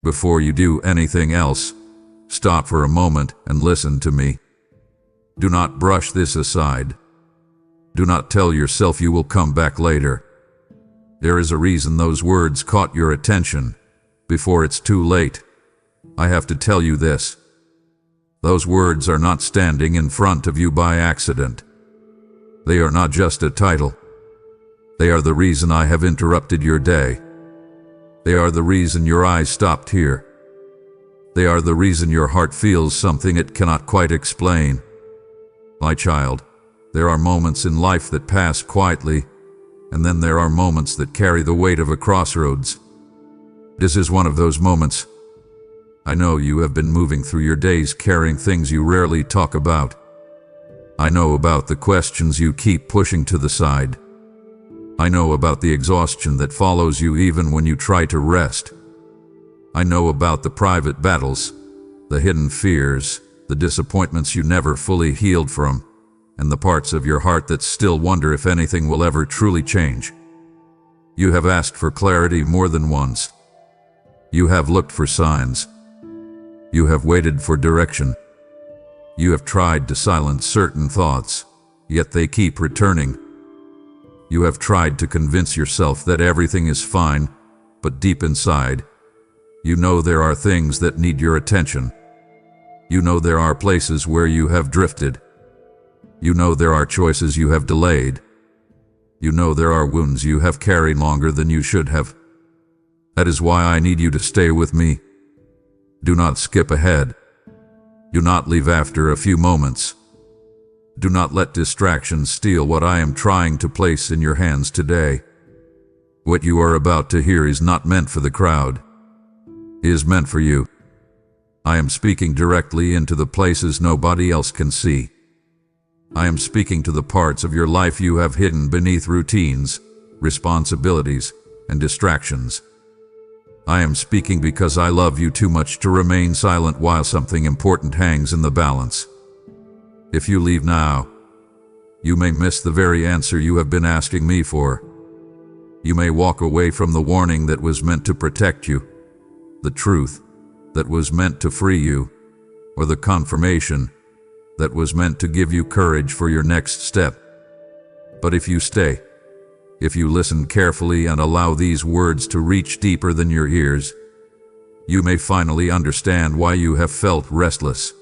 Before you do anything else, stop for a moment and listen to me. Do not brush this aside. Do not tell yourself you will come back later. There is a reason those words caught your attention. Before it's too late, I have to tell you this. Those words are not standing in front of you by accident. They are not just a title. They are the reason I have interrupted your day. They are the reason your eyes stopped here. They are the reason your heart feels something it cannot quite explain. My child, there are moments in life that pass quietly, and then there are moments that carry the weight of a crossroads. This is one of those moments. I know you have been moving through your days carrying things you rarely talk about. I know about the questions you keep pushing to the side. I know about the exhaustion that follows you even when you try to rest. I know about the private battles, the hidden fears, the disappointments you never fully healed from, and the parts of your heart that still wonder if anything will ever truly change. You have asked for clarity more than once. You have looked for signs. You have waited for direction. You have tried to silence certain thoughts, yet they keep returning. You have tried to convince yourself that everything is fine, but deep inside, you know there are things that need your attention. You know there are places where you have drifted. You know there are choices you have delayed. You know there are wounds you have carried longer than you should have. That is why I need you to stay with me. Do not skip ahead. Do not leave after a few moments. Do not let distractions steal what I am trying to place in your hands today. What you are about to hear is not meant for the crowd. It is meant for you. I am speaking directly into the places nobody else can see. I am speaking to the parts of your life you have hidden beneath routines, responsibilities, and distractions. I am speaking because I love you too much to remain silent while something important hangs in the balance. If you leave now, you may miss the very answer you have been asking me for. You may walk away from the warning that was meant to protect you, the truth that was meant to free you, or the confirmation that was meant to give you courage for your next step. But if you stay, if you listen carefully and allow these words to reach deeper than your ears, you may finally understand why you have felt restless,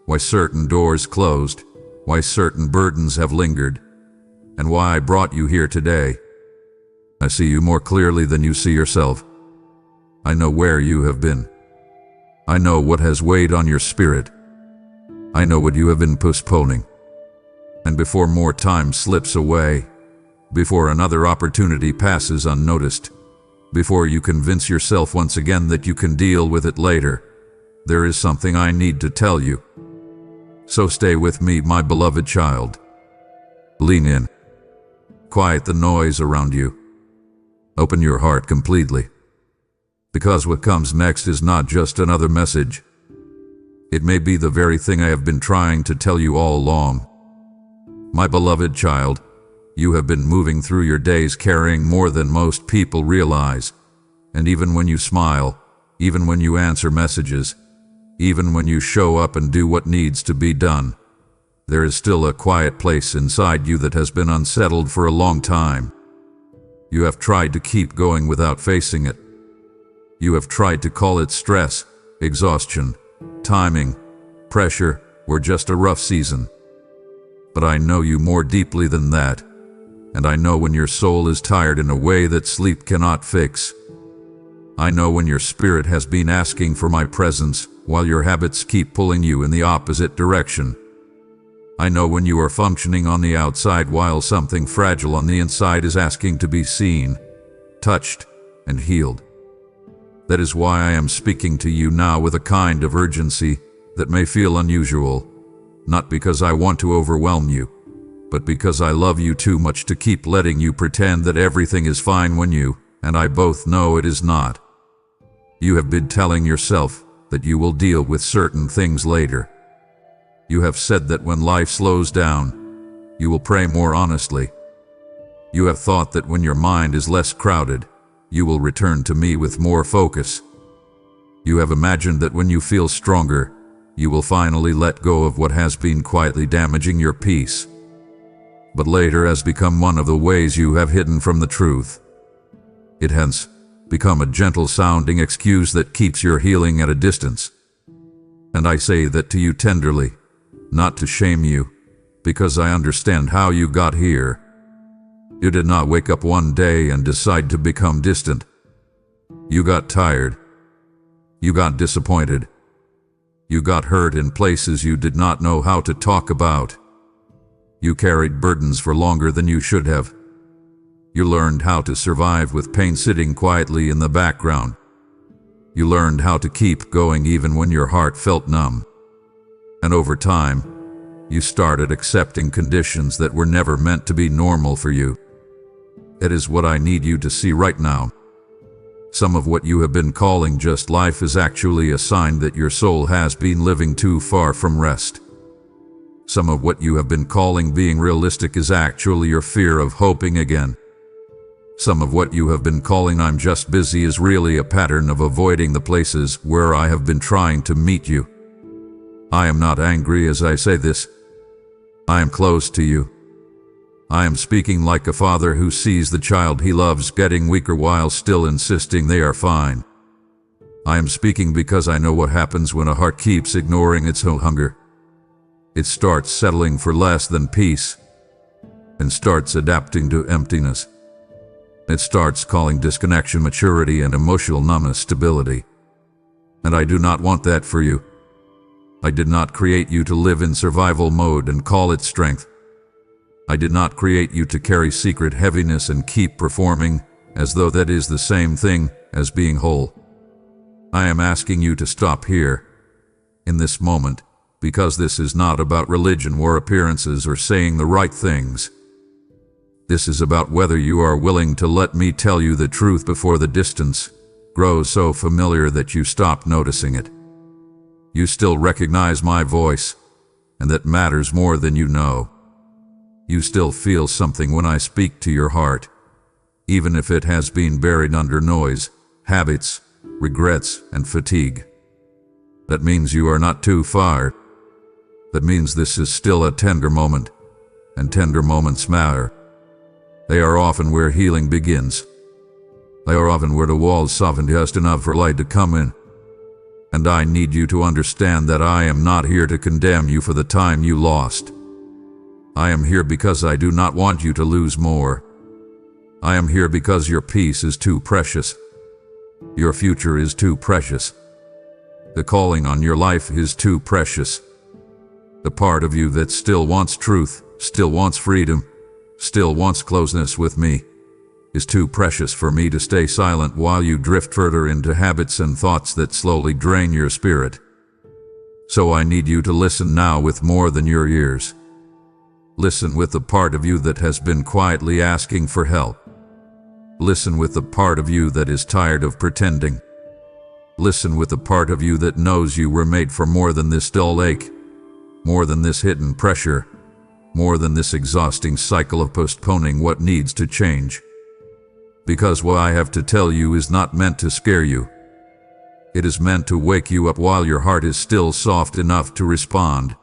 why certain doors closed, why certain burdens have lingered, and why I brought you here today. I see you more clearly than you see yourself. I know where you have been. I know what has weighed on your spirit. I know what you have been postponing. And before more time slips away, before another opportunity passes unnoticed, before you convince yourself once again that you can deal with it later, there is something I need to tell you. So stay with me, my beloved child. Lean in. Quiet the noise around you. Open your heart completely. Because what comes next is not just another message. It may be the very thing I have been trying to tell you all along. My beloved child, you have been moving through your days carrying more than most people realize. And even when you smile, even when you answer messages, even when you show up and do what needs to be done, there is still a quiet place inside you that has been unsettled for a long time. You have tried to keep going without facing it. You have tried to call it stress, exhaustion, timing, pressure, or just a rough season. But I know you more deeply than that, and I know when your soul is tired in a way that sleep cannot fix. I know when your spirit has been asking for my presence while your habits keep pulling you in the opposite direction. I know when you are functioning on the outside while something fragile on the inside is asking to be seen, touched, and healed. That is why I am speaking to you now with a kind of urgency that may feel unusual, not because I want to overwhelm you, but because I love you too much to keep letting you pretend that everything is fine when you and I both know it is not. You have been telling yourself that you will deal with certain things later. You have said that when life slows down, you will pray more honestly. You have thought that when your mind is less crowded, you will return to me with more focus. You have imagined that when you feel stronger, you will finally let go of what has been quietly damaging your peace. But later has become one of the ways you have hidden from the truth. It hence become a gentle-sounding excuse that keeps your healing at a distance. And I say that to you tenderly, not to shame you, because I understand how you got here. You did not wake up one day and decide to become distant. You got tired. You got disappointed. You got hurt in places you did not know how to talk about. You carried burdens for longer than you should have. You learned how to survive with pain sitting quietly in the background. You learned how to keep going even when your heart felt numb. And over time, you started accepting conditions that were never meant to be normal for you. It is what I need you to see right now. Some of what you have been calling just life is actually a sign that your soul has been living too far from rest. Some of what you have been calling being realistic is actually your fear of hoping again. Some of what you have been calling I'm just busy is really a pattern of avoiding the places where I have been trying to meet you. I am not angry as I say this. I am close to you. I am speaking like a father who sees the child he loves getting weaker while still insisting they are fine. I am speaking because I know what happens when a heart keeps ignoring its own hunger. It starts settling for less than peace, and starts adapting to emptiness. It starts calling disconnection maturity and emotional numbness stability. And I do not want that for you. I did not create you to live in survival mode and call it strength. I did not create you to carry secret heaviness and keep performing as though that is the same thing as being whole. I am asking you to stop here, in this moment, because this is not about religion or appearances or saying the right things. This is about whether you are willing to let me tell you the truth before the distance grows so familiar that you stop noticing it. You still recognize my voice, and that matters more than you know. You still feel something when I speak to your heart, even if it has been buried under noise, habits, regrets, and fatigue. That means you are not too far. That means this is still a tender moment, and tender moments matter. They are often where healing begins. They are often where the walls soften just enough for light to come in. And I need you to understand that I am not here to condemn you for the time you lost. I am here because I do not want you to lose more. I am here because your peace is too precious. Your future is too precious. The calling on your life is too precious. The part of you that still wants truth, still wants freedom, still wants closeness with me, is too precious for me to stay silent while you drift further into habits and thoughts that slowly drain your spirit. So I need you to listen now with more than your ears. Listen with the part of you that has been quietly asking for help. Listen with the part of you that is tired of pretending. Listen with the part of you that knows you were made for more than this dull ache, more than this hidden pressure, more than this exhausting cycle of postponing what needs to change. Because what I have to tell you is not meant to scare you. It is meant to wake you up while your heart is still soft enough to respond.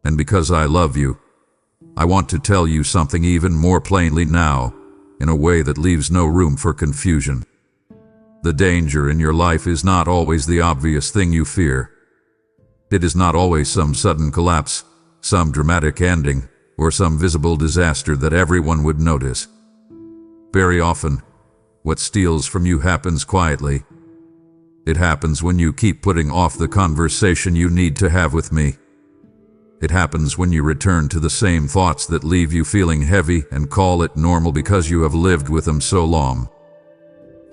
And because I love you, I want to tell you something even more plainly now, in a way that leaves no room for confusion. The danger in your life is not always the obvious thing you fear. It is not always some sudden collapse, some dramatic ending, or some visible disaster that everyone would notice. Very often, what steals from you happens quietly. It happens when you keep putting off the conversation you need to have with me. It happens when you return to the same thoughts that leave you feeling heavy and call it normal because you have lived with them so long.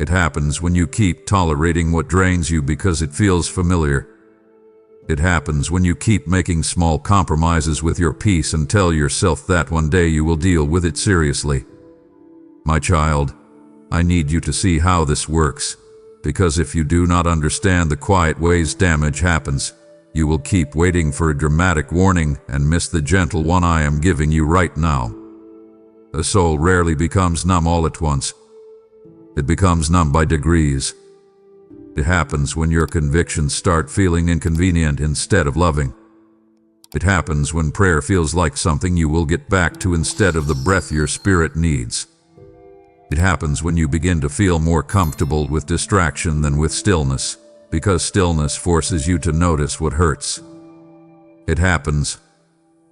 It happens when you keep tolerating what drains you because it feels familiar. It happens when you keep making small compromises with your peace and tell yourself that one day you will deal with it seriously. My child, I need you to see how this works, because if you do not understand the quiet ways damage happens, you will keep waiting for a dramatic warning and miss the gentle one I am giving you right now. A soul rarely becomes numb all at once. It becomes numb by degrees. It happens when your convictions start feeling inconvenient instead of loving. It happens when prayer feels like something you will get back to instead of the breath your spirit needs. It happens when you begin to feel more comfortable with distraction than with stillness, because stillness forces you to notice what hurts. It happens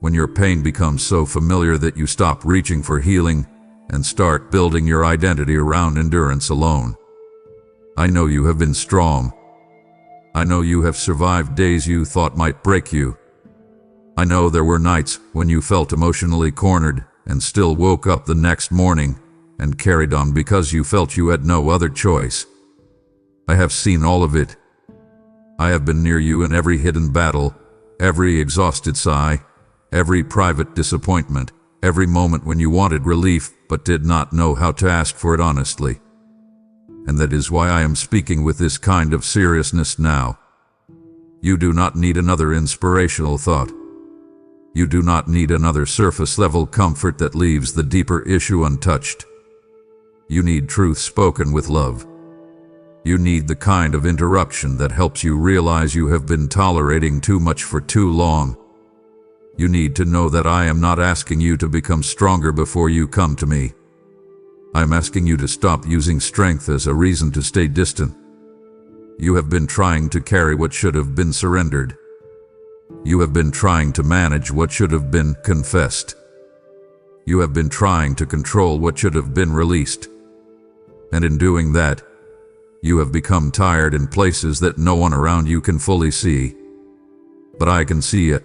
when your pain becomes so familiar that you stop reaching for healing and start building your identity around endurance alone. I know you have been strong. I know you have survived days you thought might break you. I know there were nights when you felt emotionally cornered and still woke up the next morning and carried on because you felt you had no other choice. I have seen all of it. I have been near you in every hidden battle, every exhausted sigh, every private disappointment, every moment when you wanted relief but did not know how to ask for it honestly. And that is why I am speaking with this kind of seriousness now. You do not need another inspirational thought. You do not need another surface-level comfort that leaves the deeper issue untouched. You need truth spoken with love. You need the kind of interruption that helps you realize you have been tolerating too much for too long. You need to know that I am not asking you to become stronger before you come to me. I am asking you to stop using strength as a reason to stay distant. You have been trying to carry what should have been surrendered. You have been trying to manage what should have been confessed. You have been trying to control what should have been released. And in doing that, you have become tired in places that no one around you can fully see. But I can see it.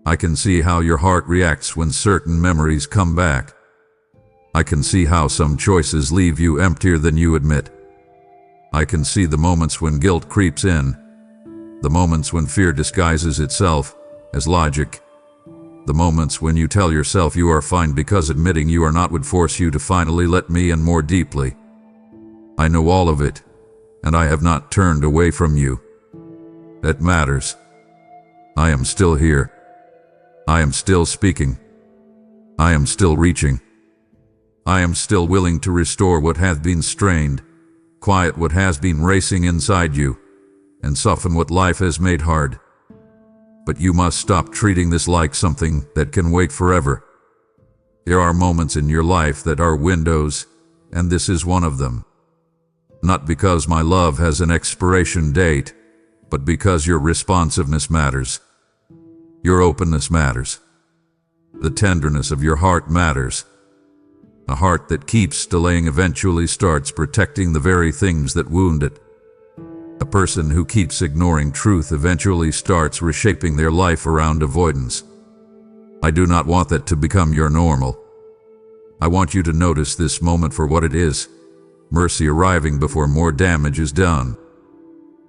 I can see how your heart reacts when certain memories come back. I can see how some choices leave you emptier than you admit. I can see the moments when guilt creeps in, the moments when fear disguises itself as logic, the moments when you tell yourself you are fine because admitting you are not would force you to finally let me in more deeply. I know all of it, and I have not turned away from you. That matters. I am still here. I am still speaking. I am still reaching. I am still willing to restore what hath been strained, quiet what has been racing inside you, and soften what life has made hard. But you must stop treating this like something that can wait forever. There are moments in your life that are windows, and this is one of them. Not because my love has an expiration date, but because your responsiveness matters. Your openness matters. The tenderness of your heart matters. A heart that keeps delaying eventually starts protecting the very things that wound it. A person who keeps ignoring truth eventually starts reshaping their life around avoidance. I do not want that to become your normal. I want you to notice this moment for what it is, mercy arriving before more damage is done.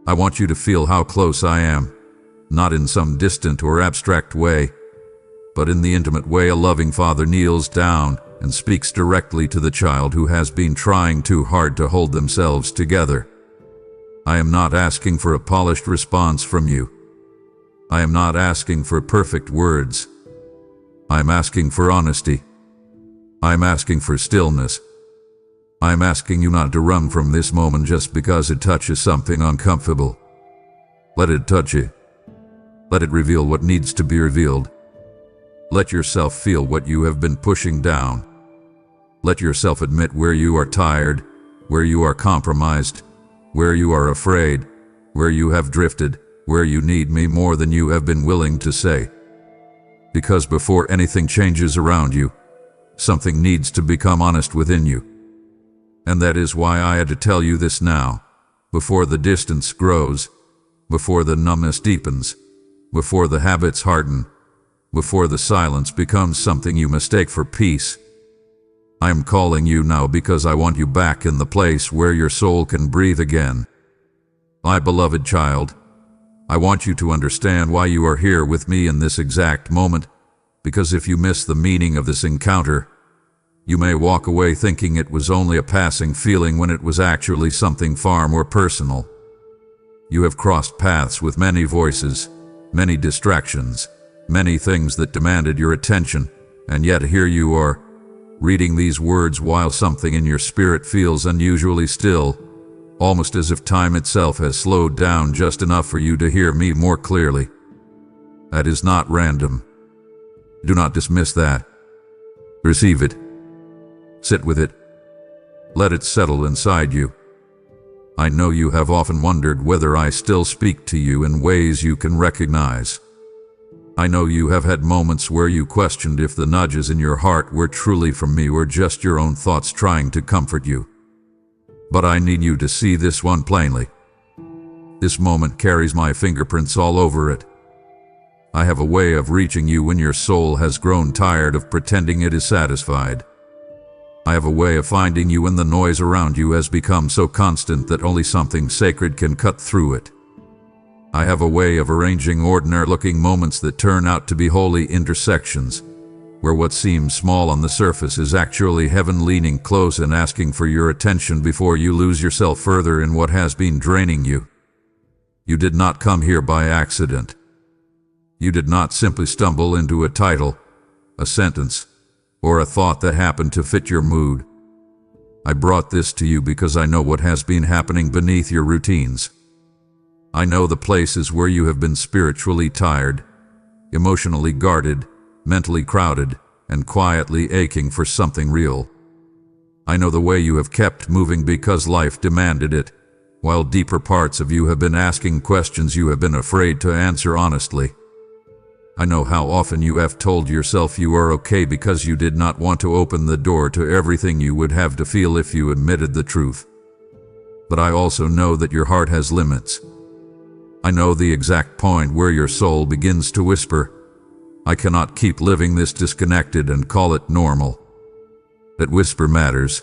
I want you to feel how close I am, not in some distant or abstract way, but in the intimate way a loving father kneels down and speaks directly to the child who has been trying too hard to hold themselves together. I am not asking for a polished response from you. I am not asking for perfect words. I am asking for honesty. I am asking for stillness. I am asking you not to run from this moment just because it touches something uncomfortable. Let it touch you. Let it reveal what needs to be revealed. Let yourself feel what you have been pushing down. Let yourself admit where you are tired, where you are compromised, where you are afraid, where you have drifted, where you need me more than you have been willing to say. Because before anything changes around you, something needs to become honest within you. And that is why I had to tell you this now, before the distance grows, before the numbness deepens, before the habits harden, before the silence becomes something you mistake for peace. I am calling you now because I want you back in the place where your soul can breathe again. My beloved child, I want you to understand why you are here with me in this exact moment, because if you miss the meaning of this encounter, you may walk away thinking it was only a passing feeling when it was actually something far more personal. You have crossed paths with many voices, many distractions, many things that demanded your attention, and yet here you are, reading these words while something in your spirit feels unusually still, almost as if time itself has slowed down just enough for you to hear me more clearly. That is not random. Do not dismiss that. Receive it. Sit with it. Let it settle inside you. I know you have often wondered whether I still speak to you in ways you can recognize. I know you have had moments where you questioned if the nudges in your heart were truly from me or just your own thoughts trying to comfort you. But I need you to see this one plainly. This moment carries my fingerprints all over it. I have a way of reaching you when your soul has grown tired of pretending it is satisfied. I have a way of finding you when the noise around you has become so constant that only something sacred can cut through it. I have a way of arranging ordinary-looking moments that turn out to be holy intersections, where what seems small on the surface is actually heaven leaning close and asking for your attention before you lose yourself further in what has been draining you. You did not come here by accident. You did not simply stumble into a title, a sentence, or a thought that happened to fit your mood. I brought this to you because I know what has been happening beneath your routines. I know the places where you have been spiritually tired, emotionally guarded, mentally crowded, and quietly aching for something real. I know the way you have kept moving because life demanded it, while deeper parts of you have been asking questions you have been afraid to answer honestly. I know how often you have told yourself you are okay because you did not want to open the door to everything you would have to feel if you admitted the truth. But I also know that your heart has limits. I know the exact point where your soul begins to whisper, I cannot keep living this disconnected and call it normal. That whisper matters.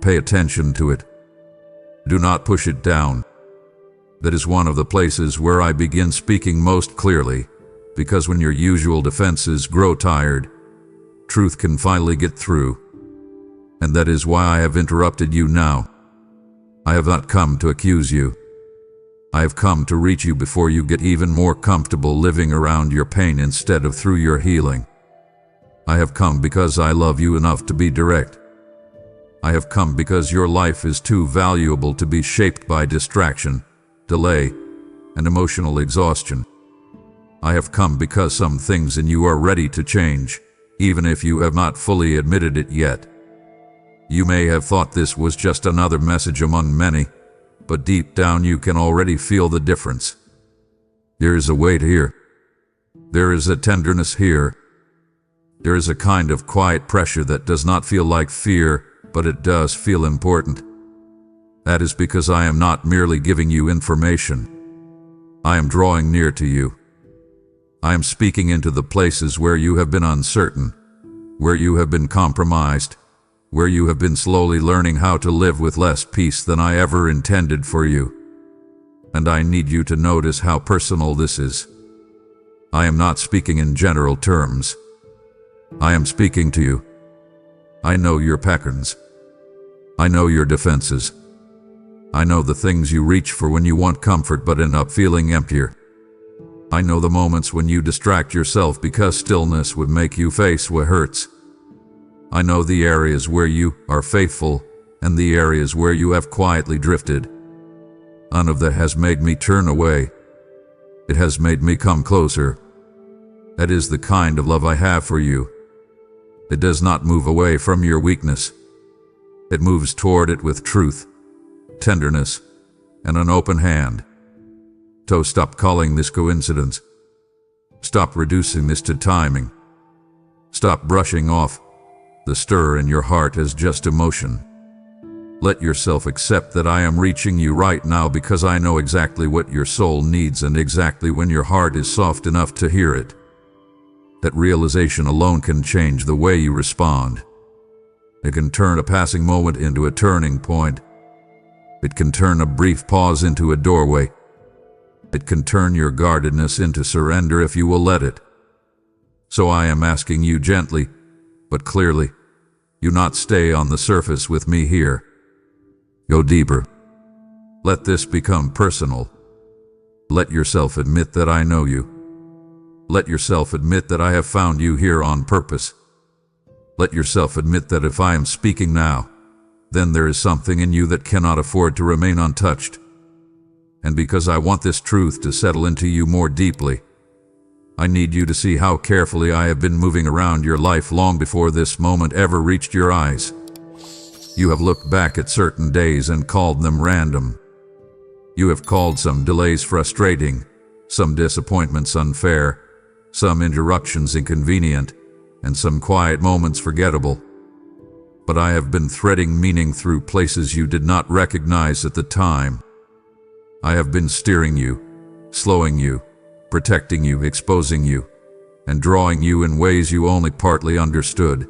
Pay attention to it. Do not push it down. That is one of the places where I begin speaking most clearly, because when your usual defenses grow tired, truth can finally get through. And that is why I have interrupted you now. I have not come to accuse you. I have come to reach you before you get even more comfortable living around your pain instead of through your healing. I have come because I love you enough to be direct. I have come because your life is too valuable to be shaped by distraction, delay, and emotional exhaustion. I have come because some things in you are ready to change, even if you have not fully admitted it yet. You may have thought this was just another message among many, but deep down you can already feel the difference. There is a weight here. There is a tenderness here. There is a kind of quiet pressure that does not feel like fear, but it does feel important. That is because I am not merely giving you information. I am drawing near to you. I am speaking into the places where you have been uncertain, where you have been compromised, where you have been slowly learning how to live with less peace than I ever intended for you. And I need you to notice how personal this is. I am not speaking in general terms. I am speaking to you. I know your patterns. I know your defenses. I know the things you reach for when you want comfort but end up feeling emptier. I know the moments when you distract yourself because stillness would make you face what hurts. I know the areas where you are faithful and the areas where you have quietly drifted. None of that has made me turn away. It has made me come closer. That is the kind of love I have for you. It does not move away from your weakness. It moves toward it with truth, tenderness, and an open hand. So stop calling this coincidence. Stop reducing this to timing. Stop brushing off the stir in your heart as just emotion. Let yourself accept that I am reaching you right now because I know exactly what your soul needs and exactly when your heart is soft enough to hear it. That realization alone can change the way you respond. It can turn a passing moment into a turning point. It can turn a brief pause into a doorway. It can turn your guardedness into surrender if you will let it. So I am asking you gently, but clearly, you not stay on the surface with me here. Go deeper. Let this become personal. Let yourself admit that I know you. Let yourself admit that I have found you here on purpose. Let yourself admit that if I am speaking now, then there is something in you that cannot afford to remain untouched. And because I want this truth to settle into you more deeply, I need you to see how carefully I have been moving around your life long before this moment ever reached your eyes. You have looked back at certain days and called them random. You have called some delays frustrating, some disappointments unfair, some interruptions inconvenient, and some quiet moments forgettable. But I have been threading meaning through places you did not recognize at the time. I have been steering you, slowing you, protecting you, exposing you, and drawing you in ways you only partly understood.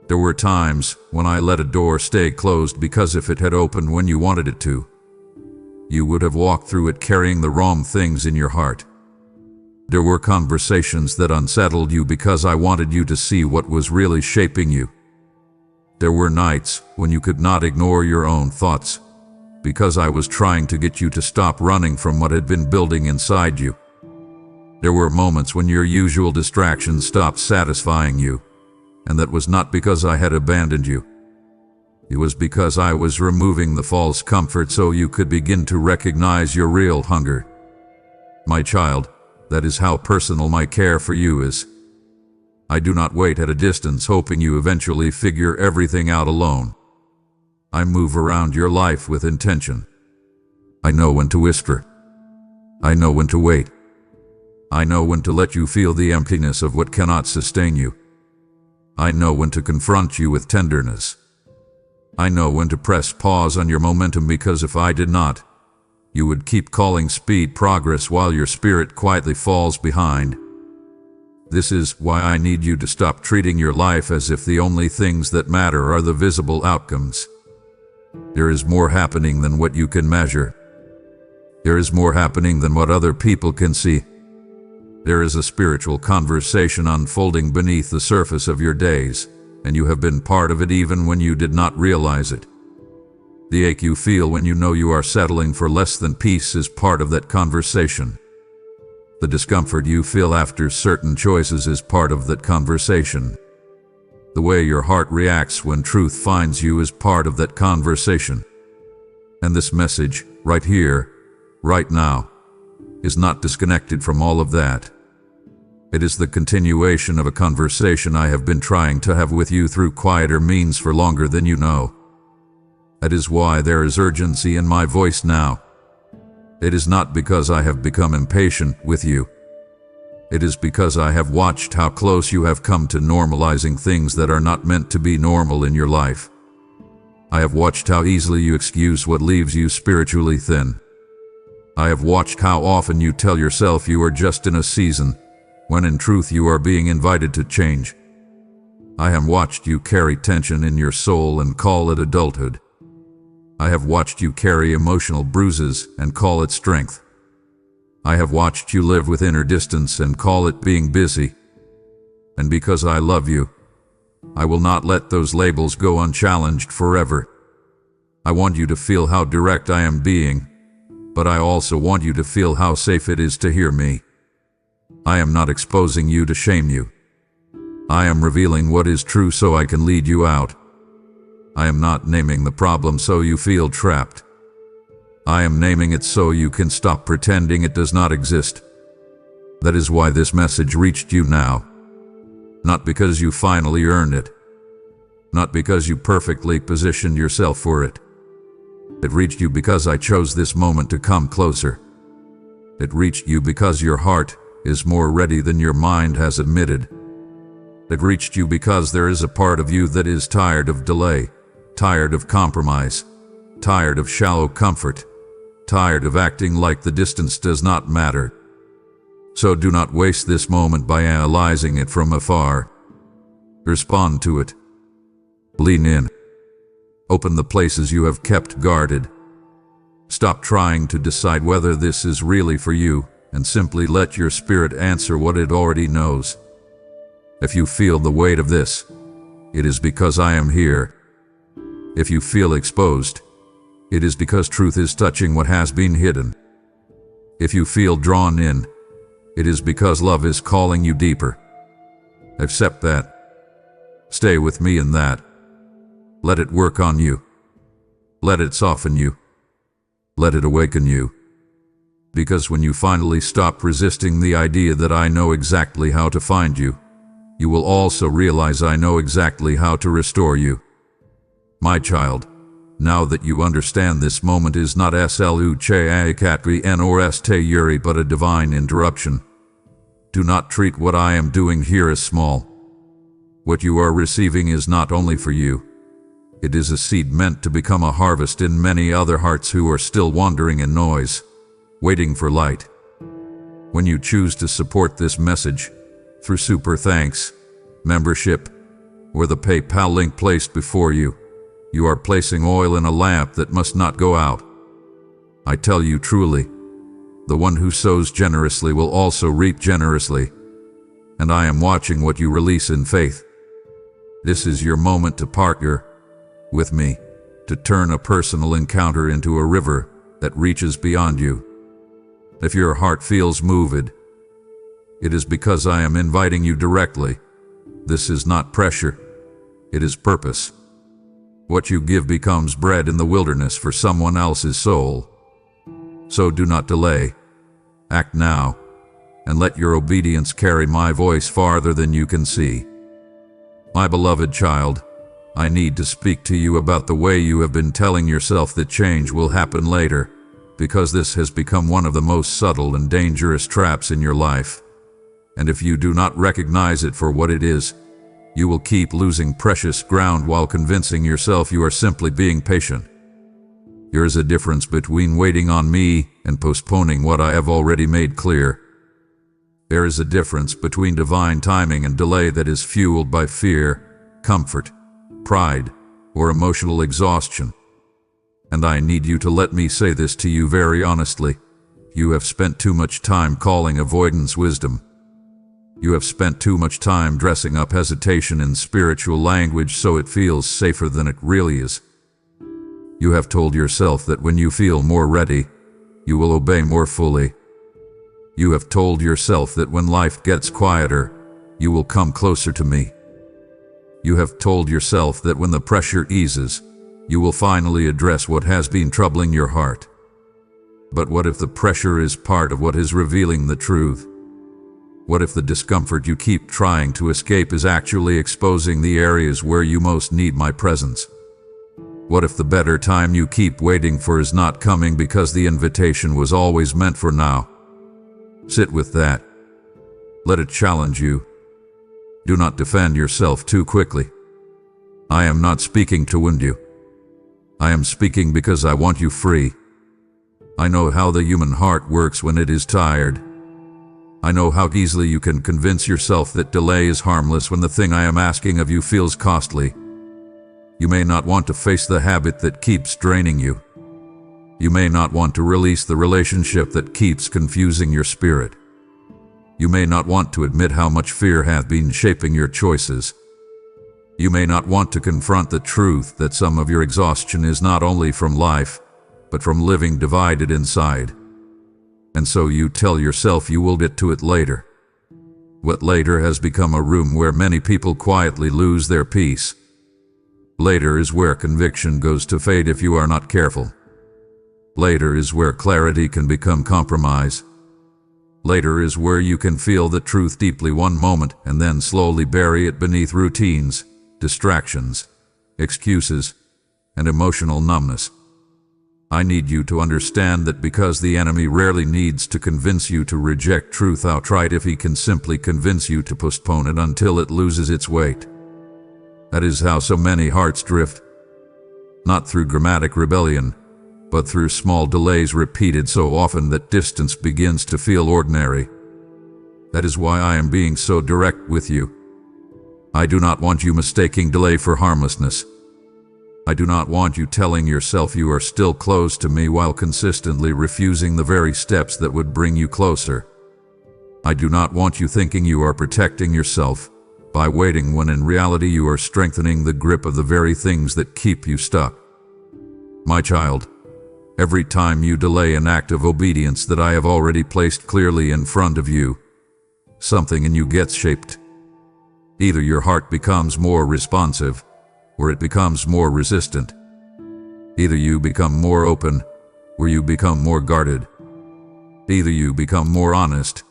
There were times when I let a door stay closed because if it had opened when you wanted it to, you would have walked through it carrying the wrong things in your heart. There were conversations that unsettled you because I wanted you to see what was really shaping you. There were nights when you could not ignore your own thoughts because I was trying to get you to stop running from what had been building inside you. There were moments when your usual distractions stopped satisfying you, and that was not because I had abandoned you. It was because I was removing the false comfort so you could begin to recognize your real hunger. My child, that is how personal my care for you is. I do not wait at a distance hoping you eventually figure everything out alone. I move around your life with intention. I know when to whisper. I know when to wait. I know when to let you feel the emptiness of what cannot sustain you. I know when to confront you with tenderness. I know when to press pause on your momentum because if I did not, you would keep calling speed progress while your spirit quietly falls behind. This is why I need you to stop treating your life as if the only things that matter are the visible outcomes. There is more happening than what you can measure. There is more happening than what other people can see. There is a spiritual conversation unfolding beneath the surface of your days, and you have been part of it even when you did not realize it. The ache you feel when you know you are settling for less than peace is part of that conversation. The discomfort you feel after certain choices is part of that conversation. The way your heart reacts when truth finds you is part of that conversation. And this message, right here, right now, is not disconnected from all of that. It is the continuation of a conversation I have been trying to have with you through quieter means for longer than you know. That is why there is urgency in my voice now. It is not because I have become impatient with you. It is because I have watched how close you have come to normalizing things that are not meant to be normal in your life. I have watched how easily you excuse what leaves you spiritually thin. I have watched how often you tell yourself you are just in a season, when in truth you are being invited to change. I have watched you carry tension in your soul and call it adulthood. I have watched you carry emotional bruises and call it strength. I have watched you live with inner distance and call it being busy. And because I love you, I will not let those labels go unchallenged forever. I want you to feel how direct I am being, but I also want you to feel how safe it is to hear me. I am not exposing you to shame you. I am revealing what is true so I can lead you out. I am not naming the problem so you feel trapped. I am naming it so you can stop pretending it does not exist. That is why this message reached you now. Not because you finally earned it. Not because you perfectly positioned yourself for it. It reached you because I chose this moment to come closer. It reached you because your heart is more ready than your mind has admitted. It reached you because there is a part of you that is tired of delay, tired of compromise, tired of shallow comfort, tired of acting like the distance does not matter. So do not waste this moment by analyzing it from afar. Respond to it. Lean in. Open the places you have kept guarded. Stop trying to decide whether this is really for you, and simply let your spirit answer what it already knows. If you feel the weight of this, it is because I am here. If you feel exposed, it is because truth is touching what has been hidden. If you feel drawn in, it is because love is calling you deeper. Accept that. Stay with me in that. Let it work on you. Let it soften you. Let it awaken you. Because when you finally stop resisting the idea that I know exactly how to find you, you will also realize I know exactly how to restore you. My child, now that you understand this moment is not sluchakatri or stayuri but a divine interruption, do not treat what I am doing here as small. What you are receiving is not only for you. It is a seed meant to become a harvest in many other hearts who are still wandering in noise, waiting for light. When you choose to support this message through super thanks, membership, or the PayPal link placed before you, you are placing oil in a lamp that must not go out. I tell you truly, the one who sows generously will also reap generously, and I am watching what you release in faith. This is your moment to partner with me, to turn a personal encounter into a river that reaches beyond you. If your heart feels moved, it is because I am inviting you directly. This is not pressure, it is purpose. What you give becomes bread in the wilderness for someone else's soul. So do not delay. Act now, and let your obedience carry my voice farther than you can see. My beloved child, I need to speak to you about the way you have been telling yourself that change will happen later, because this has become one of the most subtle and dangerous traps in your life. And if you do not recognize it for what it is, you will keep losing precious ground while convincing yourself you are simply being patient. There is a difference between waiting on me and postponing what I have already made clear. There is a difference between divine timing and delay that is fueled by fear, comfort, pride, or emotional exhaustion. And I need you to let me say this to you very honestly. You have spent too much time calling avoidance wisdom. You have spent too much time dressing up hesitation in spiritual language so it feels safer than it really is. You have told yourself that when you feel more ready, you will obey more fully. You have told yourself that when life gets quieter, you will come closer to me. You have told yourself that when the pressure eases, you will finally address what has been troubling your heart. But what if the pressure is part of what is revealing the truth? What if the discomfort you keep trying to escape is actually exposing the areas where you most need my presence? What if the better time you keep waiting for is not coming because the invitation was always meant for now? Sit with that. Let it challenge you. Do not defend yourself too quickly. I am not speaking to wound you. I am speaking because I want you free. I know how the human heart works when it is tired. I know how easily you can convince yourself that delay is harmless when the thing I am asking of you feels costly. You may not want to face the habit that keeps draining you. You may not want to release the relationship that keeps confusing your spirit. You may not want to admit how much fear hath been shaping your choices. You may not want to confront the truth that some of your exhaustion is not only from life, but from living divided inside. And so you tell yourself you will get to it later. What later has become a room where many people quietly lose their peace. Later is where conviction goes to fade if you are not careful. Later is where clarity can become compromise. Later is where you can feel the truth deeply one moment and then slowly bury it beneath routines, distractions, excuses, and emotional numbness. I need you to understand that because the enemy rarely needs to convince you to reject truth outright if he can simply convince you to postpone it until it loses its weight. That is how so many hearts drift. Not through dramatic rebellion, but through small delays repeated so often that distance begins to feel ordinary. That is why I am being so direct with you. I do not want you mistaking delay for harmlessness. I do not want you telling yourself you are still close to me while consistently refusing the very steps that would bring you closer. I do not want you thinking you are protecting yourself by waiting when in reality you are strengthening the grip of the very things that keep you stuck. My child, every time you delay an act of obedience that I have already placed clearly in front of you, something in you gets shaped. Either your heart becomes more responsive, or it becomes more resistant. Either you become more open, or you become more guarded. Either you become more honest,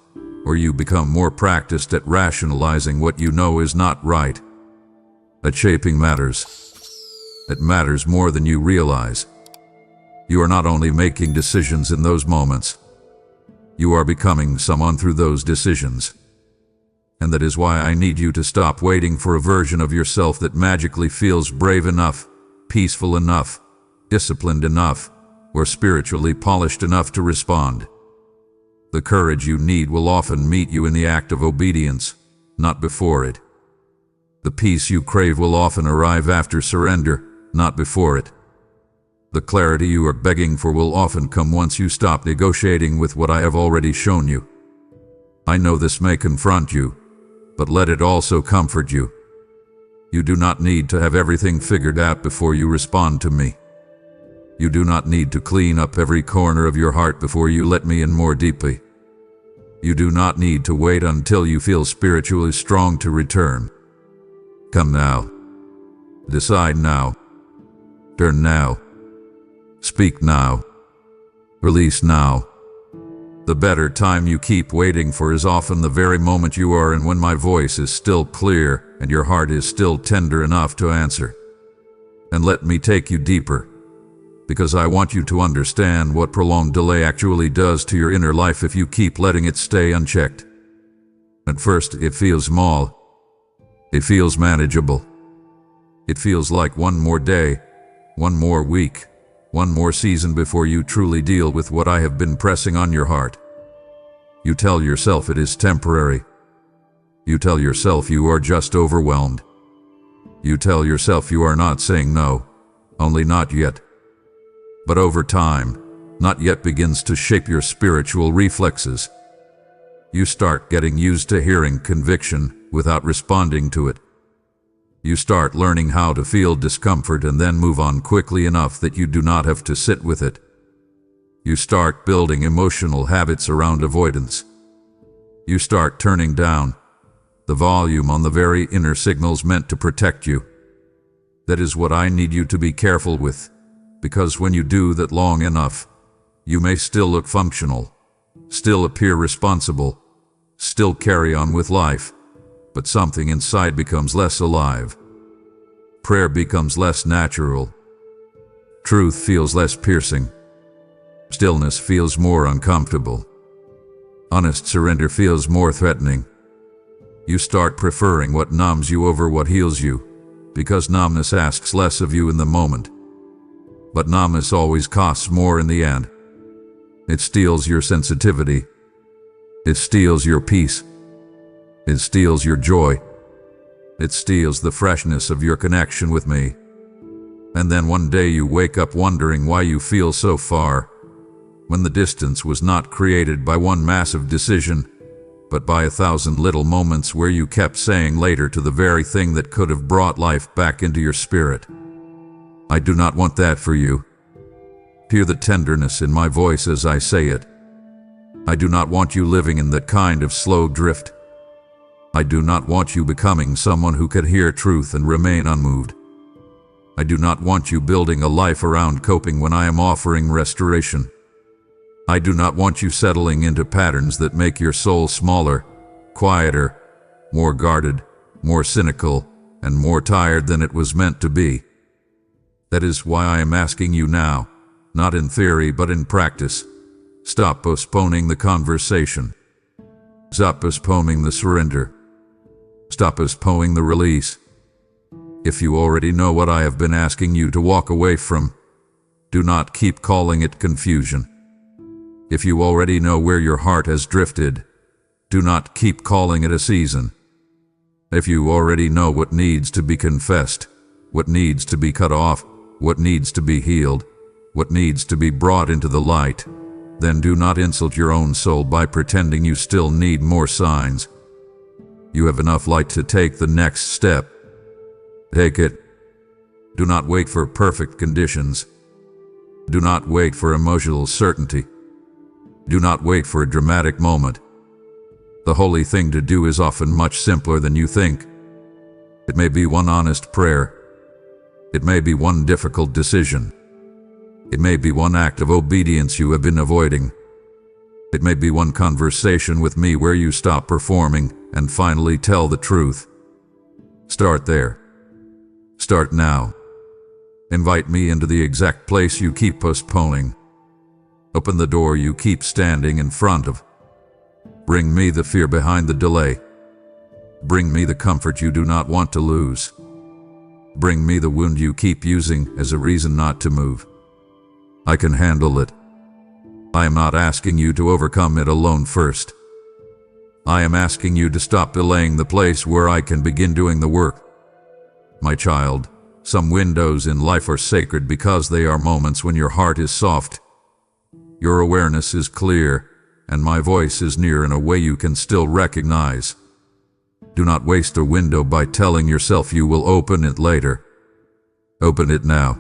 or you become more practiced at rationalizing what you know is not right. That shaping matters. It matters more than you realize. You are not only making decisions in those moments, you are becoming someone through those decisions. And that is why I need you to stop waiting for a version of yourself that magically feels brave enough, peaceful enough, disciplined enough, or spiritually polished enough to respond. The courage you need will often meet you in the act of obedience, not before it. The peace you crave will often arrive after surrender, not before it. The clarity you are begging for will often come once you stop negotiating with what I have already shown you. I know this may confront you, but let it also comfort you. You do not need to have everything figured out before you respond to me. You do not need to clean up every corner of your heart before you let me in more deeply. You do not need to wait until you feel spiritually strong to return. Come now. Decide now. Turn now. Speak now. Release now. The better time you keep waiting for is often the very moment you are in when my voice is still clear and your heart is still tender enough to answer. And let me take you deeper, because I want you to understand what prolonged delay actually does to your inner life if you keep letting it stay unchecked. At first, it feels small. It feels manageable. It feels like one more day, one more week, one more season before you truly deal with what I have been pressing on your heart. You tell yourself it is temporary. You tell yourself you are just overwhelmed. You tell yourself you are not saying no, only not yet. But over time, not yet begins to shape your spiritual reflexes. You start getting used to hearing conviction without responding to it. You start learning how to feel discomfort and then move on quickly enough that you do not have to sit with it. You start building emotional habits around avoidance. You start turning down the volume on the very inner signals meant to protect you. That is what I need you to be careful with, because when you do that long enough, you may still look functional, still appear responsible, still carry on with life, but something inside becomes less alive. Prayer becomes less natural. Truth feels less piercing. Stillness feels more uncomfortable. Honest surrender feels more threatening. You start preferring what numbs you over what heals you, because numbness asks less of you in the moment. But numbness always costs more in the end. It steals your sensitivity. It steals your peace. It steals your joy. It steals the freshness of your connection with me. And then one day you wake up wondering why you feel so far, when the distance was not created by one massive decision, but by 1,000 little moments where you kept saying later to the very thing that could have brought life back into your spirit. I do not want that for you. Hear the tenderness in my voice as I say it. I do not want you living in that kind of slow drift. I do not want you becoming someone who can hear truth and remain unmoved. I do not want you building a life around coping when I am offering restoration. I do not want you settling into patterns that make your soul smaller, quieter, more guarded, more cynical, and more tired than it was meant to be. That is why I am asking you now, not in theory but in practice. Stop postponing the conversation. Stop postponing the surrender. Stop postponing the release. If you already know what I have been asking you to walk away from, do not keep calling it confusion. If you already know where your heart has drifted, do not keep calling it a season. If you already know what needs to be confessed, what needs to be cut off, what needs to be healed, what needs to be brought into the light, then do not insult your own soul by pretending you still need more signs. You have enough light to take the next step. Take it. Do not wait for perfect conditions. Do not wait for emotional certainty. Do not wait for a dramatic moment. The holy thing to do is often much simpler than you think. It may be one honest prayer. It may be one difficult decision. It may be one act of obedience you have been avoiding. It may be one conversation with me where you stop performing and finally tell the truth. Start there. Start now. Invite me into the exact place you keep postponing. Open the door you keep standing in front of. Bring me the fear behind the delay. Bring me the comfort you do not want to lose. Bring me the wound you keep using as a reason not to move. I can handle it. I am not asking you to overcome it alone first. I am asking you to stop delaying the place where I can begin doing the work. My child, some windows in life are sacred because they are moments when your heart is soft. Your awareness is clear, and my voice is near in a way you can still recognize. Do not waste a window by telling yourself you will open it later. Open it now.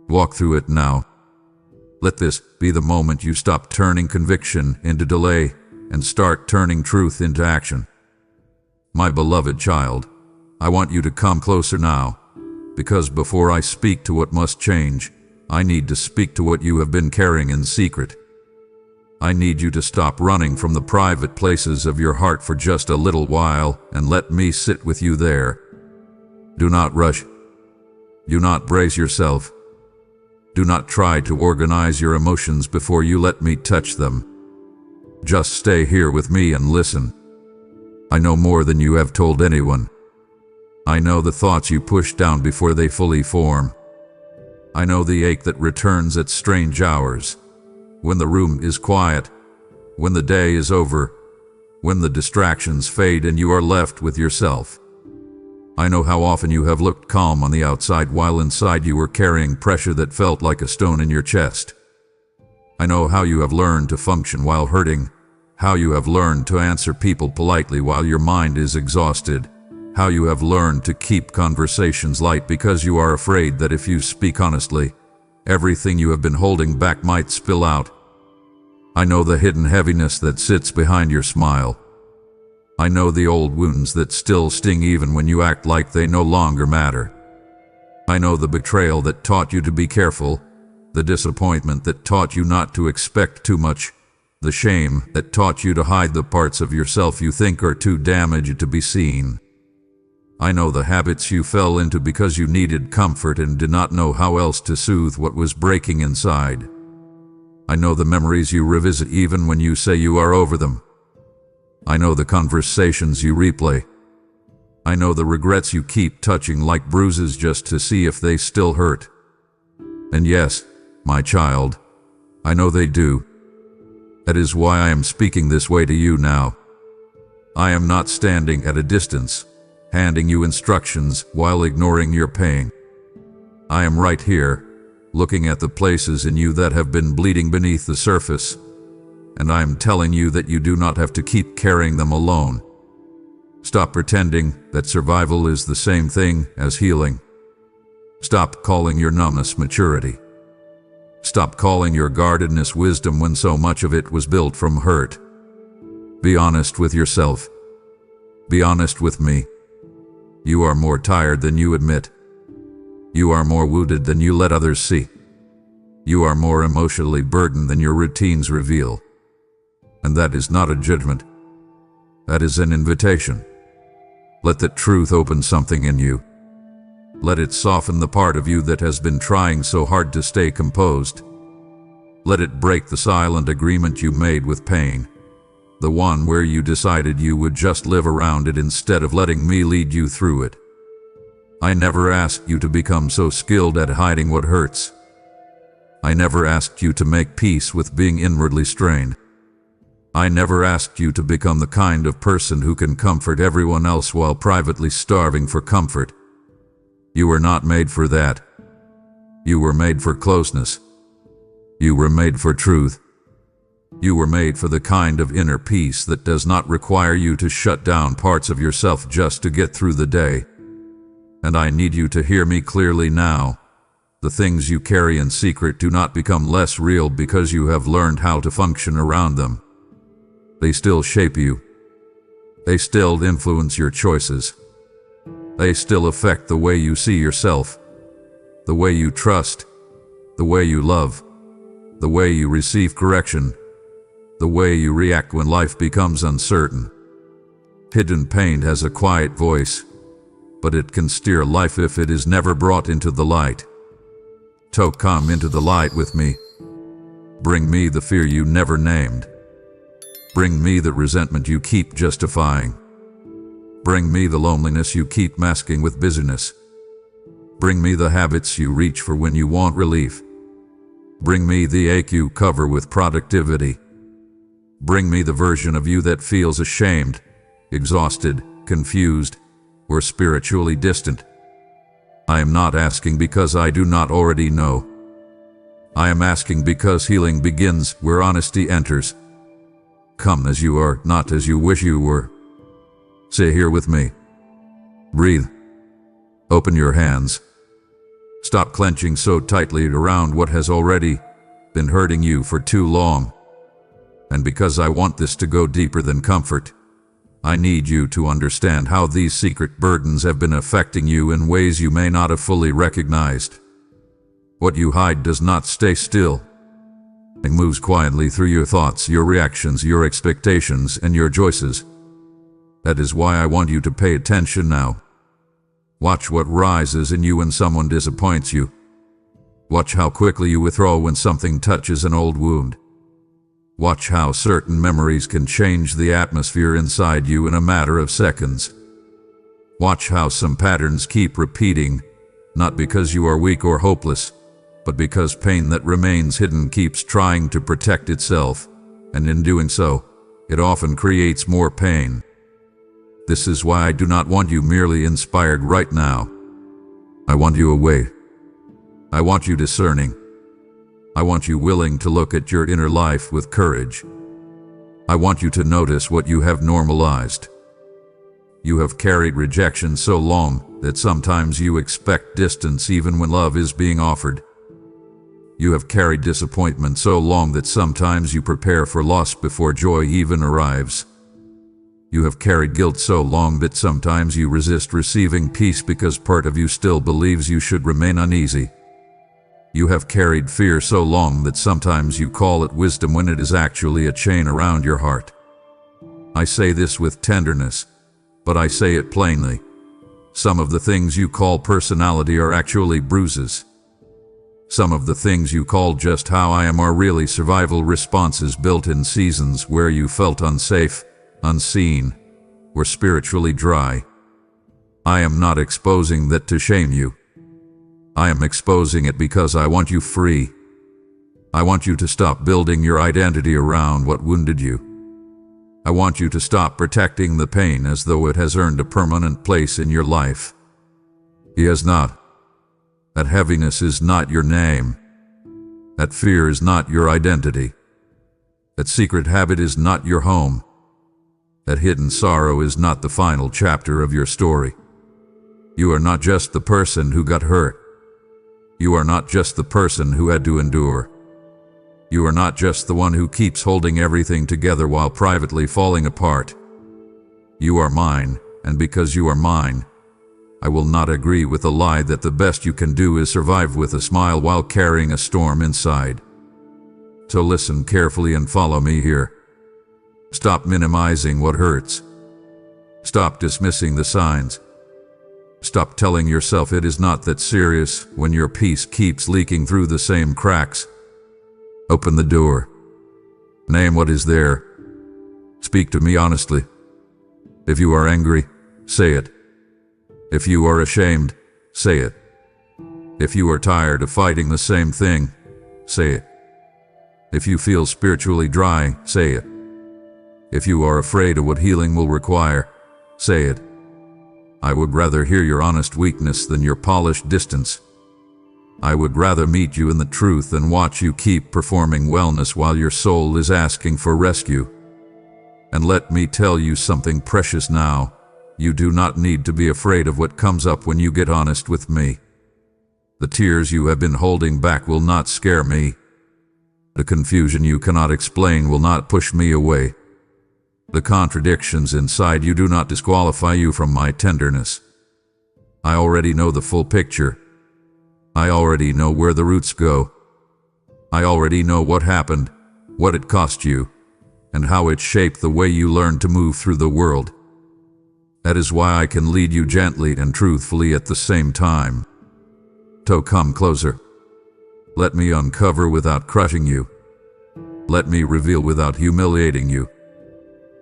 Walk through it now. Let this be the moment you stop turning conviction into delay and start turning truth into action. My beloved child, I want you to come closer now, because before I speak to what must change, I need to speak to what you have been carrying in secret. I need you to stop running from the private places of your heart for just a little while and let me sit with you there. Do not rush. Do not brace yourself. Do not try to organize your emotions before you let me touch them. Just stay here with me and listen. I know more than you have told anyone. I know the thoughts you push down before they fully form. I know the ache that returns at strange hours, when the room is quiet, when the day is over, when the distractions fade and you are left with yourself. I know how often you have looked calm on the outside while inside you were carrying pressure that felt like a stone in your chest. I know how you have learned to function while hurting, how you have learned to answer people politely while your mind is exhausted, how you have learned to keep conversations light because you are afraid that if you speak honestly, everything you have been holding back might spill out. I know the hidden heaviness that sits behind your smile. I know the old wounds that still sting even when you act like they no longer matter. I know the betrayal that taught you to be careful, the disappointment that taught you not to expect too much, the shame that taught you to hide the parts of yourself you think are too damaged to be seen. I know the habits you fell into because you needed comfort and did not know how else to soothe what was breaking inside. I know the memories you revisit even when you say you are over them. I know the conversations you replay. I know the regrets you keep touching like bruises just to see if they still hurt. And yes, my child, I know they do. That is why I am speaking this way to you now. I am not standing at a distance, handing you instructions while ignoring your pain. I am right here, looking at the places in you that have been bleeding beneath the surface, and I am telling you that you do not have to keep carrying them alone. Stop pretending that survival is the same thing as healing. Stop calling your numbness maturity. Stop calling your guardedness wisdom when so much of it was built from hurt. Be honest with yourself. Be honest with me. You are more tired than you admit. You are more wounded than you let others see. You are more emotionally burdened than your routines reveal. And that is not a judgment. That is an invitation. Let the truth open something in you. Let it soften the part of you that has been trying so hard to stay composed. Let it break the silent agreement you made with pain, the one where you decided you would just live around it instead of letting me lead you through it. I never asked you to become so skilled at hiding what hurts. I never asked you to make peace with being inwardly strained. I never asked you to become the kind of person who can comfort everyone else while privately starving for comfort. You were not made for that. You were made for closeness. You were made for truth. You were made for the kind of inner peace that does not require you to shut down parts of yourself just to get through the day. And I need you to hear me clearly now. The things you carry in secret do not become less real because you have learned how to function around them. They still shape you. They still influence your choices. They still affect the way you see yourself, the way you trust, the way you love, the way you receive correction, the way you react when life becomes uncertain. Hidden pain has a quiet voice, but it can steer life if it is never brought into the light. So come into the light with me. Bring me the fear you never named. Bring me the resentment you keep justifying. Bring me the loneliness you keep masking with busyness. Bring me the habits you reach for when you want relief. Bring me the ache you cover with productivity. Bring me the version of you that feels ashamed, exhausted, confused, or spiritually distant. I am not asking because I do not already know. I am asking because healing begins where honesty enters. Come as you are, not as you wish you were. Say here with me. Breathe. Open your hands. Stop clenching so tightly around what has already been hurting you for too long. And because I want this to go deeper than comfort, I need you to understand how these secret burdens have been affecting you in ways you may not have fully recognized. What you hide does not stay still. It moves quietly through your thoughts, your reactions, your expectations, and your choices. That is why I want you to pay attention now. Watch what rises in you when someone disappoints you. Watch how quickly you withdraw when something touches an old wound. Watch how certain memories can change the atmosphere inside you in a matter of seconds. Watch how some patterns keep repeating, not because you are weak or hopeless, but because pain that remains hidden keeps trying to protect itself, and in doing so, it often creates more pain. This is why I do not want you merely inspired right now. I want you awake. I want you discerning. I want you willing to look at your inner life with courage. I want you to notice what you have normalized. You have carried rejection so long that sometimes you expect distance even when love is being offered. You have carried disappointment so long that sometimes you prepare for loss before joy even arrives. You have carried guilt so long that sometimes you resist receiving peace because part of you still believes you should remain uneasy. You have carried fear so long that sometimes you call it wisdom when it is actually a chain around your heart. I say this with tenderness, but I say it plainly. Some of the things you call personality are actually bruises. Some of the things you call just how I am are really survival responses built in seasons where you felt unsafe, unseen, or spiritually dry. I am not exposing that to shame you. I am exposing it because I want you free. I want you to stop building your identity around what wounded you. I want you to stop protecting the pain as though it has earned a permanent place in your life. It has not. That heaviness is not your name. That fear is not your identity. That secret habit is not your home. That hidden sorrow is not the final chapter of your story. You are not just the person who got hurt. You are not just the person who had to endure. You are not just the one who keeps holding everything together while privately falling apart. You are mine, and because you are mine, I will not agree with the lie that the best you can do is survive with a smile while carrying a storm inside. So listen carefully and follow me here. Stop minimizing what hurts. Stop dismissing the signs. Stop telling yourself it is not that serious when your peace keeps leaking through the same cracks. Open the door. Name what is there. Speak to me honestly. If you are angry, say it. If you are ashamed, say it. If you are tired of fighting the same thing, say it. If you feel spiritually dry, say it. If you are afraid of what healing will require, say it. I would rather hear your honest weakness than your polished distance. I would rather meet you in the truth than watch you keep performing wellness while your soul is asking for rescue. And let me tell you something precious now. You do not need to be afraid of what comes up when you get honest with me. The tears you have been holding back will not scare me. The confusion you cannot explain will not push me away. The contradictions inside you do not disqualify you from my tenderness. I already know the full picture. I already know where the roots go. I already know what happened, what it cost you, and how it shaped the way you learned to move through the world. That is why I can lead you gently and truthfully at the same time. So come closer. Let me uncover without crushing you. Let me reveal without humiliating you.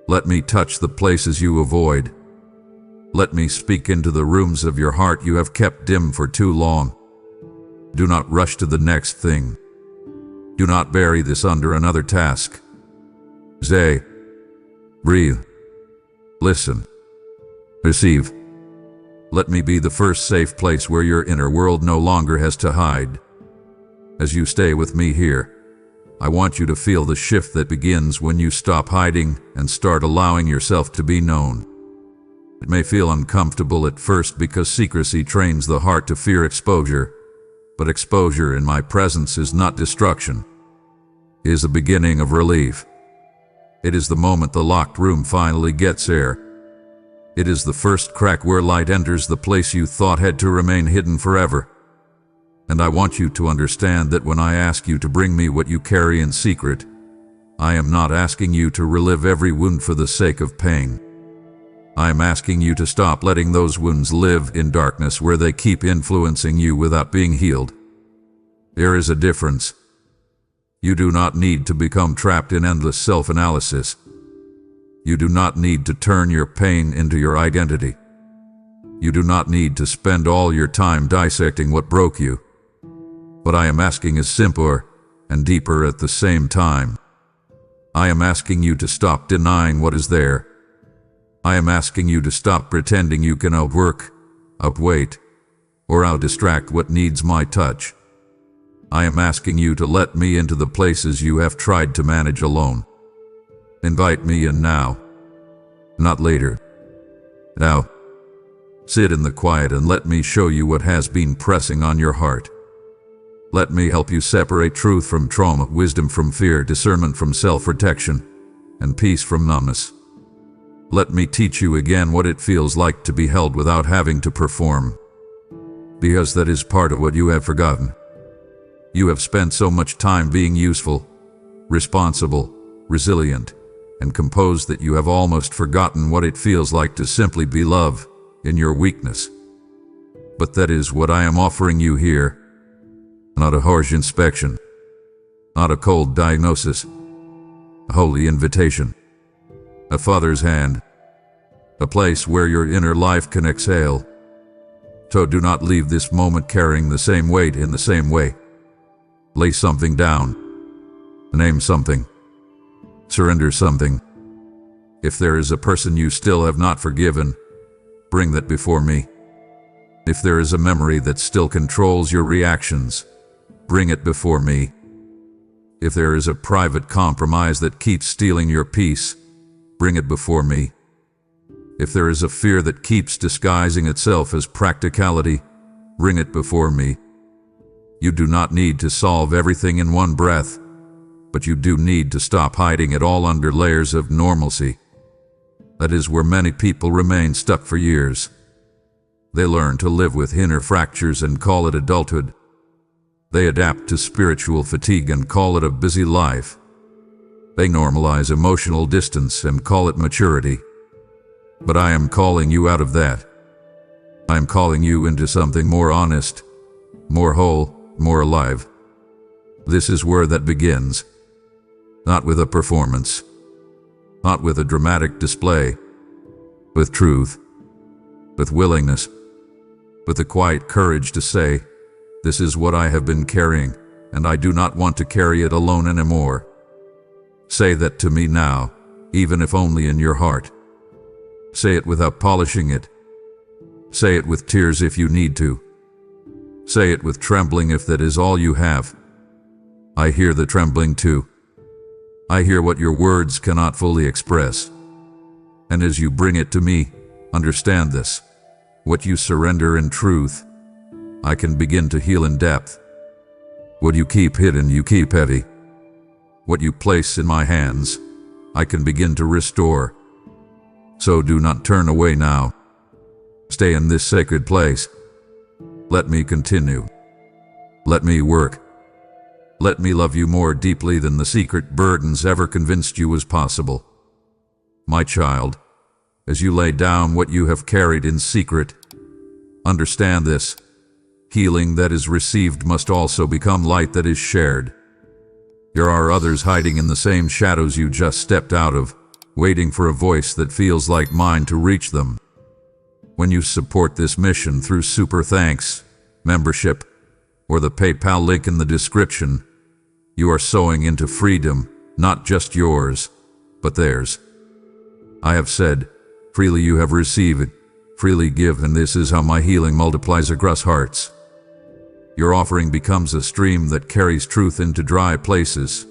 Let me touch the places you avoid. Let me speak into the rooms of your heart you have kept dim for too long. Do not rush to the next thing. Do not bury this under another task. Say, breathe, listen, receive. Let me be the first safe place where your inner world no longer has to hide. As you stay with me here, I want you to feel the shift that begins when you stop hiding and start allowing yourself to be known. It may feel uncomfortable at first because secrecy trains the heart to fear exposure, but exposure in my presence is not destruction. It is the beginning of relief. It is the moment the locked room finally gets air. It is the first crack where light enters the place you thought had to remain hidden forever. And I want you to understand that when I ask you to bring me what you carry in secret, I am not asking you to relive every wound for the sake of pain. I am asking you to stop letting those wounds live in darkness where they keep influencing you without being healed. There is a difference. You do not need to become trapped in endless self-analysis. You do not need to turn your pain into your identity. You do not need to spend all your time dissecting what broke you. What I am asking is simpler and deeper at the same time. I am asking you to stop denying what is there. I am asking you to stop pretending you can outwork, outwait, or outdistract what needs my touch. I am asking you to let me into the places you have tried to manage alone. Invite me in now, not later. Now, sit in the quiet and let me show you what has been pressing on your heart. Let me help you separate truth from trauma, wisdom from fear, discernment from self-protection, and peace from numbness. Let me teach you again what it feels like to be held without having to perform. Because that is part of what you have forgotten. You have spent so much time being useful, responsible, resilient, and composed that you have almost forgotten what it feels like to simply be love in your weakness. But that is what I am offering you here. Not a harsh inspection, not a cold diagnosis, a holy invitation, a father's hand, a place where your inner life can exhale. So do not leave this moment carrying the same weight in the same way. Lay something down, name something, surrender something. If there is a person you still have not forgiven, bring that before me. If there is a memory that still controls your reactions, bring it before me. If there is a private compromise that keeps stealing your peace, bring it before me. If there is a fear that keeps disguising itself as practicality, bring it before me. You do not need to solve everything in one breath, but you do need to stop hiding it all under layers of normalcy. That is where many people remain stuck for years. They learn to live with inner fractures and call it adulthood. They adapt to spiritual fatigue and call it a busy life. They normalize emotional distance and call it maturity. But I am calling you out of that. I am calling you into something more honest, more whole, more alive. This is where that begins. Not with a performance, not with a dramatic display, with truth, with willingness, with the quiet courage to say, this is what I have been carrying, and I do not want to carry it alone anymore. Say that to me now, even if only in your heart. Say it without polishing it. Say it with tears if you need to. Say it with trembling if that is all you have. I hear the trembling too. I hear what your words cannot fully express. And as you bring it to me, understand this. What you surrender in truth, I can begin to heal in depth. What you keep hidden, you keep heavy. What you place in my hands, I can begin to restore. So do not turn away now. Stay in this sacred place. Let me continue. Let me work. Let me love you more deeply than the secret burdens ever convinced you was possible. My child, as you lay down what you have carried in secret, understand this. Healing that is received must also become light that is shared. There are others hiding in the same shadows you just stepped out of, waiting for a voice that feels like mine to reach them. When you support this mission through super thanks, membership, or the PayPal link in the description, you are sowing into freedom, not just yours, but theirs. I have said, freely you have received, freely give, and this is how my healing multiplies across hearts. Your offering becomes a stream that carries truth into dry places,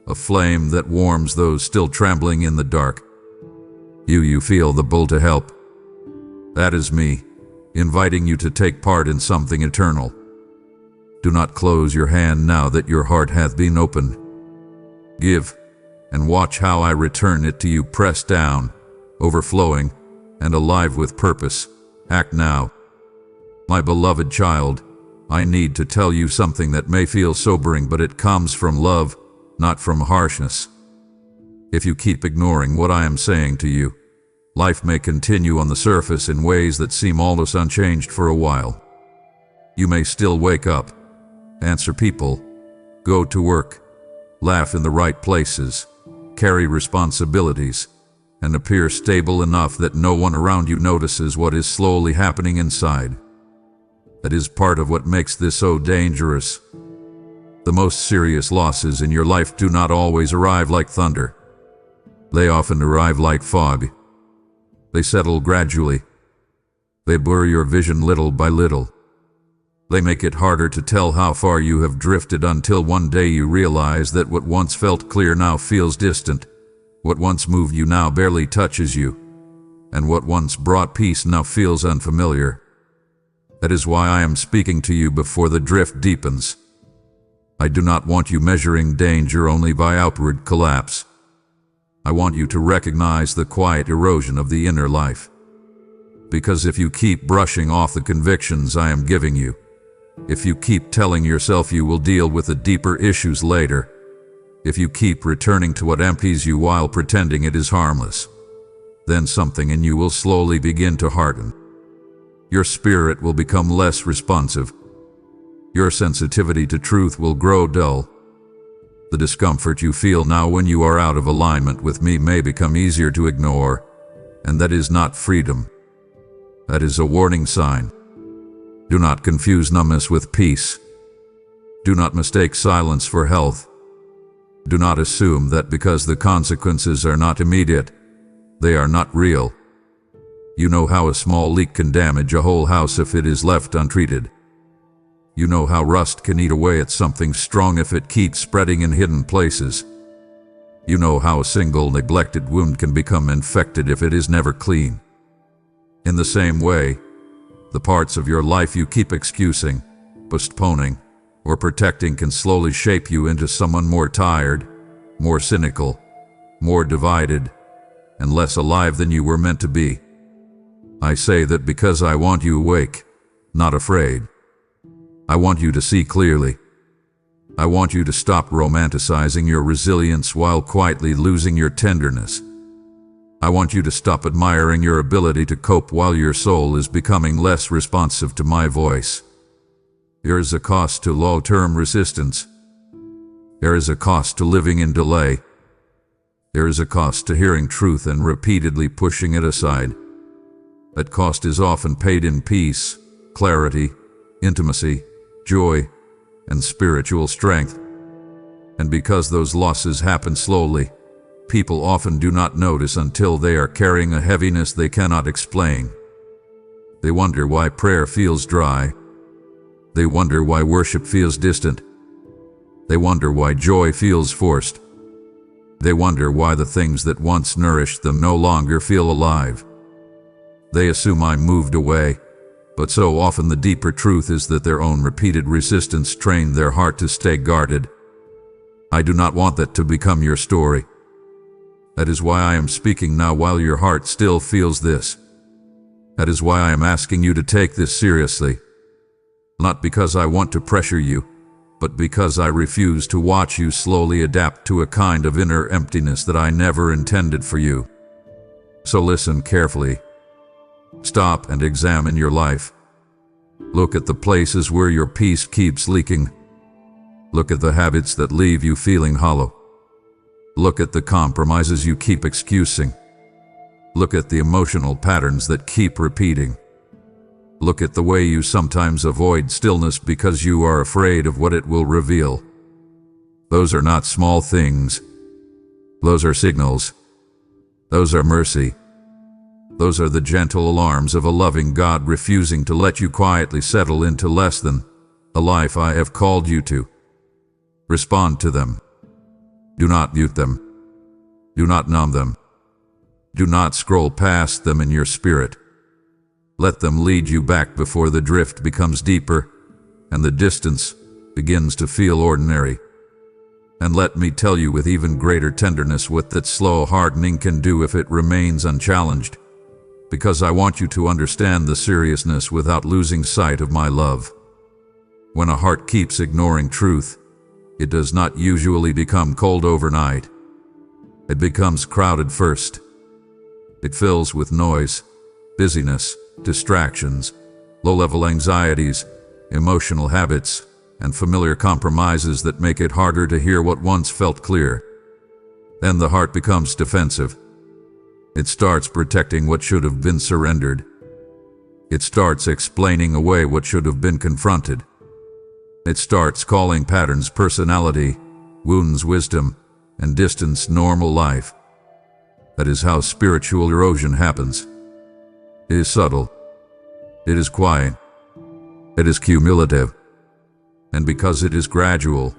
a flame that warms those still trembling in the dark. You feel the pull to help. That is me, inviting you to take part in something eternal. Do not close your hand now that your heart hath been opened. Give, and watch how I return it to you, pressed down, overflowing, and alive with purpose. Act now. My beloved child, I need to tell you something that may feel sobering, but it comes from love, not from harshness. If you keep ignoring what I am saying to you, life may continue on the surface in ways that seem almost unchanged for a while. You may still wake up, answer people, go to work, laugh in the right places, carry responsibilities, and appear stable enough that no one around you notices what is slowly happening inside. That is part of what makes this so dangerous. The most serious losses in your life do not always arrive like thunder. They often arrive like fog. They settle gradually. They blur your vision little by little. They make it harder to tell how far you have drifted until one day you realize that what once felt clear now feels distant. What once moved you now barely touches you. And what once brought peace now feels unfamiliar. That is why I am speaking to you before the drift deepens. I do not want you measuring danger only by outward collapse. I want you to recognize the quiet erosion of the inner life. Because if you keep brushing off the convictions I am giving you, if you keep telling yourself you will deal with the deeper issues later, if you keep returning to what empties you while pretending it is harmless, then something in you will slowly begin to harden. Your spirit will become less responsive. Your sensitivity to truth will grow dull. The discomfort you feel now when you are out of alignment with me may become easier to ignore, and that is not freedom. That is a warning sign. Do not confuse numbness with peace. Do not mistake silence for health. Do not assume that because the consequences are not immediate, they are not real. You know how a small leak can damage a whole house if it is left untreated. You know how rust can eat away at something strong if it keeps spreading in hidden places. You know how a single neglected wound can become infected if it is never clean. In the same way, the parts of your life you keep excusing, postponing, or protecting can slowly shape you into someone more tired, more cynical, more divided, and less alive than you were meant to be. I say that because I want you awake, not afraid. I want you to see clearly. I want you to stop romanticizing your resilience while quietly losing your tenderness. I want you to stop admiring your ability to cope while your soul is becoming less responsive to my voice. There is a cost to long-term resistance. There is a cost to living in delay. There is a cost to hearing truth and repeatedly pushing it aside. That cost is often paid in peace, clarity, intimacy, joy, and spiritual strength. And because those losses happen slowly, people often do not notice until they are carrying a heaviness they cannot explain. They wonder why prayer feels dry. They wonder why worship feels distant. They wonder why joy feels forced. They wonder why the things that once nourished them no longer feel alive. They assume I moved away, but so often the deeper truth is that their own repeated resistance trained their heart to stay guarded. I do not want that to become your story. That is why I am speaking now while your heart still feels this. That is why I am asking you to take this seriously. Not because I want to pressure you, but because I refuse to watch you slowly adapt to a kind of inner emptiness that I never intended for you. So listen carefully. Stop and examine your life. Look at the places where your peace keeps leaking. Look at the habits that leave you feeling hollow. Look at the compromises you keep excusing. Look at the emotional patterns that keep repeating. Look at the way you sometimes avoid stillness because you are afraid of what it will reveal. Those are not small things. Those are signals. Those are mercy. Those are the gentle alarms of a loving God refusing to let you quietly settle into less than a life I have called you to. Respond to them. Do not mute them. Do not numb them. Do not scroll past them in your spirit. Let them lead you back before the drift becomes deeper and the distance begins to feel ordinary. And let me tell you with even greater tenderness what that slow hardening can do if it remains unchallenged, because I want you to understand the seriousness without losing sight of my love. When a heart keeps ignoring truth, it does not usually become cold overnight. It becomes crowded first. It fills with noise, busyness, distractions, low-level anxieties, emotional habits, and familiar compromises that make it harder to hear what once felt clear. Then the heart becomes defensive. It starts protecting what should have been surrendered. It starts explaining away what should have been confronted. It starts calling patterns personality, wounds wisdom, and distance normal life. That is how spiritual erosion happens. It is subtle. It is quiet. It is cumulative. And because it is gradual,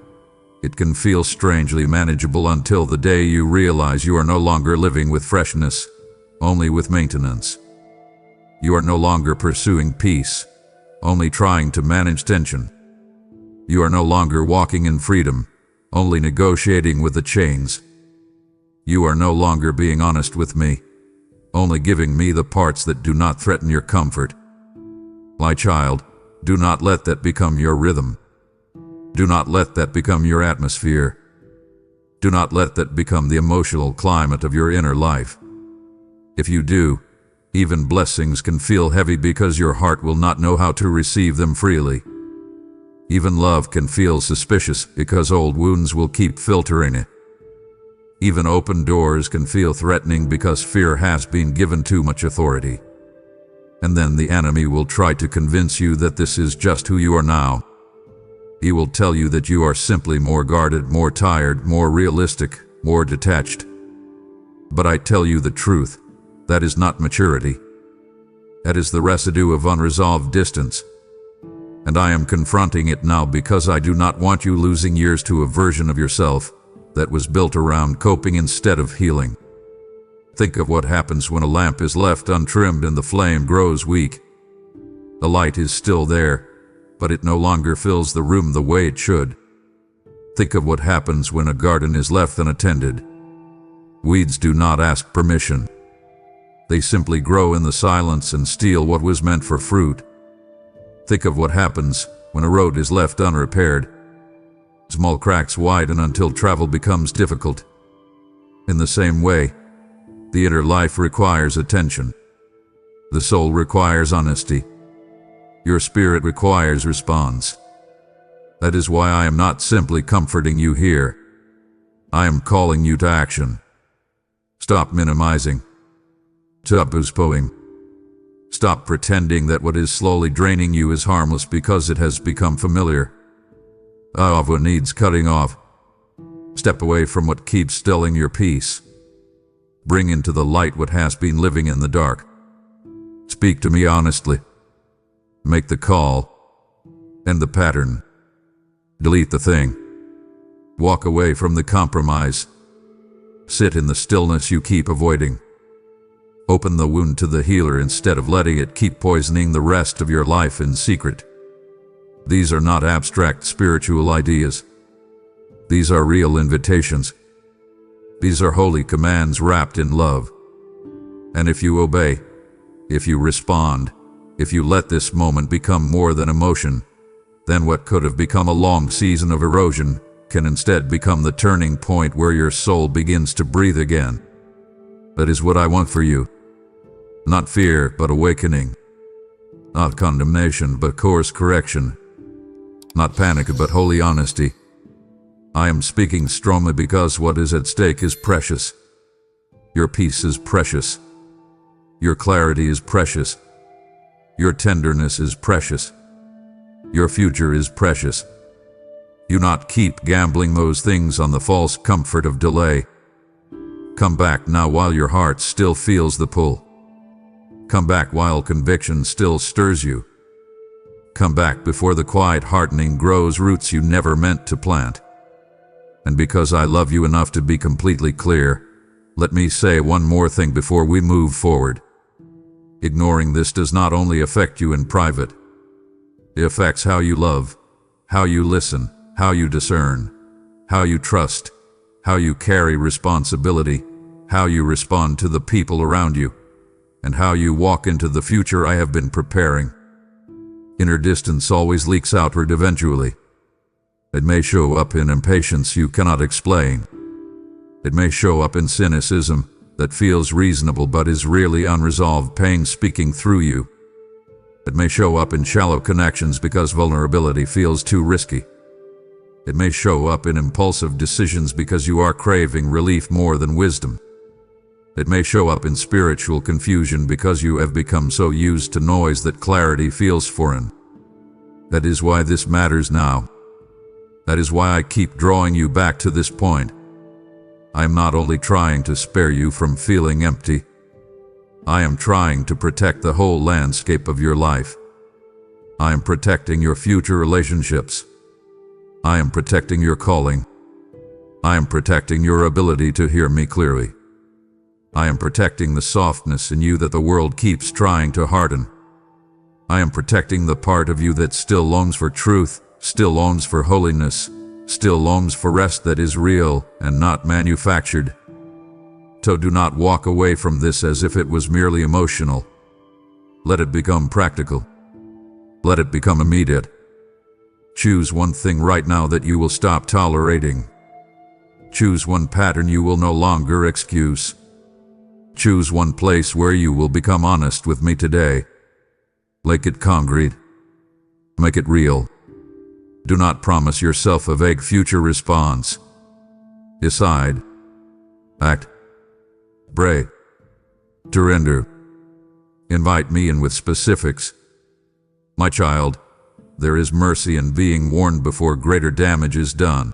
it can feel strangely manageable until the day you realize you are no longer living with freshness, only with maintenance. You are no longer pursuing peace, only trying to manage tension. You are no longer walking in freedom, only negotiating with the chains. You are no longer being honest with me, only giving me the parts that do not threaten your comfort. My child, do not let that become your rhythm. Do not let that become your atmosphere. Do not let that become the emotional climate of your inner life. If you do, even blessings can feel heavy because your heart will not know how to receive them freely. Even love can feel suspicious because old wounds will keep filtering it. Even open doors can feel threatening because fear has been given too much authority. And then the enemy will try to convince you that this is just who you are now. He will tell you that you are simply more guarded, more tired, more realistic, more detached. But I tell you the truth, that is not maturity. That is the residue of unresolved distance. And I am confronting it now because I do not want you losing years to a version of yourself that was built around coping instead of healing. Think of what happens when a lamp is left untrimmed and the flame grows weak. The light is still there, but it no longer fills the room the way it should. Think of what happens when a garden is left unattended. Weeds do not ask permission. They simply grow in the silence and steal what was meant for fruit. Think of what happens when a road is left unrepaired. Small cracks widen until travel becomes difficult. In the same way, the inner life requires attention. The soul requires honesty. Your spirit requires response. That is why I am not simply comforting you here. I am calling you to action. Stop minimizing. Stop postponing. Stop pretending that what is slowly draining you is harmless because it has become familiar. What needs cutting off. Step away from what keeps stilling your peace. Bring into the light what has been living in the dark. Speak to me honestly. Make the call. End the pattern. Delete the thing. Walk away from the compromise. Sit in the stillness you keep avoiding. Open the wound to the healer instead of letting it keep poisoning the rest of your life in secret. These are not abstract spiritual ideas. These are real invitations. These are holy commands wrapped in love. And if you obey, if you respond, if you let this moment become more than emotion, then what could have become a long season of erosion can instead become the turning point where your soul begins to breathe again. That is what I want for you. Not fear, but awakening. Not condemnation, but course correction. Not panic, but holy honesty. I am speaking strongly because what is at stake is precious. Your peace is precious. Your clarity is precious. Your tenderness is precious. Your future is precious. Do not keep gambling those things on the false comfort of delay. Come back now while your heart still feels the pull. Come back while conviction still stirs you. Come back before the quiet hardening grows roots you never meant to plant. And because I love you enough to be completely clear, let me say one more thing before we move forward. Ignoring this does not only affect you in private. It affects how you love, how you listen, how you discern, how you trust, how you carry responsibility, how you respond to the people around you, and how you walk into the future I have been preparing. Inner distance always leaks outward eventually. It may show up in impatience you cannot explain. It may show up in cynicism that feels reasonable but is really unresolved pain speaking through you. It may show up in shallow connections because vulnerability feels too risky. It may show up in impulsive decisions because you are craving relief more than wisdom. It may show up in spiritual confusion because you have become so used to noise that clarity feels foreign. That is why this matters now. That is why I keep drawing you back to this point. I am not only trying to spare you from feeling empty. I am trying to protect the whole landscape of your life. I am protecting your future relationships. I am protecting your calling. I am protecting your ability to hear me clearly. I am protecting the softness in you that the world keeps trying to harden. I am protecting the part of you that still longs for truth, still longs for holiness, still longs for rest that is real and not manufactured. So do not walk away from this as if it was merely emotional. Let it become practical. Let it become immediate. Choose one thing right now that you will stop tolerating. Choose one pattern you will no longer excuse. Choose one place where you will become honest with me today. Make it concrete. Make it real. Do not promise yourself a vague future response. Decide. Act. Pray. Surrender. Invite me in with specifics. My child, there is mercy in being warned before greater damage is done.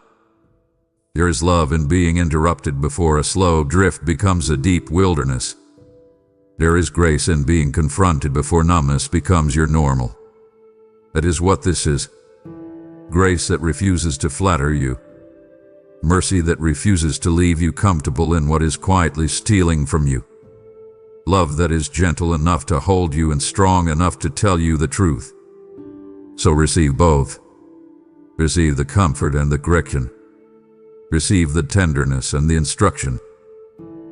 There is love in being interrupted before a slow drift becomes a deep wilderness. There is grace in being confronted before numbness becomes your normal. That is what this is. Grace that refuses to flatter you. Mercy that refuses to leave you comfortable in what is quietly stealing from you. Love that is gentle enough to hold you and strong enough to tell you the truth. So receive both. Receive the comfort and the correction. Receive the tenderness and the instruction.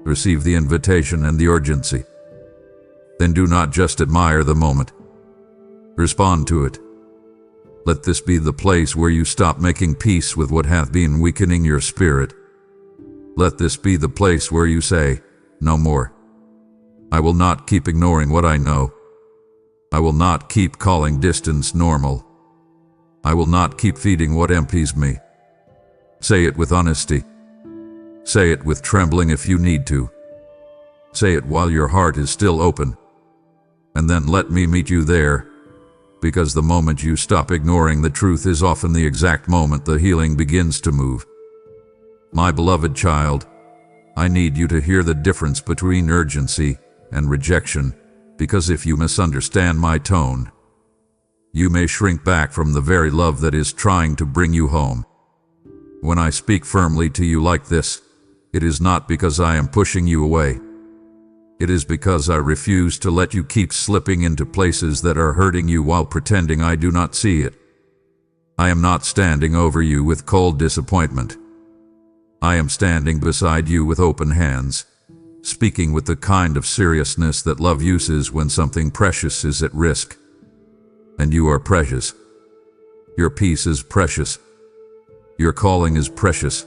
Receive the invitation and the urgency. Then do not just admire the moment. Respond to it. Let this be the place where you stop making peace with what hath been weakening your spirit. Let this be the place where you say, no more. I will not keep ignoring what I know. I will not keep calling distance normal. I will not keep feeding what empties me. Say it with honesty. Say it with trembling if you need to. Say it while your heart is still open. And then let me meet you there, because the moment you stop ignoring the truth is often the exact moment the healing begins to move. My beloved child, I need you to hear the difference between urgency and rejection, because if you misunderstand my tone, you may shrink back from the very love that is trying to bring you home. When I speak firmly to you like this, it is not because I am pushing you away. It is because I refuse to let you keep slipping into places that are hurting you while pretending I do not see it. I am not standing over you with cold disappointment. I am standing beside you with open hands, speaking with the kind of seriousness that love uses when something precious is at risk. And you are precious. Your peace is precious. Your calling is precious.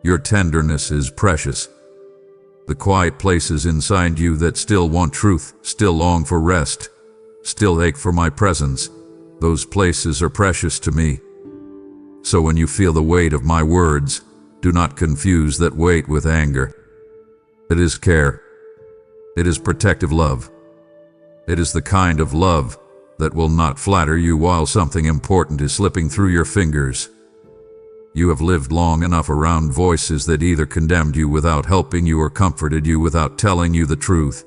Your tenderness is precious. The quiet places inside you that still want truth, still long for rest, still ache for my presence, those places are precious to me. So when you feel the weight of my words, do not confuse that weight with anger. It is care. It is protective love. It is the kind of love that will not flatter you while something important is slipping through your fingers. You have lived long enough around voices that either condemned you without helping you or comforted you without telling you the truth.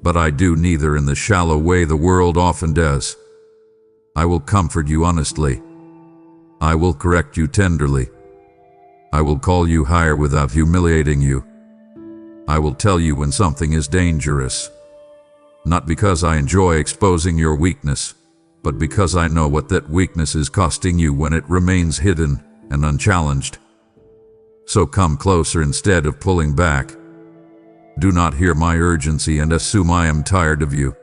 But I do neither in the shallow way the world often does. I will comfort you honestly. I will correct you tenderly. I will call you higher without humiliating you. I will tell you when something is dangerous. Not because I enjoy exposing your weakness, but because I know what that weakness is costing you when it remains hidden and unchallenged. So come closer instead of pulling back. Do not hear my urgency and assume I am tired of you.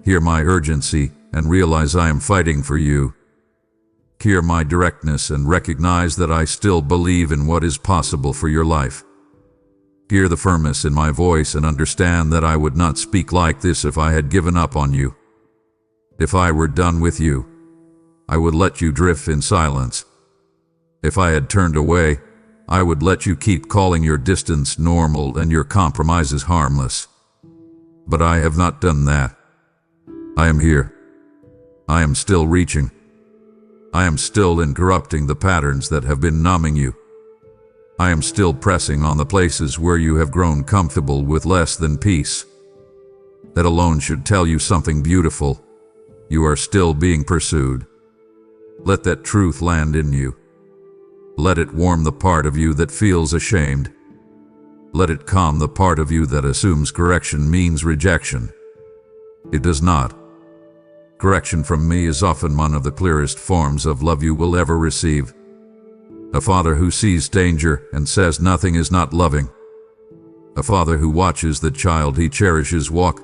Hear my urgency and realize I am fighting for you. Hear my directness and recognize that I still believe in what is possible for your life. Hear the firmness in my voice and understand that I would not speak like this if I had given up on you. If I were done with you, I would let you drift in silence. If I had turned away, I would let you keep calling your distance normal and your compromises harmless. But I have not done that. I am here. I am still reaching. I am still interrupting the patterns that have been numbing you. I am still pressing on the places where you have grown comfortable with less than peace. That alone should tell you something beautiful. You are still being pursued. Let that truth land in you. Let it warm the part of you that feels ashamed. Let it calm the part of you that assumes correction means rejection. It does not. Correction from me is often one of the clearest forms of love you will ever receive. A father who sees danger and says nothing is not loving. A father who watches the child he cherishes walk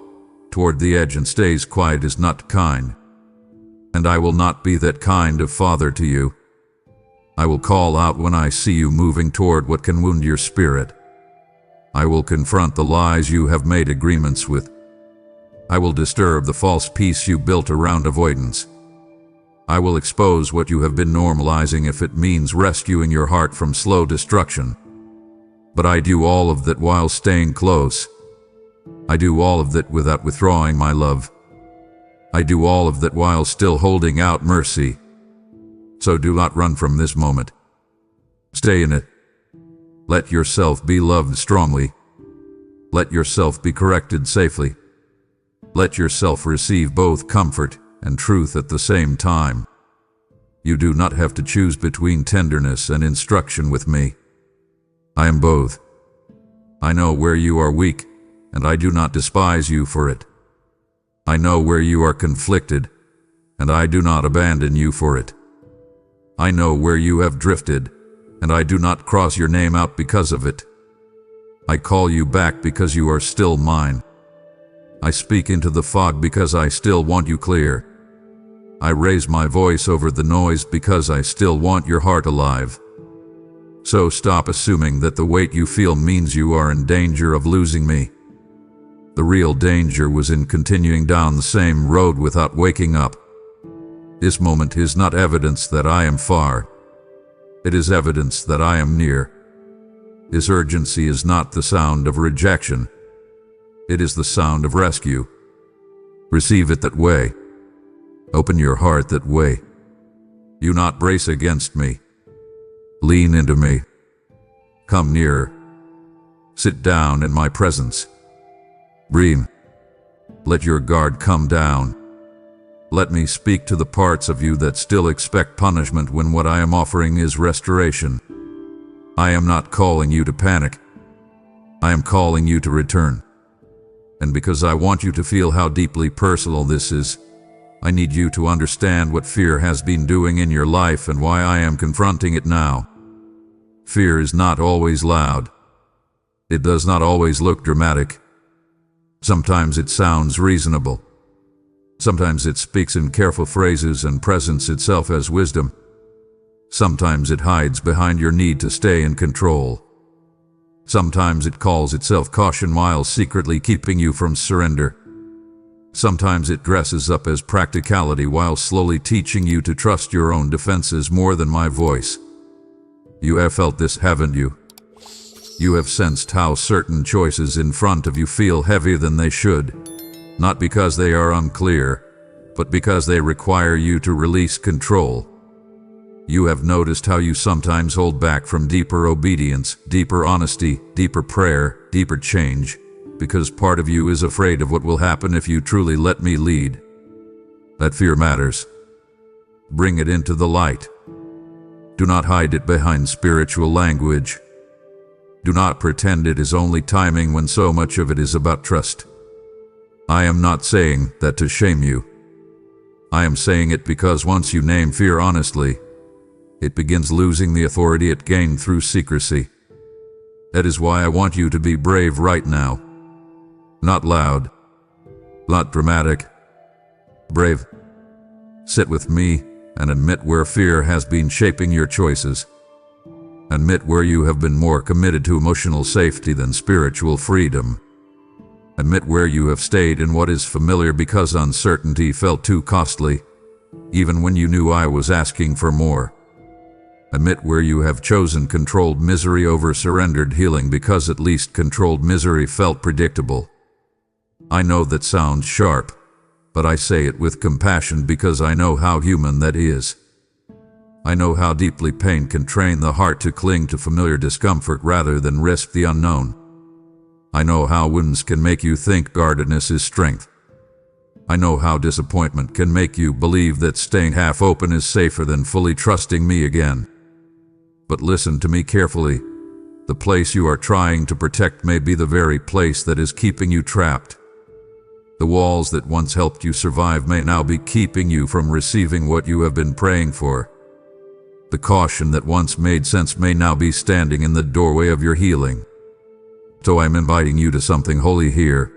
toward the edge and stays quiet is not kind. And I will not be that kind of father to you. I will call out when I see you moving toward what can wound your spirit. I will confront the lies you have made agreements with. I will disturb the false peace you built around avoidance. I will expose what you have been normalizing if it means rescuing your heart from slow destruction. But I do all of that while staying close. I do all of that without withdrawing my love. I do all of that while still holding out mercy. So do not run from this moment. Stay in it. Let yourself be loved strongly. Let yourself be corrected safely. Let yourself receive both comfort and truth at the same time. You do not have to choose between tenderness and instruction with me. I am both. I know where you are weak, and I do not despise you for it. I know where you are conflicted, and I do not abandon you for it. I know where you have drifted, and I do not cross your name out because of it. I call you back because you are still mine. I speak into the fog because I still want you clear. I raise my voice over the noise because I still want your heart alive. So stop assuming that the weight you feel means you are in danger of losing me. The real danger was in continuing down the same road without waking up. This moment is not evidence that I am far. It is evidence that I am near. This urgency is not the sound of rejection. It is the sound of rescue. Receive it that way. Open your heart that way. Do not brace against me. Lean into me. Come nearer. Sit down in my presence. Breathe. Let your guard come down. Let me speak to the parts of you that still expect punishment when what I am offering is restoration. I am not calling you to panic. I am calling you to return. And because I want you to feel how deeply personal this is, I need you to understand what fear has been doing in your life and why I am confronting it now. Fear is not always loud. It does not always look dramatic. Sometimes it sounds reasonable. Sometimes it speaks in careful phrases and presents itself as wisdom. Sometimes it hides behind your need to stay in control. Sometimes it calls itself caution while secretly keeping you from surrender. Sometimes it dresses up as practicality while slowly teaching you to trust your own defenses more than my voice. You have felt this, haven't you? You have sensed how certain choices in front of you feel heavier than they should, not because they are unclear, but because they require you to release control. You have noticed how you sometimes hold back from deeper obedience, deeper honesty, deeper prayer, deeper change, because part of you is afraid of what will happen if you truly let me lead. That fear matters. Bring it into the light. Do not hide it behind spiritual language. Do not pretend it is only timing when so much of it is about trust. I am not saying that to shame you. I am saying it because once you name fear honestly, it begins losing the authority it gained through secrecy. That is why I want you to be brave right now. Not loud, not dramatic. Brave. Sit with me and admit where fear has been shaping your choices. Admit where you have been more committed to emotional safety than spiritual freedom. Admit where you have stayed in what is familiar because uncertainty felt too costly, even when you knew I was asking for more. Admit where you have chosen controlled misery over surrendered healing because at least controlled misery felt predictable. I know that sounds sharp, but I say it with compassion because I know how human that is. I know how deeply pain can train the heart to cling to familiar discomfort rather than risk the unknown. I know how wounds can make you think guardedness is strength. I know how disappointment can make you believe that staying half open is safer than fully trusting me again. But listen to me carefully. The place you are trying to protect may be the very place that is keeping you trapped. The walls that once helped you survive may now be keeping you from receiving what you have been praying for. The caution that once made sense may now be standing in the doorway of your healing. So I'm inviting you to something holy here.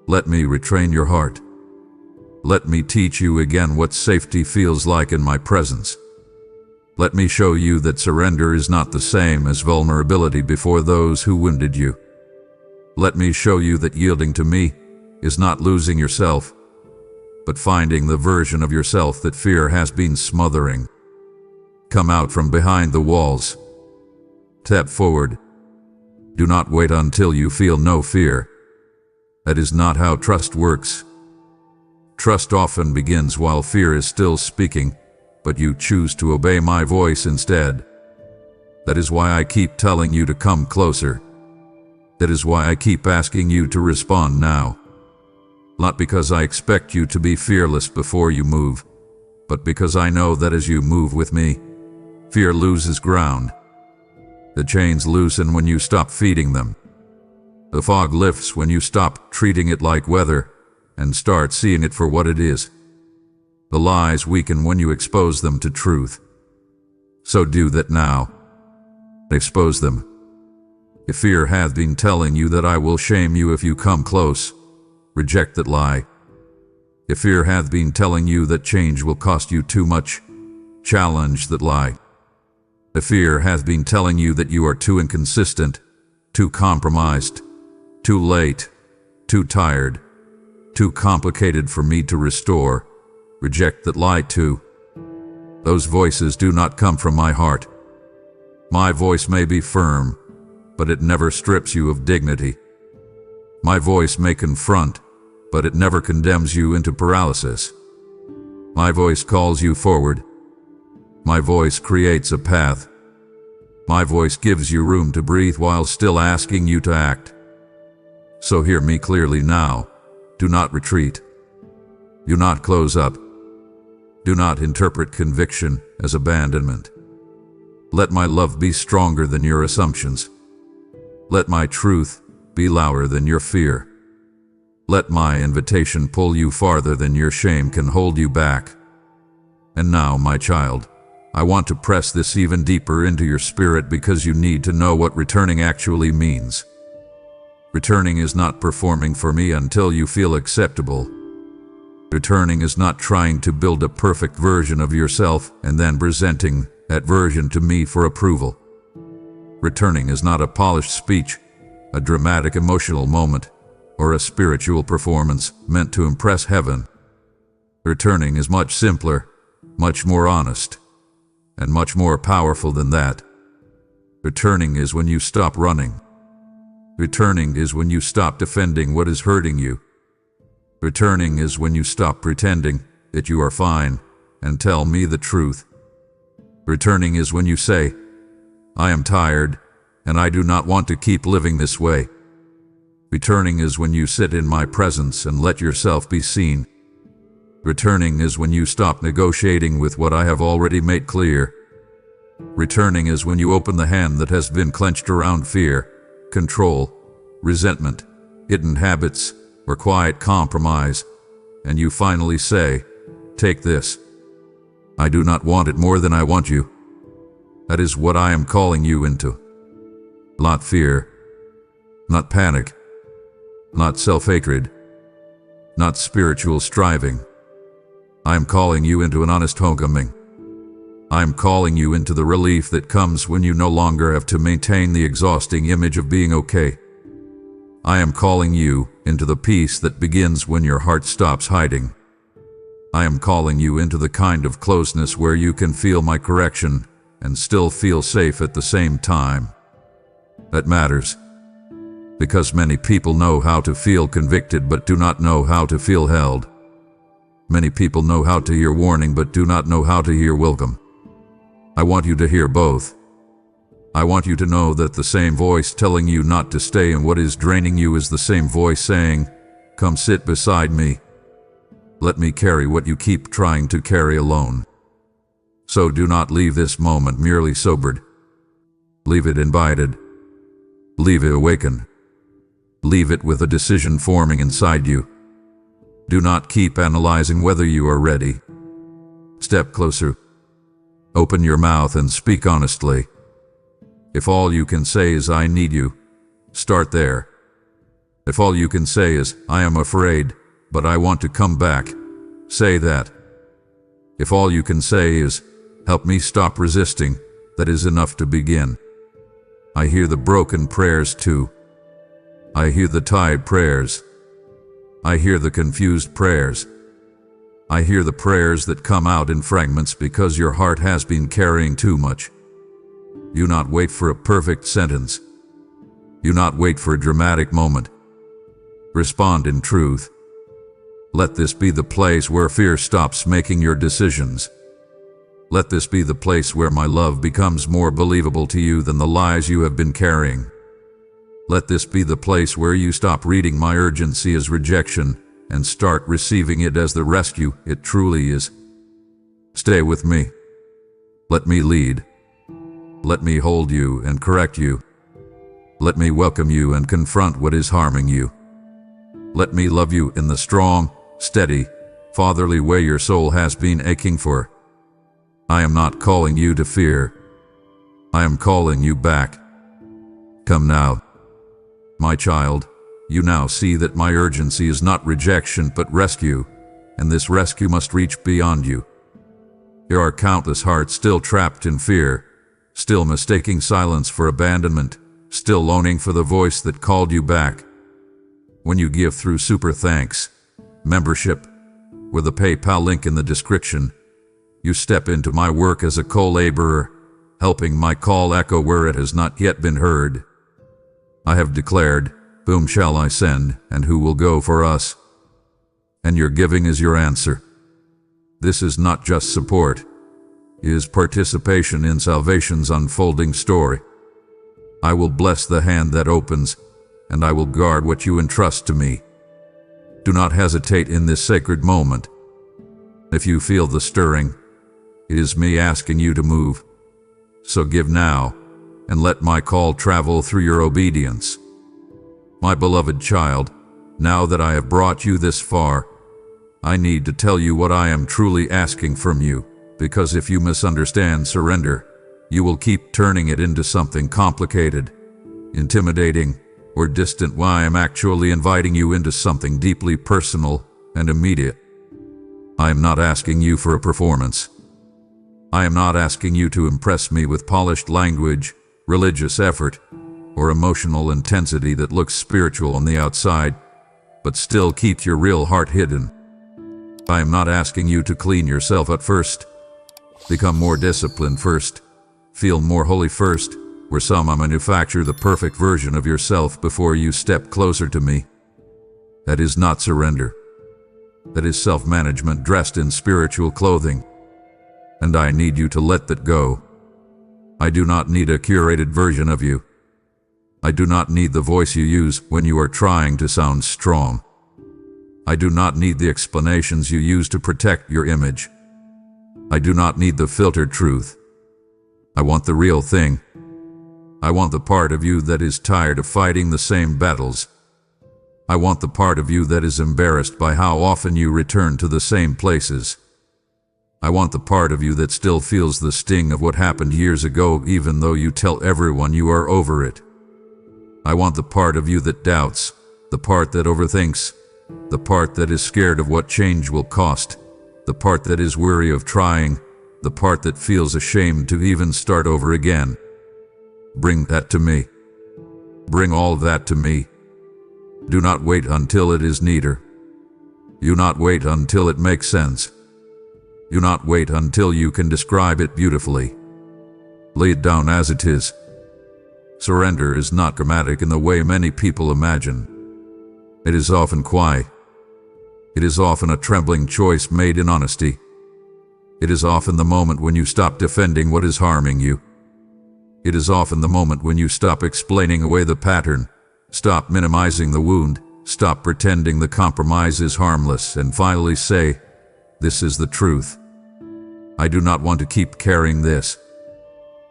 Let me retrain your heart. Let me teach you again what safety feels like in my presence. Let me show you that surrender is not the same as vulnerability before those who wounded you. Let me show you that yielding to me is not losing yourself, but finding the version of yourself that fear has been smothering. Come out from behind the walls. Step forward. Do not wait until you feel no fear. That is not how trust works. Trust often begins while fear is still speaking, but you choose to obey my voice instead. That is why I keep telling you to come closer. That is why I keep asking you to respond now. Not because I expect you to be fearless before you move, but because I know that as you move with me, fear loses ground. The chains loosen when you stop feeding them. The fog lifts when you stop treating it like weather and start seeing it for what it is. The lies weaken when you expose them to truth. So do that now. Expose them. If fear hath been telling you that I will shame you if you come close, reject that lie. If fear hath been telling you that change will cost you too much, challenge that lie. If fear hath been telling you that you are too inconsistent, too compromised, too late, too tired, too complicated for me to restore, reject that lie too. Those voices do not come from my heart. My voice may be firm, but it never strips you of dignity. My voice may confront, but it never condemns you into paralysis. My voice calls you forward. My voice creates a path. My voice gives you room to breathe while still asking you to act. So hear me clearly now. Do not retreat. Do not close up. Do not interpret conviction as abandonment. Let my love be stronger than your assumptions. Let my truth be louder than your fear. Let my invitation pull you farther than your shame can hold you back. And now, my child, I want to press this even deeper into your spirit because you need to know what returning actually means. Returning is not performing for me until you feel acceptable. Returning is not trying to build a perfect version of yourself and then presenting that version to me for approval. Returning is not a polished speech, a dramatic emotional moment, or a spiritual performance meant to impress heaven. Returning is much simpler, much more honest, and much more powerful than that. Returning is when you stop running. Returning is when you stop defending what is hurting you. Returning is when you stop pretending that you are fine and tell me the truth. Returning is when you say, I am tired and I do not want to keep living this way. Returning is when you sit in my presence and let yourself be seen. Returning is when you stop negotiating with what I have already made clear. Returning is when you open the hand that has been clenched around fear, control, resentment, hidden habits, or quiet compromise, and you finally say, take this. I do not want it more than I want you. That is what I am calling you into. Not fear, not panic, not self-hatred, not spiritual striving. I am calling you into an honest homecoming. I am calling you into the relief that comes when you no longer have to maintain the exhausting image of being okay. I am calling you into the peace that begins when your heart stops hiding. I am calling you into the kind of closeness where you can feel my correction and still feel safe at the same time. That matters, because many people know how to feel convicted but do not know how to feel held. Many people know how to hear warning but do not know how to hear welcome. I want you to hear both. I want you to know that the same voice telling you not to stay in what is draining you is the same voice saying, come sit beside me. Let me carry what you keep trying to carry alone. So do not leave this moment merely sobered. Leave it invited. Leave it awakened. Leave it with a decision forming inside you. Do not keep analyzing whether you are ready. Step closer. Open your mouth and speak honestly. If all you can say is I need you, start there. If all you can say is I am afraid, but I want to come back, say that. If all you can say is help me stop resisting, that is enough to begin. I hear the broken prayers too. I hear the tired prayers. I hear the confused prayers. I hear the prayers that come out in fragments because your heart has been carrying too much. Do not wait for a perfect sentence. Do not wait for a dramatic moment. Respond in truth. Let this be the place where fear stops making your decisions. Let this be the place where my love becomes more believable to you than the lies you have been carrying. Let this be the place where you stop reading my urgency as rejection and start receiving it as the rescue it truly is. Stay with me. Let me lead. Let me hold you and correct you. Let me welcome you and confront what is harming you. Let me love you in the strong, steady, fatherly way your soul has been aching for. I am not calling you to fear. I am calling you back. Come now. My child, you now see that my urgency is not rejection but rescue, and this rescue must reach beyond you. There are countless hearts still trapped in fear, still mistaking silence for abandonment, still longing for the voice that called you back. When you give through super thanks, membership, or the PayPal link in the description, you step into my work as a co-laborer, helping my call echo where it has not yet been heard. I have declared, whom shall I send, and who will go for us? And your giving is your answer. This is not just support. It is participation in salvation's unfolding story. I will bless the hand that opens, and I will guard what you entrust to me. Do not hesitate in this sacred moment. If you feel the stirring, it is me asking you to move. So give now, and let my call travel through your obedience. My beloved child, now that I have brought you this far, I need to tell you what I am truly asking from you, because if you misunderstand surrender, you will keep turning it into something complicated, intimidating, or distant while I am actually inviting you into something deeply personal and immediate. I am not asking you for a performance. I am not asking you to impress me with polished language, religious effort, or emotional intensity that looks spiritual on the outside, but still keeps your real heart hidden. I am not asking you to clean yourself up first, become more disciplined first, feel more holy first, where some manufacture the perfect version of yourself before you step closer to me. That is not surrender. That is self-management dressed in spiritual clothing. And I need you to let that go. I do not need a curated version of you. I do not need the voice you use when you are trying to sound strong. I do not need the explanations you use to protect your image. I do not need the filtered truth. I want the real thing. I want the part of you that is tired of fighting the same battles. I want the part of you that is embarrassed by how often you return to the same places. I want the part of you that still feels the sting of what happened years ago even though you tell everyone you are over it. I want the part of you that doubts, the part that overthinks, the part that is scared of what change will cost, the part that is weary of trying, the part that feels ashamed to even start over again. Bring that to me. Bring all that to me. Do not wait until it is neater. Do not wait until it makes sense. Do not wait until you can describe it beautifully. Lay it down as it is. Surrender is not dramatic in the way many people imagine. It is often quiet. It is often a trembling choice made in honesty. It is often the moment when you stop defending what is harming you. It is often the moment when you stop explaining away the pattern, stop minimizing the wound, stop pretending the compromise is harmless, and finally say, "This is the truth. I do not want to keep carrying this.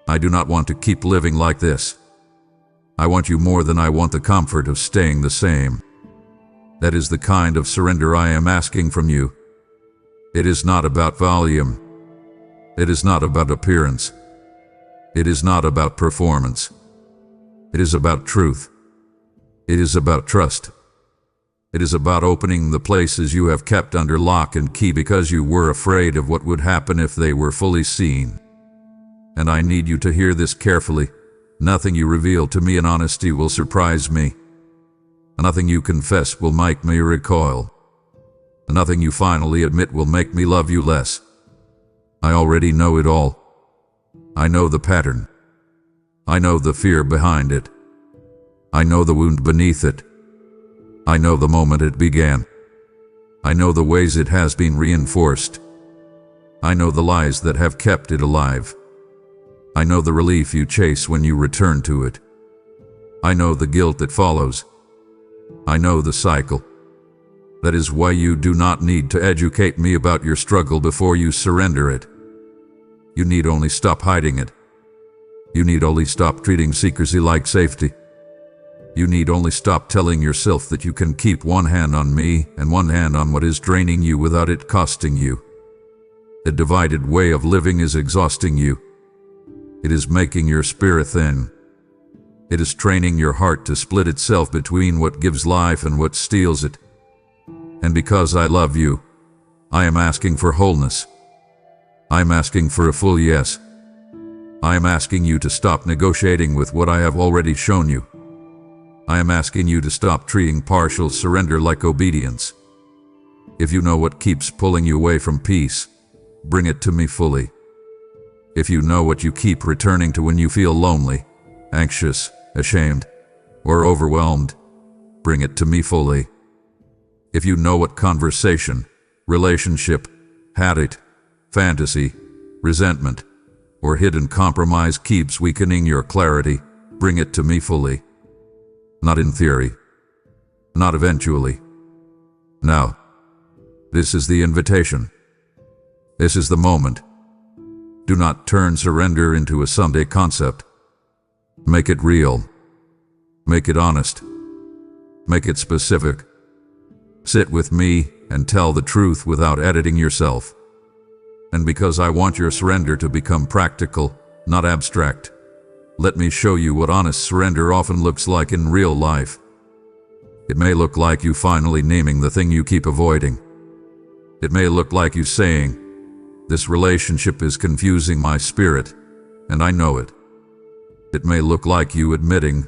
I do not want to keep living like this. I want you more than I want the comfort of staying the same." That is the kind of surrender I am asking from you. It is not about volume. It is not about appearance. It is not about performance. It is about truth. It is about trust. It is about opening the places you have kept under lock and key because you were afraid of what would happen if they were fully seen. And I need you to hear this carefully. Nothing you reveal to me in honesty will surprise me. Nothing you confess will make me recoil. Nothing you finally admit will make me love you less. I already know it all. I know the pattern. I know the fear behind it. I know the wound beneath it. I know the moment it began. I know the ways it has been reinforced. I know the lies that have kept it alive. I know the relief you chase when you return to it. I know the guilt that follows. I know the cycle. That is why you do not need to educate me about your struggle before you surrender it. You need only stop hiding it. You need only stop treating secrecy like safety. You need only stop telling yourself that you can keep one hand on me and one hand on what is draining you without it costing you. A divided way of living is exhausting you. It is making your spirit thin. It is training your heart to split itself between what gives life and what steals it. And because I love you, I am asking for wholeness. I am asking for a full yes. I am asking you to stop negotiating with what I have already shown you. I am asking you to stop treating partial surrender like obedience. If you know what keeps pulling you away from peace, bring it to me fully. If you know what you keep returning to when you feel lonely, anxious, ashamed, or overwhelmed, bring it to me fully. If you know what conversation, relationship, habit, fantasy, resentment, or hidden compromise keeps weakening your clarity, bring it to me fully. Not in theory. Not eventually. Now. This is the invitation. This is the moment. Do not turn surrender into a Sunday concept. Make it real. Make it honest. Make it specific. Sit with me and tell the truth without editing yourself. And because I want your surrender to become practical, not abstract, let me show you what honest surrender often looks like in real life. It may look like you finally naming the thing you keep avoiding. It may look like you saying, "This relationship is confusing my spirit, and I know it." It may look like you admitting,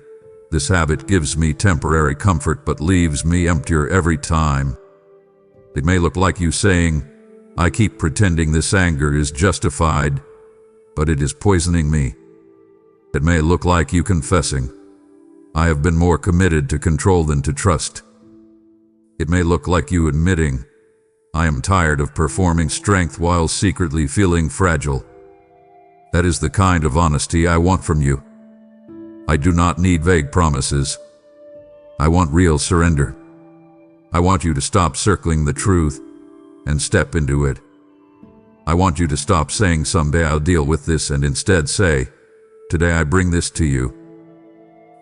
"This habit gives me temporary comfort but leaves me emptier every time." It may look like you saying, "I keep pretending this anger is justified, but it is poisoning me." It may look like you confessing, "I have been more committed to control than to trust." It may look like you admitting, "I am tired of performing strength while secretly feeling fragile." That is the kind of honesty I want from you. I do not need vague promises. I want real surrender. I want you to stop circling the truth and step into it. I want you to stop saying, "Someday I'll deal with this," and instead say, "Today I bring this to you."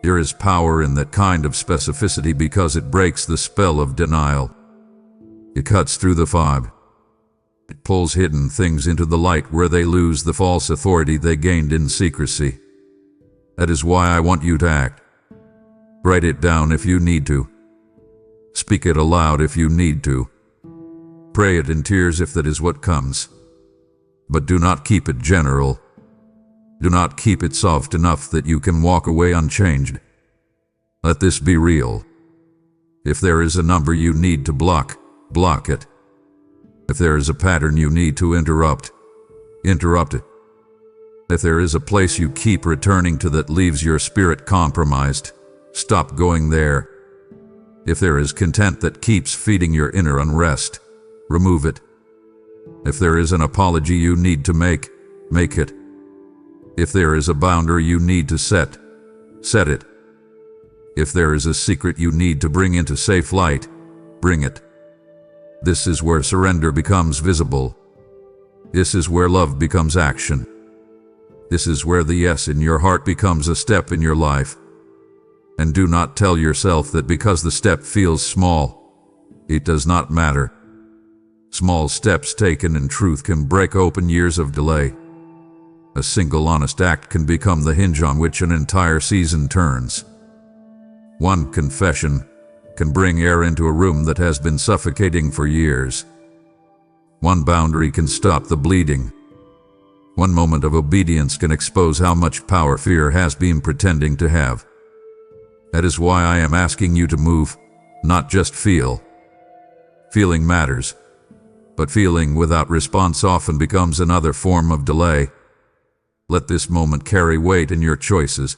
There is power in that kind of specificity because it breaks the spell of denial. It cuts through the fog. It pulls hidden things into the light where they lose the false authority they gained in secrecy. That is why I want you to act. Write it down if you need to. Speak it aloud if you need to. Pray it in tears if that is what comes. But do not keep it general. Do not keep it soft enough that you can walk away unchanged. Let this be real. If there is a number you need to block, block it. If there is a pattern you need to interrupt, interrupt it. If there is a place you keep returning to that leaves your spirit compromised, stop going there. If there is content that keeps feeding your inner unrest, remove it. If there is an apology you need to make it. If there is a boundary you need to set it. If there is a secret you need to bring into safe light, bring it. This is where surrender becomes visible. This is where love becomes action. This is where the yes in your heart becomes a step in your life. And do not tell yourself that because the step feels small, it does not matter. Small steps taken in truth can break open years of delay. A single honest act can become the hinge on which an entire season turns. One confession can bring air into a room that has been suffocating for years. One boundary can stop the bleeding. One moment of obedience can expose how much power fear has been pretending to have. That is why I am asking you to move, not just feel. Feeling matters, but feeling without response often becomes another form of delay. Let this moment carry weight in your choices.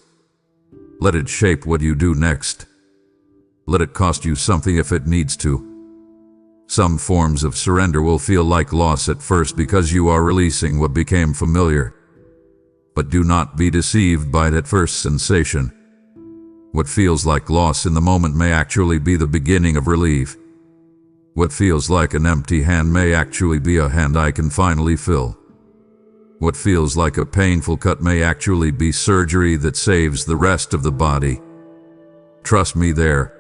Let it shape what you do next. Let it cost you something if it needs to. Some forms of surrender will feel like loss at first because you are releasing what became familiar. But do not be deceived by that first sensation. What feels like loss in the moment may actually be the beginning of relief. What feels like an empty hand may actually be a hand I can finally fill. What feels like a painful cut may actually be surgery that saves the rest of the body. Trust me there.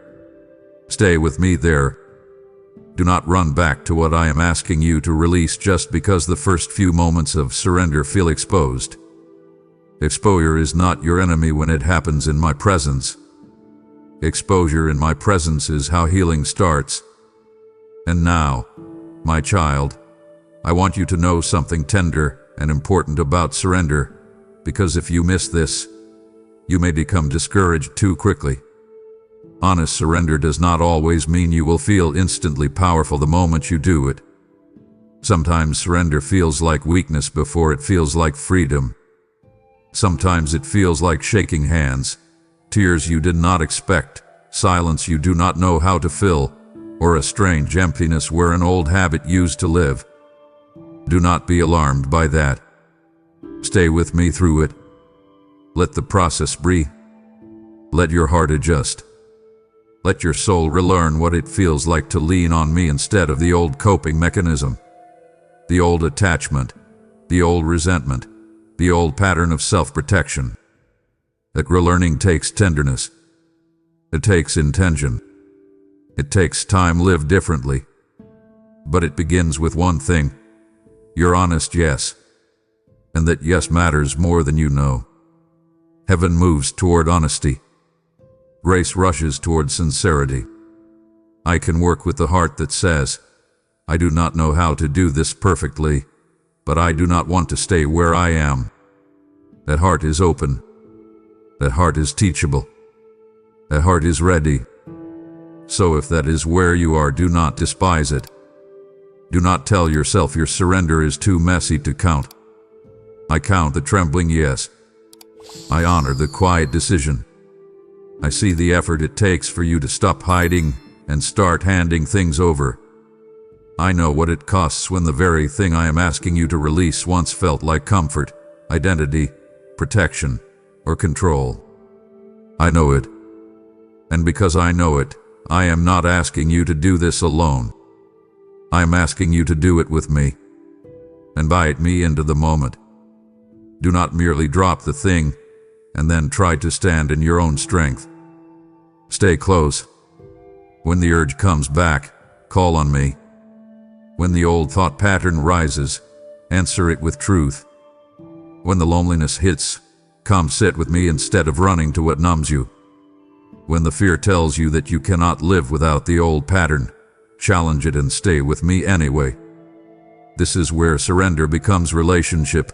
Stay with me there. Do not run back to what I am asking you to release just because the first few moments of surrender feel exposed. Exposure is not your enemy when it happens in my presence. Exposure in my presence is how healing starts. And now, my child, I want you to know something tender and important about surrender, because if you miss this, you may become discouraged too quickly. Honest surrender does not always mean you will feel instantly powerful the moment you do it. Sometimes surrender feels like weakness before it feels like freedom. Sometimes it feels like shaking hands, tears you did not expect, silence you do not know how to fill, or a strange emptiness where an old habit used to live. Do not be alarmed by that. Stay with me through it. Let the process breathe. Let your heart adjust. Let your soul relearn what it feels like to lean on me instead of the old coping mechanism, the old attachment, the old resentment, the old pattern of self-protection. That relearning takes tenderness. It takes intention. It takes time lived differently. But it begins with one thing: your honest yes. And that yes matters more than you know. Heaven moves toward honesty. Grace rushes toward sincerity. I can work with the heart that says, I do not know how to do this perfectly, but I do not want to stay where I am. That heart is open. That heart is teachable. That heart is ready. So if that is where you are, do not despise it. Do not tell yourself your surrender is too messy to count. I count the trembling yes. I honor the quiet decision. I see the effort it takes for you to stop hiding and start handing things over. I know what it costs when the very thing I am asking you to release once felt like comfort, identity, protection, or control. I know it. And because I know it, I am not asking you to do this alone. I am asking you to do it with me. Invite me into the moment. Do not merely drop the thing and then try to stand in your own strength. Stay close. When the urge comes back, call on me. When the old thought pattern rises, answer it with truth. When the loneliness hits, come sit with me instead of running to what numbs you. When the fear tells you that you cannot live without the old pattern, challenge it and stay with me anyway. This is where surrender becomes relationship,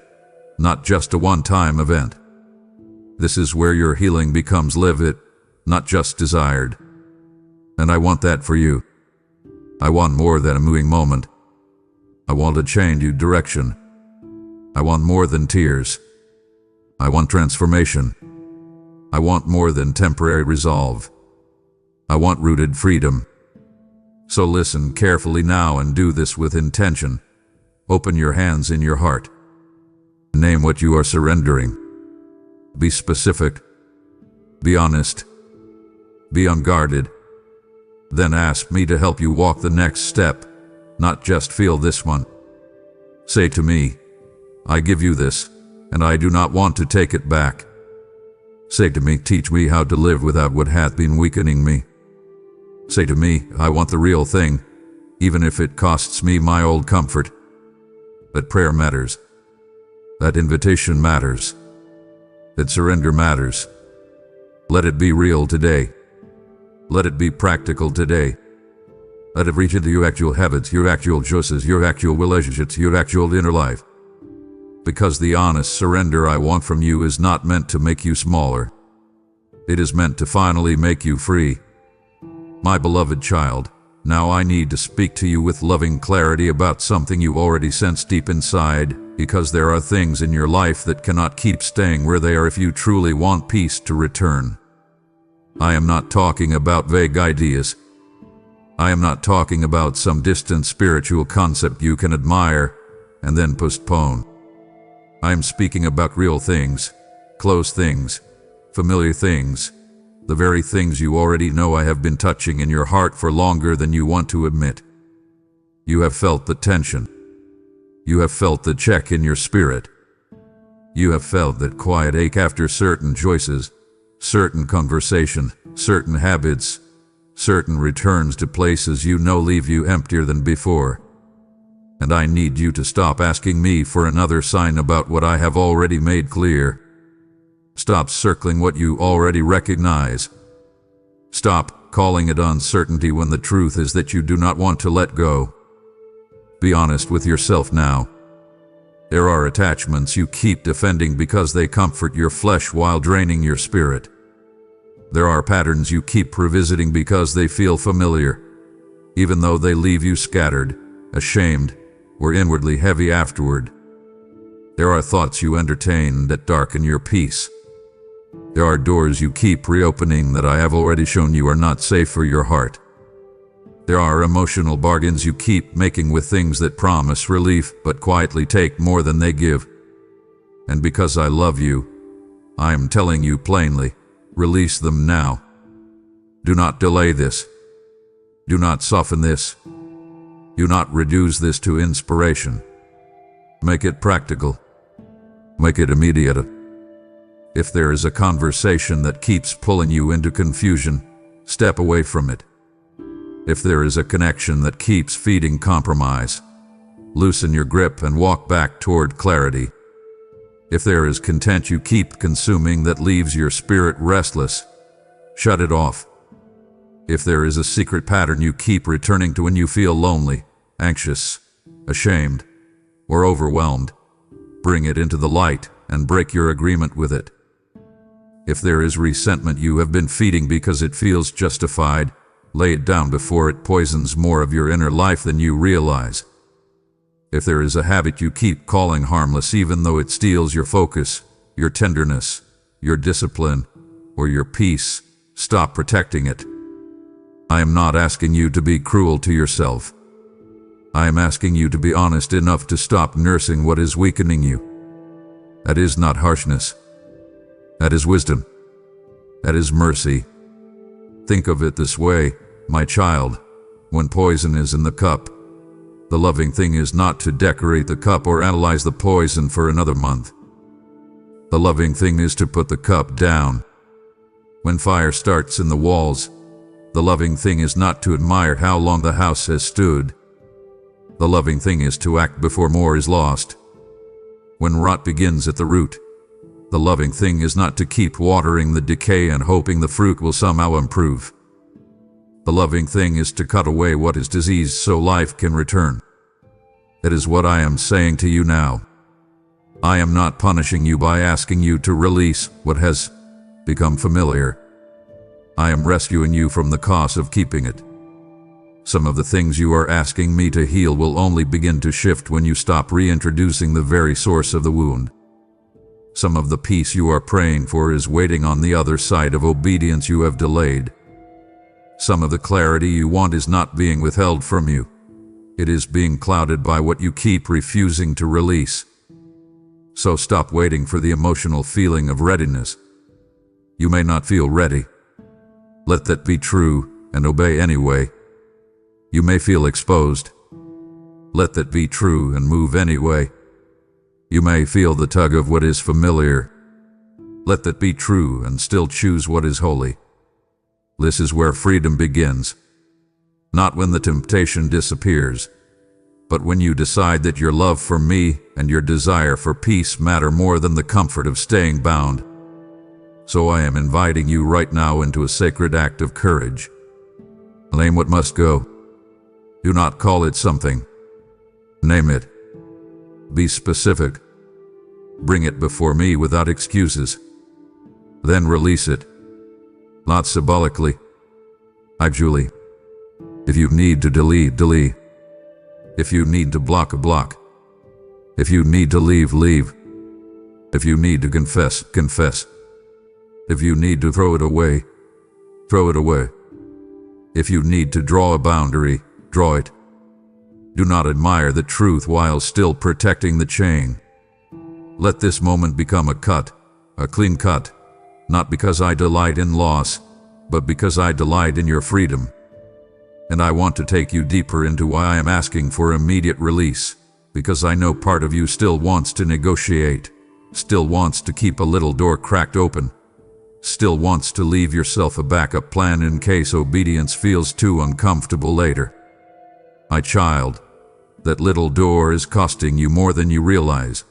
not just a one-time event. This is where your healing becomes lived, not just desired. And I want that for you. I want more than a moving moment. I want a change in direction. I want more than tears. I want transformation. I want more than temporary resolve. I want rooted freedom. So listen carefully now and do this with intention. Open your hands in your heart. Name what you are surrendering. Be specific. Be honest. Be unguarded. Then ask me to help you walk the next step, not just feel this one. Say to me, I give you this, and I do not want to take it back. Say to me, teach me how to live without what hath been weakening me. Say to me, I want the real thing, even if it costs me my old comfort. That prayer matters. That invitation matters. That surrender matters. Let it be real today. Let it be practical today. Let it reach into your actual habits, your actual choices, your actual relationships, your actual inner life. Because the honest surrender I want from you is not meant to make you smaller. It is meant to finally make you free. My beloved child, now I need to speak to you with loving clarity about something you already sense deep inside, because there are things in your life that cannot keep staying where they are if you truly want peace to return. I am not talking about vague ideas. I am not talking about some distant spiritual concept you can admire and then postpone. I am speaking about real things, close things, familiar things, the very things you already know I have been touching in your heart for longer than you want to admit. You have felt the tension. You have felt the check in your spirit. You have felt that quiet ache after certain choices, certain conversation, certain habits, certain returns to places you know leave you emptier than before. And I need you to stop asking me for another sign about what I have already made clear. Stop circling what you already recognize. Stop calling it uncertainty when the truth is that you do not want to let go. Be honest with yourself now. There are attachments you keep defending because they comfort your flesh while draining your spirit. There are patterns you keep revisiting because they feel familiar, even though they leave you scattered, ashamed, or inwardly heavy afterward. There are thoughts you entertain that darken your peace. There are doors you keep reopening that I have already shown you are not safe for your heart. There are emotional bargains you keep making with things that promise relief but quietly take more than they give. And because I love you, I am telling you plainly, release them now. Do not delay this. Do not soften this. Do not reduce this to inspiration. Make it practical. Make it immediate. If there is a conversation that keeps pulling you into confusion, step away from it. If there is a connection that keeps feeding compromise, loosen your grip and walk back toward clarity. If there is content you keep consuming that leaves your spirit restless, shut it off. If there is a secret pattern you keep returning to when you feel lonely, anxious, ashamed, or overwhelmed, bring it into the light and break your agreement with it. If there is resentment you have been feeding because it feels justified, lay it down before it poisons more of your inner life than you realize. If there is a habit you keep calling harmless even though it steals your focus, your tenderness, your discipline, or your peace, stop protecting it. I am not asking you to be cruel to yourself. I am asking you to be honest enough to stop nursing what is weakening you. That is not harshness. That is wisdom. That is mercy. Think of it this way, my child. When poison is in the cup, the loving thing is not to decorate the cup or analyze the poison for another month. The loving thing is to put the cup down. When fire starts in the walls, the loving thing is not to admire how long the house has stood. The loving thing is to act before more is lost. When rot begins at the root, the loving thing is not to keep watering the decay and hoping the fruit will somehow improve. The loving thing is to cut away what is diseased so life can return. That is what I am saying to you now. I am not punishing you by asking you to release what has become familiar. I am rescuing you from the cost of keeping it. Some of the things you are asking me to heal will only begin to shift when you stop reintroducing the very source of the wound. Some of the peace you are praying for is waiting on the other side of obedience you have delayed. Some of the clarity you want is not being withheld from you. It is being clouded by what you keep refusing to release. So stop waiting for the emotional feeling of readiness. You may not feel ready. Let that be true and obey anyway. You may feel exposed. Let that be true and move anyway. You may feel the tug of what is familiar. Let that be true and still choose what is holy. This is where freedom begins. Not when the temptation disappears, but when you decide that your love for me and your desire for peace matter more than the comfort of staying bound. So I am inviting you right now into a sacred act of courage. Name what must go. Do not call it something. Name it. Be specific. Bring it before me without excuses. Then release it. Not symbolically. Actually. If you need to delete, delete. If you need to block, block. If you need to leave, leave. If you need to confess, confess. If you need to throw it away, throw it away. If you need to draw a boundary, draw it. Do not admire the truth while still protecting the chain. Let this moment become a cut, a clean cut, not because I delight in loss, but because I delight in your freedom. And I want to take you deeper into why I am asking for immediate release, because I know part of you still wants to negotiate, still wants to keep a little door cracked open, still wants to leave yourself a backup plan in case obedience feels too uncomfortable later. My child, that little door is costing you more than you realize.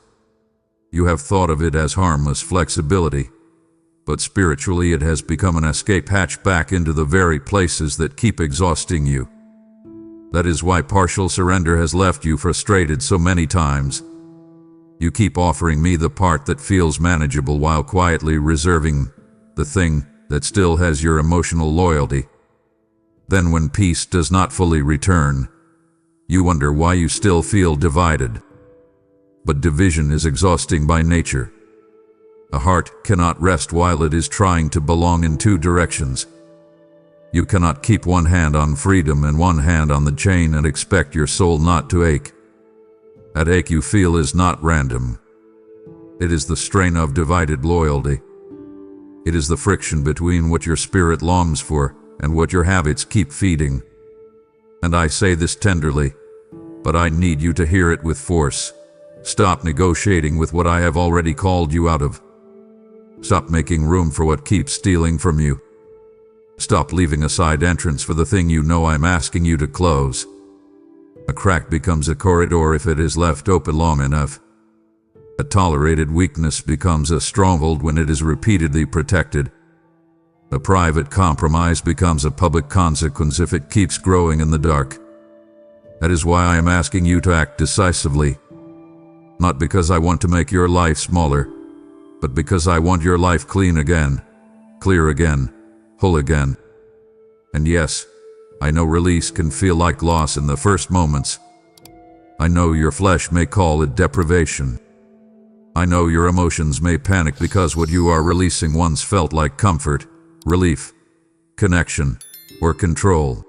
You have thought of it as harmless flexibility, but spiritually it has become an escape hatch back into the very places that keep exhausting you. That is why partial surrender has left you frustrated so many times. You keep offering me the part that feels manageable while quietly reserving the thing that still has your emotional loyalty. Then when peace does not fully return, you wonder why you still feel divided. But division is exhausting by nature. A heart cannot rest while it is trying to belong in two directions. You cannot keep one hand on freedom and one hand on the chain and expect your soul not to ache. That ache you feel is not random. It is the strain of divided loyalty. It is the friction between what your spirit longs for and what your habits keep feeding. And I say this tenderly, but I need you to hear it with force. Stop negotiating with what I have already called you out of. Stop making room for what keeps stealing from you. Stop leaving a side entrance for the thing you know I'm asking you to close. A crack becomes a corridor if it is left open long enough. A tolerated weakness becomes a stronghold when it is repeatedly protected. A private compromise becomes a public consequence if it keeps growing in the dark. That is why I am asking you to act decisively. Not because I want to make your life smaller, but because I want your life clean again, clear again, whole again. And yes, I know release can feel like loss in the first moments. I know your flesh may call it deprivation. I know your emotions may panic because what you are releasing once felt like comfort, relief, connection, or control.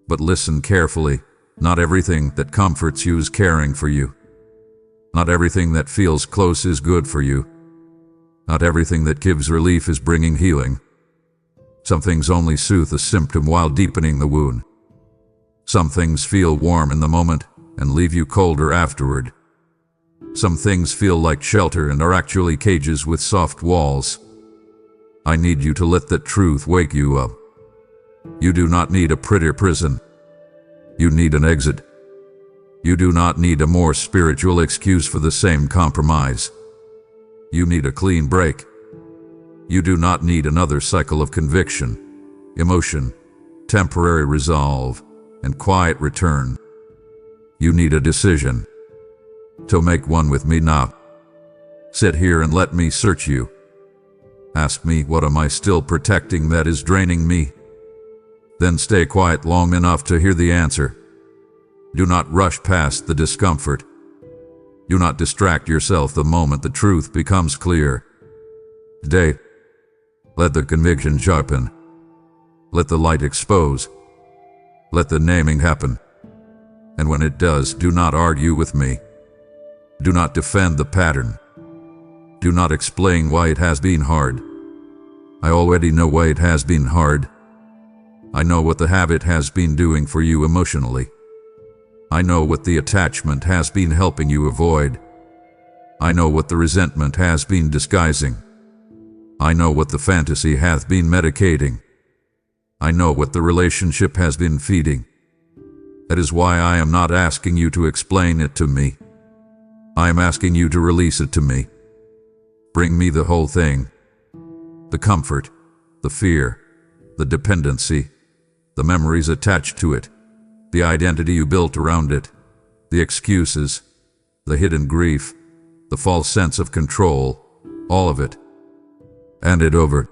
But listen carefully. Not everything that comforts you is caring for you. Not everything that feels close is good for you. Not everything that gives relief is bringing healing. Some things only soothe a symptom while deepening the wound. Some things feel warm in the moment and leave you colder afterward. Some things feel like shelter and are actually cages with soft walls. I need you to let that truth wake you up. You do not need a prettier prison. You need an exit. You do not need a more spiritual excuse for the same compromise. You need a clean break. You do not need another cycle of conviction, emotion, temporary resolve, and quiet return. You need a decision. So make one with me now. Sit here and let me search you. Ask me, what am I still protecting that is draining me? Then stay quiet long enough to hear the answer. Do not rush past the discomfort. Do not distract yourself the moment the truth becomes clear. Today, let the conviction sharpen. Let the light expose. Let the naming happen. And when it does, do not argue with me. Do not defend the pattern. Do not explain why it has been hard. I already know why it has been hard. I know what the habit has been doing for you emotionally. I know what the attachment has been helping you avoid. I know what the resentment has been disguising. I know what the fantasy hath been medicating. I know what the relationship has been feeding. That is why I am not asking you to explain it to me. I am asking you to release it to me. Bring me the whole thing. The comfort, the fear, the dependency, the memories attached to it, the identity you built around it, the excuses, the hidden grief, the false sense of control, all of it. Hand it over.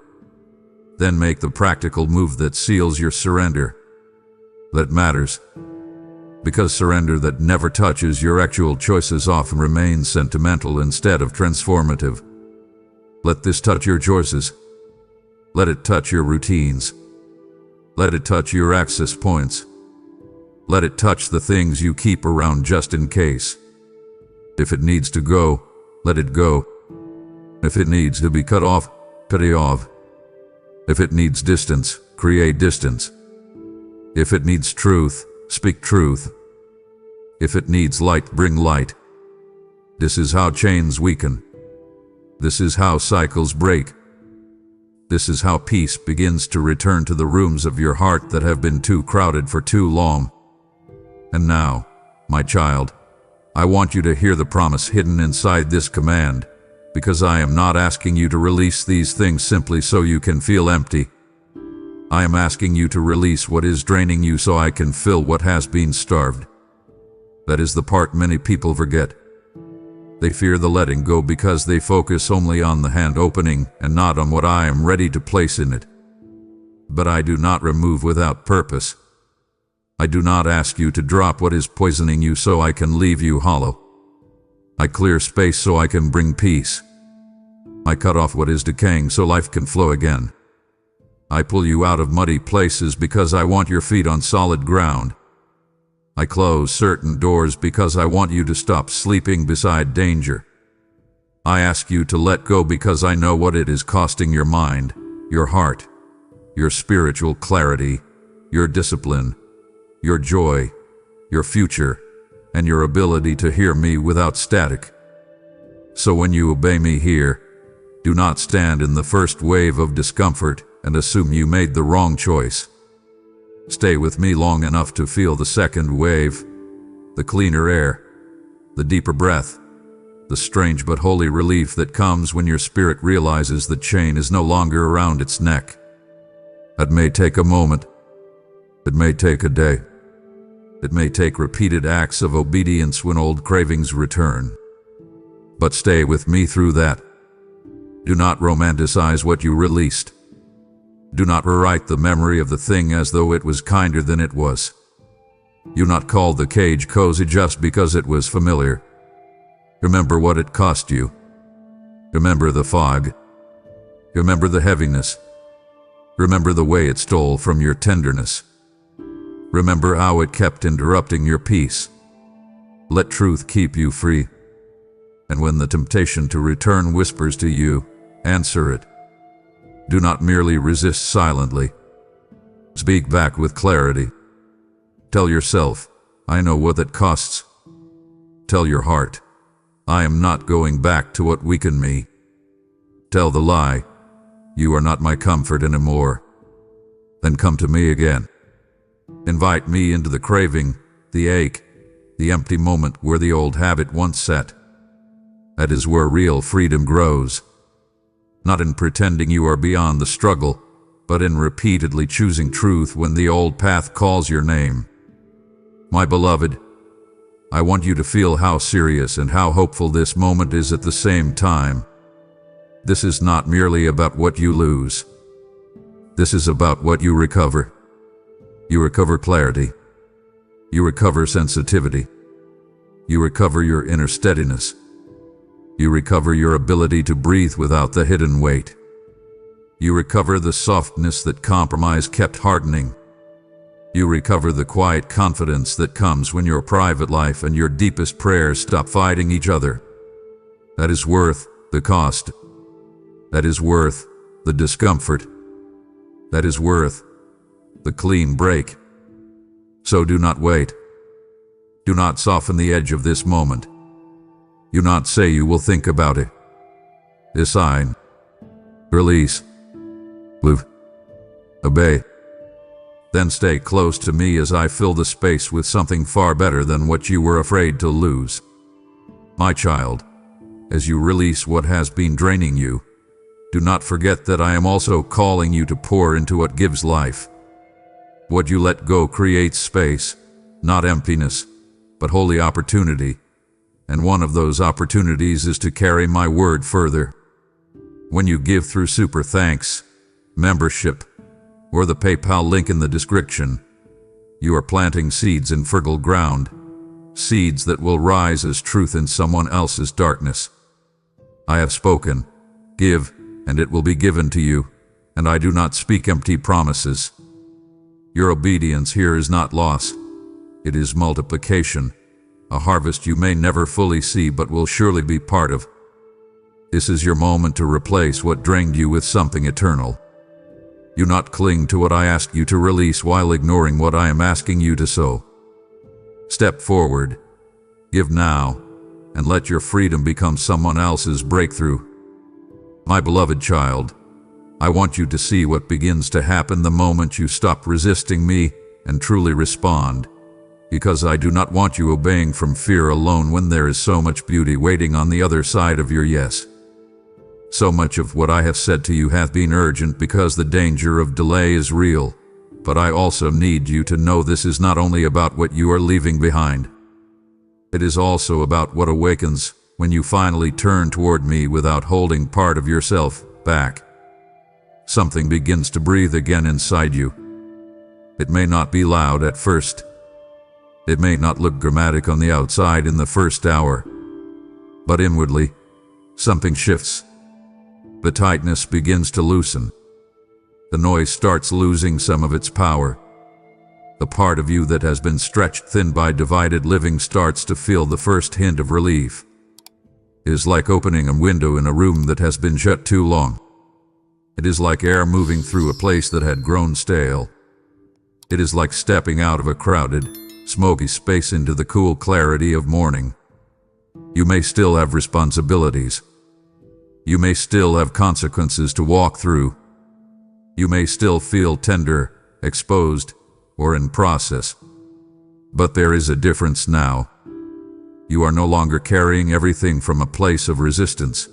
Then make the practical move that seals your surrender. That matters. Because surrender that never touches your actual choices often remains sentimental instead of transformative. Let this touch your choices. Let it touch your routines. Let it touch your access points. Let it touch the things you keep around just in case. If it needs to go, let it go. If it needs to be cut off, cut it off. If it needs distance, create distance. If it needs truth, speak truth. If it needs light, bring light. This is how chains weaken. This is how cycles break. This is how peace begins to return to the rooms of your heart that have been too crowded for too long. And now, my child, I want you to hear the promise hidden inside this command, because I am not asking you to release these things simply so you can feel empty. I am asking you to release what is draining you so I can fill what has been starved. That is the part many people forget. They fear the letting go because they focus only on the hand opening and not on what I am ready to place in it. But I do not remove without purpose. I do not ask you to drop what is poisoning you so I can leave you hollow. I clear space so I can bring peace. I cut off what is decaying so life can flow again. I pull you out of muddy places because I want your feet on solid ground. I close certain doors because I want you to stop sleeping beside danger. I ask you to let go because I know what it is costing your mind, your heart, your spiritual clarity, your discipline, your joy, your future, and your ability to hear me without static. So when you obey me here, do not stand in the first wave of discomfort and assume you made the wrong choice. Stay with me long enough to feel the second wave, the cleaner air, the deeper breath, the strange but holy relief that comes when your spirit realizes the chain is no longer around its neck. It may take a moment. It may take a day. It may take repeated acts of obedience when old cravings return. But stay with me through that. Do not romanticize what you released. Do not rewrite the memory of the thing as though it was kinder than it was. Do not call the cage cozy just because it was familiar. Remember what it cost you. Remember the fog. Remember the heaviness. Remember the way it stole from your tenderness. Remember how it kept interrupting your peace. Let truth keep you free. And when the temptation to return whispers to you, answer it. Do not merely resist silently. Speak back with clarity. Tell yourself, I know what it costs. Tell your heart, I am not going back to what weakened me. Tell the lie, you are not my comfort anymore. Then come to me again. Invite me into the craving, the ache, the empty moment where the old habit once sat. That is where real freedom grows. Not in pretending you are beyond the struggle, but in repeatedly choosing truth when the old path calls your name. My beloved, I want you to feel how serious and how hopeful this moment is at the same time. This is not merely about what you lose. This is about what you recover. You recover clarity. You recover sensitivity. You recover your inner steadiness. You recover your ability to breathe without the hidden weight. You recover the softness that compromise kept hardening. You recover the quiet confidence that comes when your private life and your deepest prayers stop fighting each other. That is worth the cost. That is worth the discomfort. That is worth the clean break. So do not wait. Do not soften the edge of this moment. Do not say you will think about it. Decide. Release. Move. Obey. Then stay close to me as I fill the space with something far better than what you were afraid to lose. My child, as you release what has been draining you, do not forget that I am also calling you to pour into what gives life. What you let go creates space, not emptiness, but holy opportunity. And one of those opportunities is to carry my word further. When you give through super thanks, membership, or the PayPal link in the description, you are planting seeds in fertile ground, seeds that will rise as truth in someone else's darkness. I have spoken, give, and it will be given to you, and I do not speak empty promises. Your obedience here is not loss, it is multiplication. A harvest you may never fully see but will surely be part of. This is your moment to replace what drained you with something eternal. Do not cling to what I ask you to release while ignoring what I am asking you to sow. Step forward, give now, and let your freedom become someone else's breakthrough. My beloved child, I want you to see what begins to happen the moment you stop resisting me and truly respond. Because I do not want you obeying from fear alone when there is so much beauty waiting on the other side of your yes. So much of what I have said to you hath been urgent because the danger of delay is real, but I also need you to know this is not only about what you are leaving behind. It is also about what awakens when you finally turn toward me without holding part of yourself back. Something begins to breathe again inside you. It may not be loud at first. It may not look dramatic on the outside in the first hour, but inwardly, something shifts. The tightness begins to loosen. The noise starts losing some of its power. The part of you that has been stretched thin by divided living starts to feel the first hint of relief. It is like opening a window in a room that has been shut too long. It is like air moving through a place that had grown stale. It is like stepping out of a crowded, smoky space into the cool clarity of morning. You may still have responsibilities. You may still have consequences to walk through. You may still feel tender, exposed, or in process. But there is a difference now. You are no longer carrying everything from a place of resistance.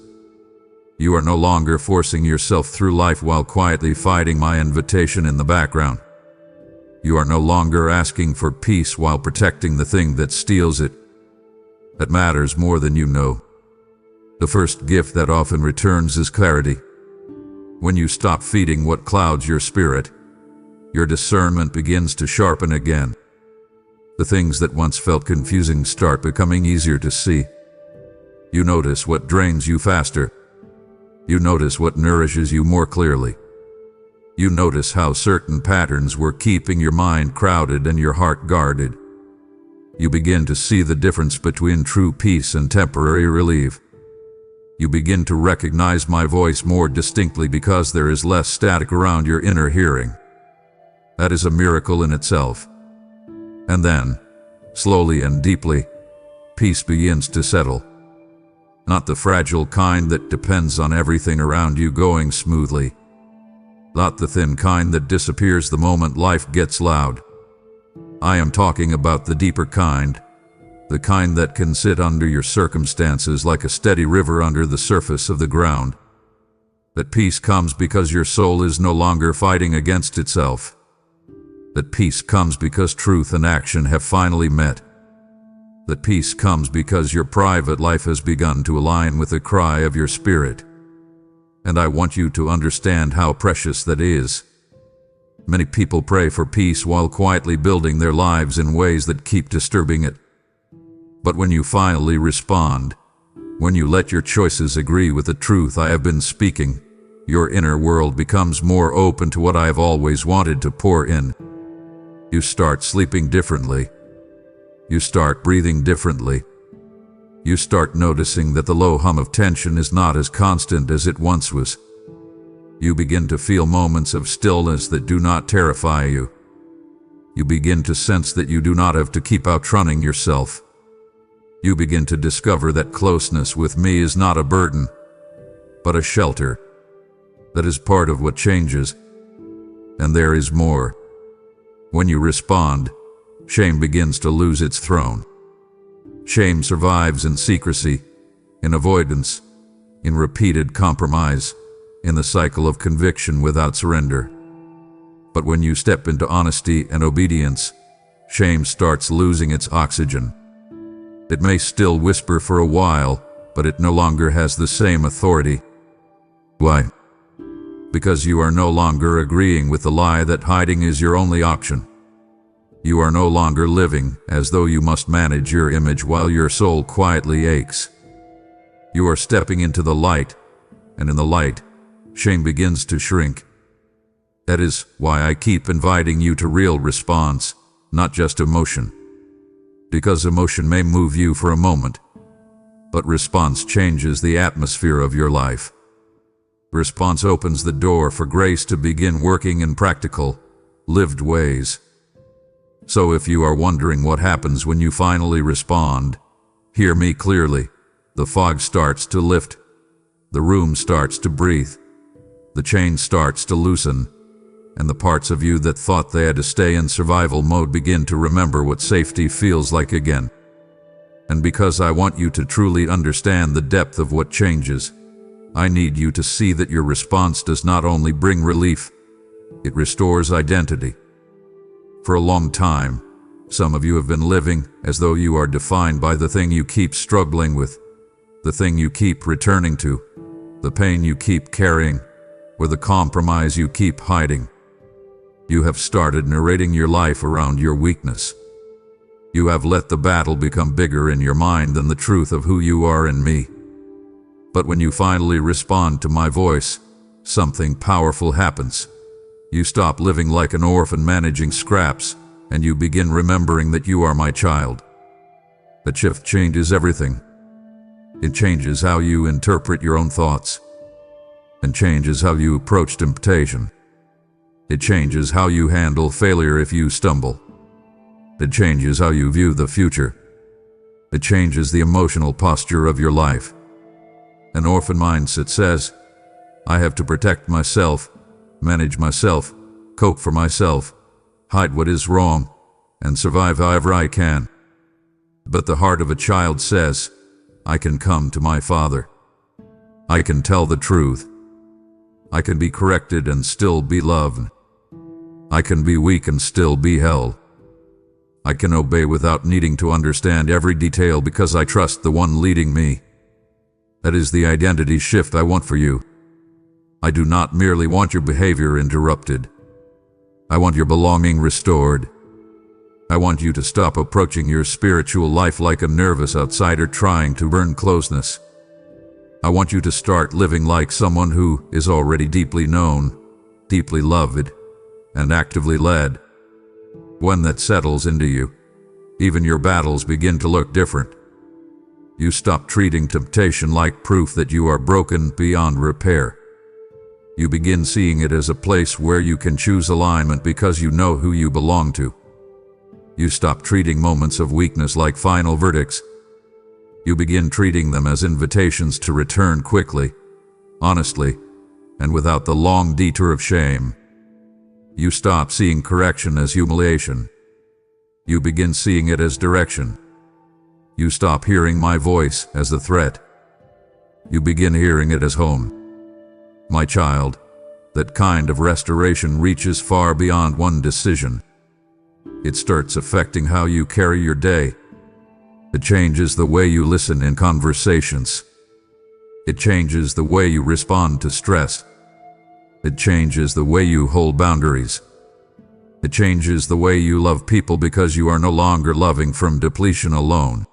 You are no longer forcing yourself through life while quietly fighting my invitation in the background. You are no longer asking for peace while protecting the thing that steals it. That matters more than you know. The first gift that often returns is clarity. When you stop feeding what clouds your spirit, your discernment begins to sharpen again. The things that once felt confusing start becoming easier to see. You notice what drains you faster. You notice what nourishes you more clearly. You notice how certain patterns were keeping your mind crowded and your heart guarded. You begin to see the difference between true peace and temporary relief. You begin to recognize my voice more distinctly because there is less static around your inner hearing. That is a miracle in itself. And then, slowly and deeply, peace begins to settle. Not the fragile kind that depends on everything around you going smoothly. Not the thin kind that disappears the moment life gets loud. I am talking about the deeper kind, the kind that can sit under your circumstances like a steady river under the surface of the ground. That peace comes because your soul is no longer fighting against itself. That peace comes because truth and action have finally met. That peace comes because your private life has begun to align with the cry of your spirit. And I want you to understand how precious that is. Many people pray for peace while quietly building their lives in ways that keep disturbing it. But when you finally respond, when you let your choices agree with the truth I have been speaking, your inner world becomes more open to what I have always wanted to pour in. You start sleeping differently. You start breathing differently. You start noticing that the low hum of tension is not as constant as it once was. You begin to feel moments of stillness that do not terrify you. You begin to sense that you do not have to keep outrunning yourself. You begin to discover that closeness with me is not a burden, but a shelter. That is part of what changes. And there is more. When you respond, shame begins to lose its throne. Shame survives in secrecy, in avoidance, in repeated compromise, in the cycle of conviction without surrender. But when you step into honesty and obedience, shame starts losing its oxygen. It may still whisper for a while, but it no longer has the same authority. Why? Because you are no longer agreeing with the lie that hiding is your only option. You are no longer living as though you must manage your image while your soul quietly aches. You are stepping into the light, and in the light, shame begins to shrink. That is why I keep inviting you to real response, not just emotion. Because emotion may move you for a moment, but response changes the atmosphere of your life. Response opens the door for grace to begin working in practical, lived ways. So if you are wondering what happens when you finally respond, hear me clearly. The fog starts to lift. The room starts to breathe. The chain starts to loosen. And the parts of you that thought they had to stay in survival mode begin to remember what safety feels like again. And because I want you to truly understand the depth of what changes, I need you to see that your response does not only bring relief, it restores identity. For a long time, some of you have been living as though you are defined by the thing you keep struggling with, the thing you keep returning to, the pain you keep carrying, or the compromise you keep hiding. You have started narrating your life around your weakness. You have let the battle become bigger in your mind than the truth of who you are in me. But when you finally respond to my voice, something powerful happens. You stop living like an orphan managing scraps, and you begin remembering that you are my child. That shift changes everything. It changes how you interpret your own thoughts, and changes how you approach temptation. It changes how you handle failure if you stumble. It changes how you view the future. It changes the emotional posture of your life. An orphan mindset says, I have to protect myself, manage myself, cope for myself, hide what is wrong, and survive however I can. But the heart of a child says, I can come to my Father. I can tell the truth. I can be corrected and still be loved. I can be weak and still be held. I can obey without needing to understand every detail because I trust the one leading me. That is the identity shift I want for you. I do not merely want your behavior interrupted. I want your belonging restored. I want you to stop approaching your spiritual life like a nervous outsider trying to earn closeness. I want you to start living like someone who is already deeply known, deeply loved, and actively led. When that settles into you, even your battles begin to look different. You stop treating temptation like proof that you are broken beyond repair. You begin seeing it as a place where you can choose alignment because you know who you belong to. You stop treating moments of weakness like final verdicts. You begin treating them as invitations to return quickly, honestly, and without the long detour of shame. You stop seeing correction as humiliation. You begin seeing it as direction. You stop hearing my voice as a threat. You begin hearing it as home. My child, that kind of restoration reaches far beyond one decision. It starts affecting how you carry your day. It changes the way you listen in conversations. It changes the way you respond to stress. It changes the way you hold boundaries. It changes the way you love people because you are no longer loving from depletion alone.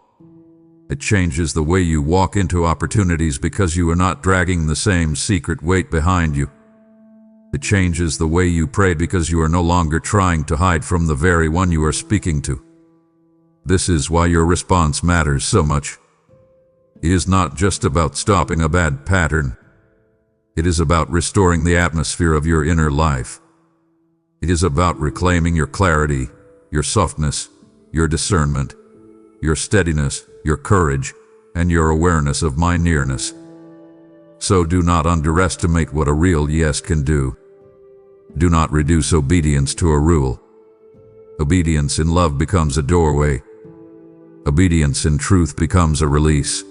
It changes the way you walk into opportunities because you are not dragging the same secret weight behind you. It changes the way you pray because you are no longer trying to hide from the very one you are speaking to. This is why your response matters so much. It is not just about stopping a bad pattern. It is about restoring the atmosphere of your inner life. It is about reclaiming your clarity, your softness, your discernment, your steadiness, your courage, and your awareness of my nearness. So do not underestimate what a real yes can do. Do not reduce obedience to a rule. Obedience in love becomes a doorway. Obedience in truth becomes a release.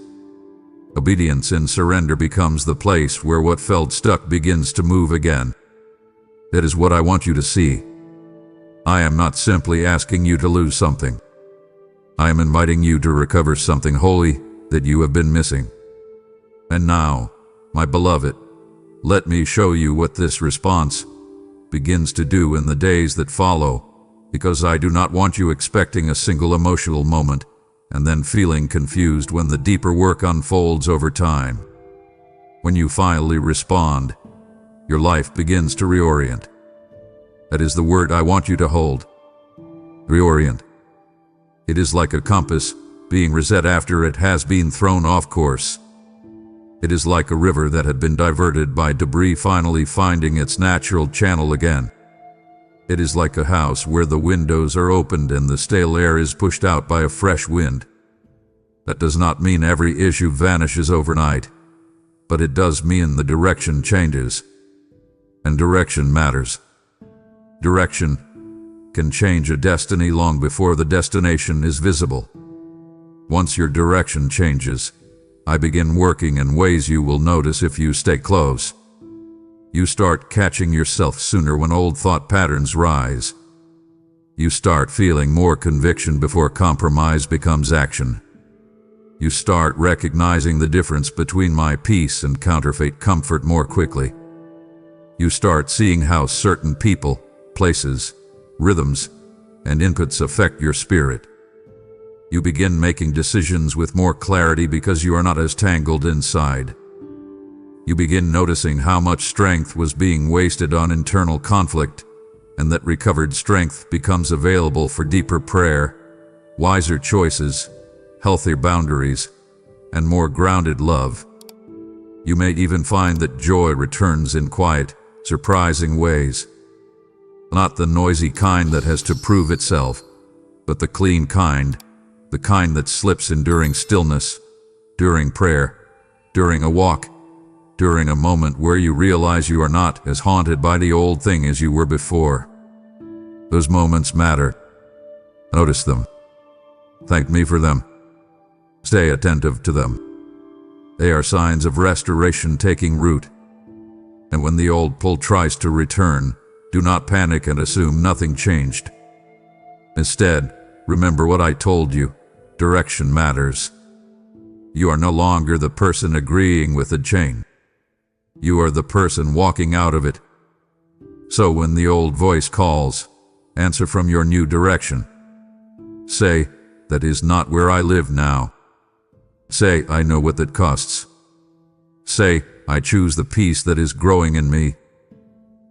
Obedience in surrender becomes the place where what felt stuck begins to move again. That is what I want you to see. I am not simply asking you to lose something. I am inviting you to recover something holy that you have been missing. And now, my beloved, let me show you what this response begins to do in the days that follow, because I do not want you expecting a single emotional moment and then feeling confused when the deeper work unfolds over time. When you finally respond, your life begins to reorient. That is the word I want you to hold. Reorient. It is like a compass being reset after it has been thrown off course. It is like a river that had been diverted by debris finally finding its natural channel again. It is like a house where the windows are opened and the stale air is pushed out by a fresh wind. That does not mean every issue vanishes overnight, but it does mean the direction changes. And direction matters. Direction can change a destiny long before the destination is visible. Once your direction changes, I begin working in ways you will notice if you stay close. You start catching yourself sooner when old thought patterns rise. You start feeling more conviction before compromise becomes action. You start recognizing the difference between my peace and counterfeit comfort more quickly. You start seeing how certain people, places, rhythms, and inputs affect your spirit. You begin making decisions with more clarity because you are not as tangled inside. You begin noticing how much strength was being wasted on internal conflict, and that recovered strength becomes available for deeper prayer, wiser choices, healthier boundaries, and more grounded love. You may even find that joy returns in quiet, surprising ways. Not the noisy kind that has to prove itself, but the clean kind, the kind that slips in during stillness, during prayer, during a walk, during a moment where you realize you are not as haunted by the old thing as you were before. Those moments matter. Notice them. Thank me for them. Stay attentive to them. They are signs of restoration taking root. And when the old pull tries to return, Do not panic and assume nothing changed. Instead, remember what I told you. Direction matters. You are no longer the person agreeing with the chain. You are the person walking out of it. So when the old voice calls, answer from your new direction. Say, "That is not where I live now." Say, "I know what that costs." Say, "I choose the peace that is growing in me."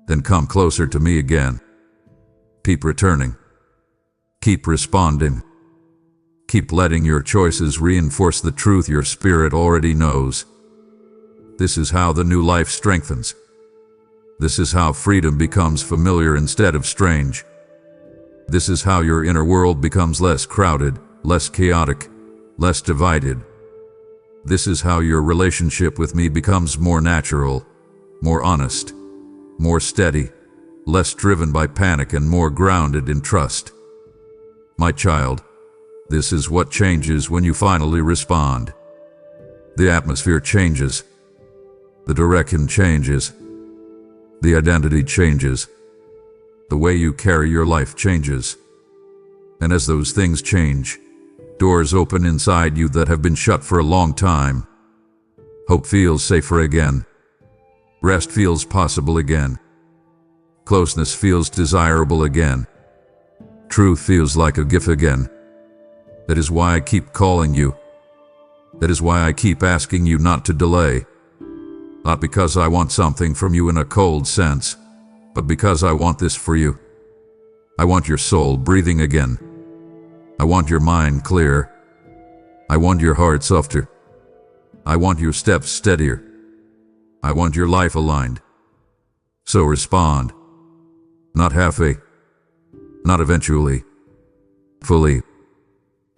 Then come closer to me again. Keep returning. Keep responding. Keep letting your choices reinforce the truth your spirit already knows. This is how the new life strengthens. This is how freedom becomes familiar instead of strange. This is how your inner world becomes less crowded, less chaotic, less divided. This is how your relationship with me becomes more natural, more honest, more steady, less driven by panic and more grounded in trust. My child, this is what changes when you finally respond. The atmosphere changes. The direction changes. The identity changes. The way you carry your life changes. And as those things change, doors open inside you that have been shut for a long time. Hope feels safer again. Rest feels possible again. Closeness feels desirable again. Truth feels like a gift again. That is why I keep calling you. That is why I keep asking you not to delay. Not because I want something from you in a cold sense, but because I want this for you. I want your soul breathing again. I want your mind clear. I want your heart softer. I want your steps steadier. I want your life aligned. So respond. Not halfway. Not eventually. Fully.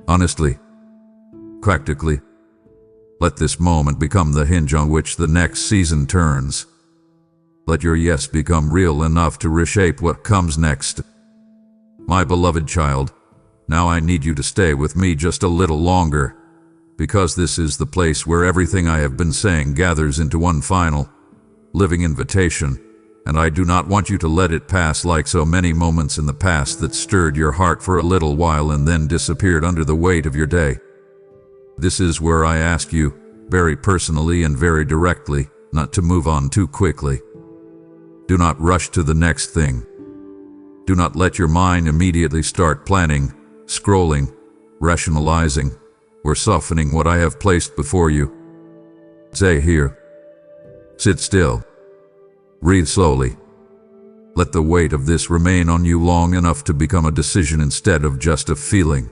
Honestly. Practically. Let this moment become the hinge on which the next season turns. Let your yes become real enough to reshape what comes next. My beloved child, now I need you to stay with me just a little longer, because this is the place where everything I have been saying gathers into one final, living invitation, and I do not want you to let it pass like so many moments in the past that stirred your heart for a little while and then disappeared under the weight of your day. This is where I ask you, very personally and very directly, not to move on too quickly. Do not rush to the next thing. Do not let your mind immediately start planning, scrolling, rationalizing, or softening what I have placed before you. Stay here. Sit still. Breathe slowly. Let the weight of this remain on you long enough to become a decision instead of just a feeling.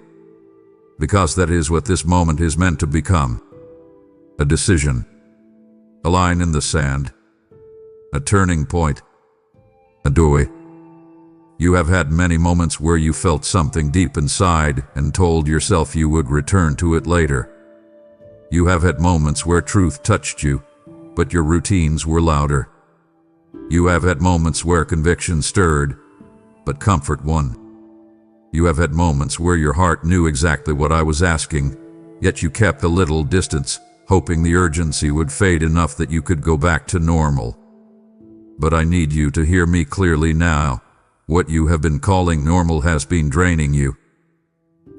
Because that is what this moment is meant to become. A decision. A line in the sand. A turning point. A doorway. You have had many moments where you felt something deep inside and told yourself you would return to it later. You have had moments where truth touched you, but your routines were louder. You have had moments where conviction stirred, but comfort won. You have had moments where your heart knew exactly what I was asking, yet you kept a little distance, hoping the urgency would fade enough that you could go back to normal. But I need you to hear me clearly now. What you have been calling normal has been draining you.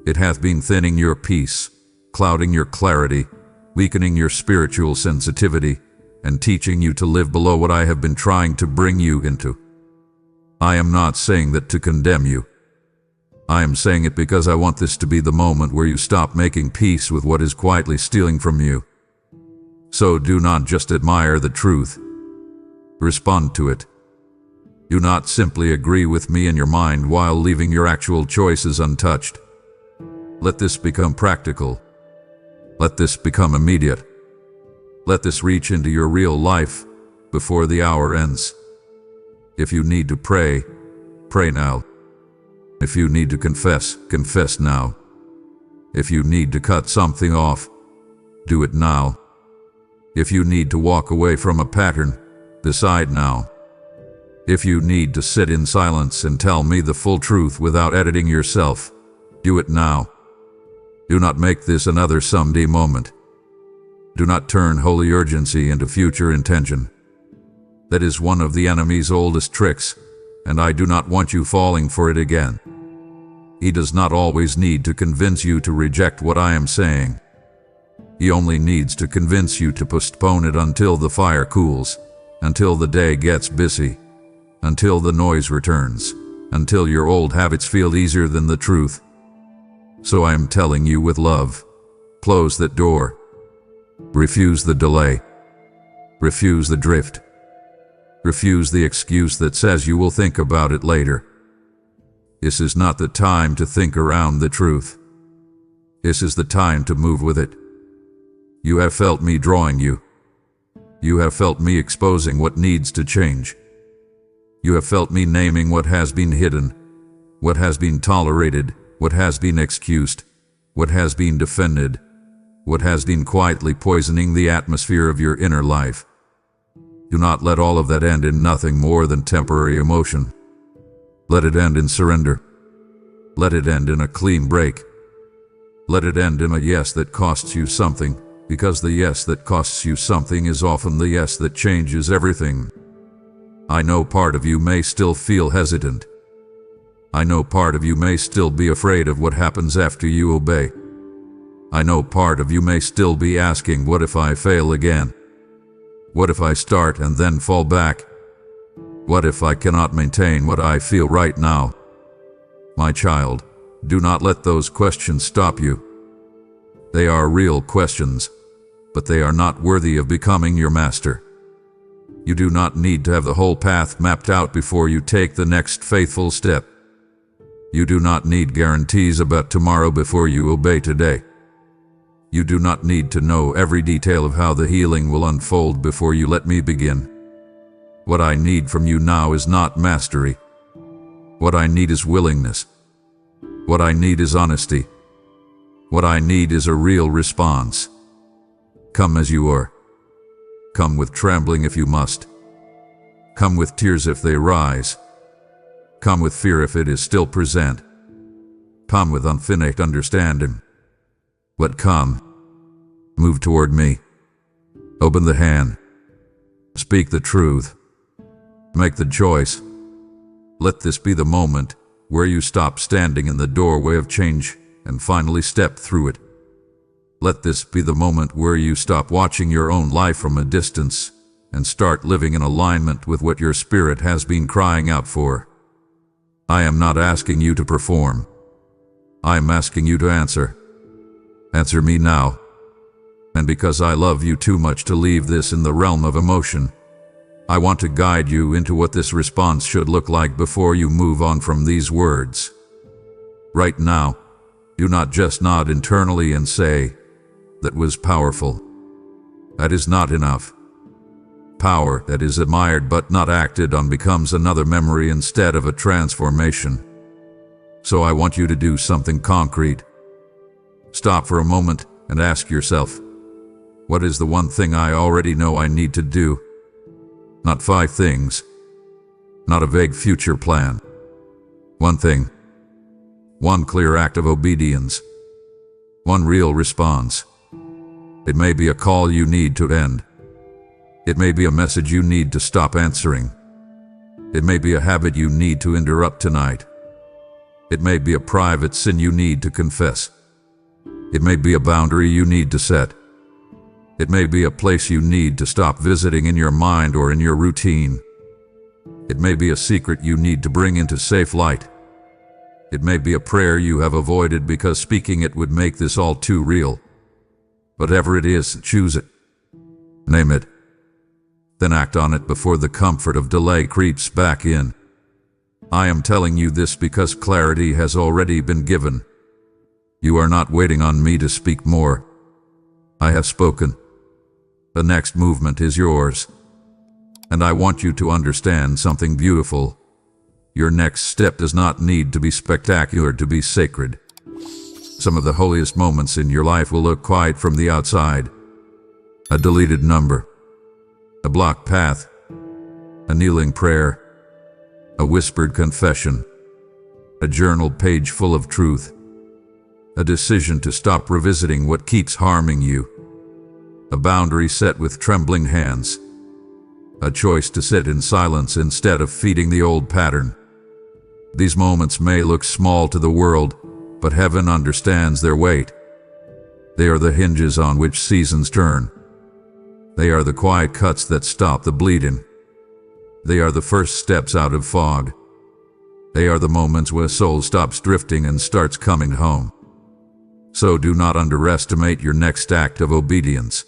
It hath been thinning your peace, clouding your clarity, weakening your spiritual sensitivity, and teaching you to live below what I have been trying to bring you into. I am not saying that to condemn you. I am saying it because I want this to be the moment where you stop making peace with what is quietly stealing from you. So do not just admire the truth. Respond to it. Do not simply agree with me in your mind while leaving your actual choices untouched. Let this become practical. Let this become immediate. Let this reach into your real life before the hour ends. If you need to pray, pray now. If you need to confess, confess now. If you need to cut something off, do it now. If you need to walk away from a pattern, decide now. If you need to sit in silence and tell me the full truth without editing yourself, do it now. Do not make this another someday moment. Do not turn holy urgency into future intention. That is one of the enemy's oldest tricks, and I do not want you falling for it again. He does not always need to convince you to reject what I am saying. He only needs to convince you to postpone it until the fire cools, until the day gets busy, until the noise returns, until your old habits feel easier than the truth. So I am telling you with love, close that door. Refuse the delay. Refuse the drift. Refuse the excuse that says you will think about it later. This is not the time to think around the truth. This is the time to move with it. You have felt me drawing you. You have felt me exposing what needs to change. You have felt me naming what has been hidden, what has been tolerated, what has been excused, what has been defended, what has been quietly poisoning the atmosphere of your inner life. Do not let all of that end in nothing more than temporary emotion. Let it end in surrender. Let it end in a clean break. Let it end in a yes that costs you something, because the yes that costs you something is often the yes that changes everything. I know part of you may still feel hesitant. I know part of you may still be afraid of what happens after you obey. I know part of you may still be asking, what if I fail again? What if I start and then fall back? What if I cannot maintain what I feel right now? My child, do not let those questions stop you. They are real questions, but they are not worthy of becoming your master. You do not need to have the whole path mapped out before you take the next faithful step. You do not need guarantees about tomorrow before you obey today. You do not need to know every detail of how the healing will unfold before you let me begin. What I need from you now is not mastery. What I need is willingness. What I need is honesty. What I need is a real response. Come as you are. Come with trembling if you must. Come with tears if they rise. Come with fear if it is still present. Come with unfinished understanding. But come. Move toward me. Open the hand. Speak the truth. Make the choice. Let this be the moment where you stop standing in the doorway of change and finally step through it. Let this be the moment where you stop watching your own life from a distance and start living in alignment with what your spirit has been crying out for. I am not asking you to perform. I am asking you to answer. Answer me now. And because I love you too much to leave this in the realm of emotion, I want to guide you into what this response should look like before you move on from these words. Right now, do not just nod internally and say, "That was powerful." That is not enough. Power that is admired but not acted on becomes another memory instead of a transformation. So I want you to do something concrete. Stop for a moment and ask yourself, what is the one thing I already know I need to do? Not 5 things. Not a vague future plan. One thing. One clear act of obedience. One real response. It may be a call you need to end. It may be a message you need to stop answering. It may be a habit you need to interrupt tonight. It may be a private sin you need to confess. It may be a boundary you need to set. It may be a place you need to stop visiting in your mind or in your routine. It may be a secret you need to bring into safe light. It may be a prayer you have avoided because speaking it would make this all too real. Whatever it is, choose it. Name it. Then act on it before the comfort of delay creeps back in. I am telling you this because clarity has already been given. You are not waiting on me to speak more. I have spoken. The next movement is yours. And I want you to understand something beautiful. Your next step does not need to be spectacular to be sacred. Some of the holiest moments in your life will look quiet from the outside. A deleted number. A blocked path. A kneeling prayer. A whispered confession. A journal page full of truth. A decision to stop revisiting what keeps harming you. A boundary set with trembling hands. a choice to sit in silence instead of feeding the old pattern. These moments may look small to the world, but heaven understands their weight. They are the hinges on which seasons turn. They are the quiet cuts that stop the bleeding. They are the first steps out of fog. They are the moments where a soul stops drifting and starts coming home. So do not underestimate your next act of obedience.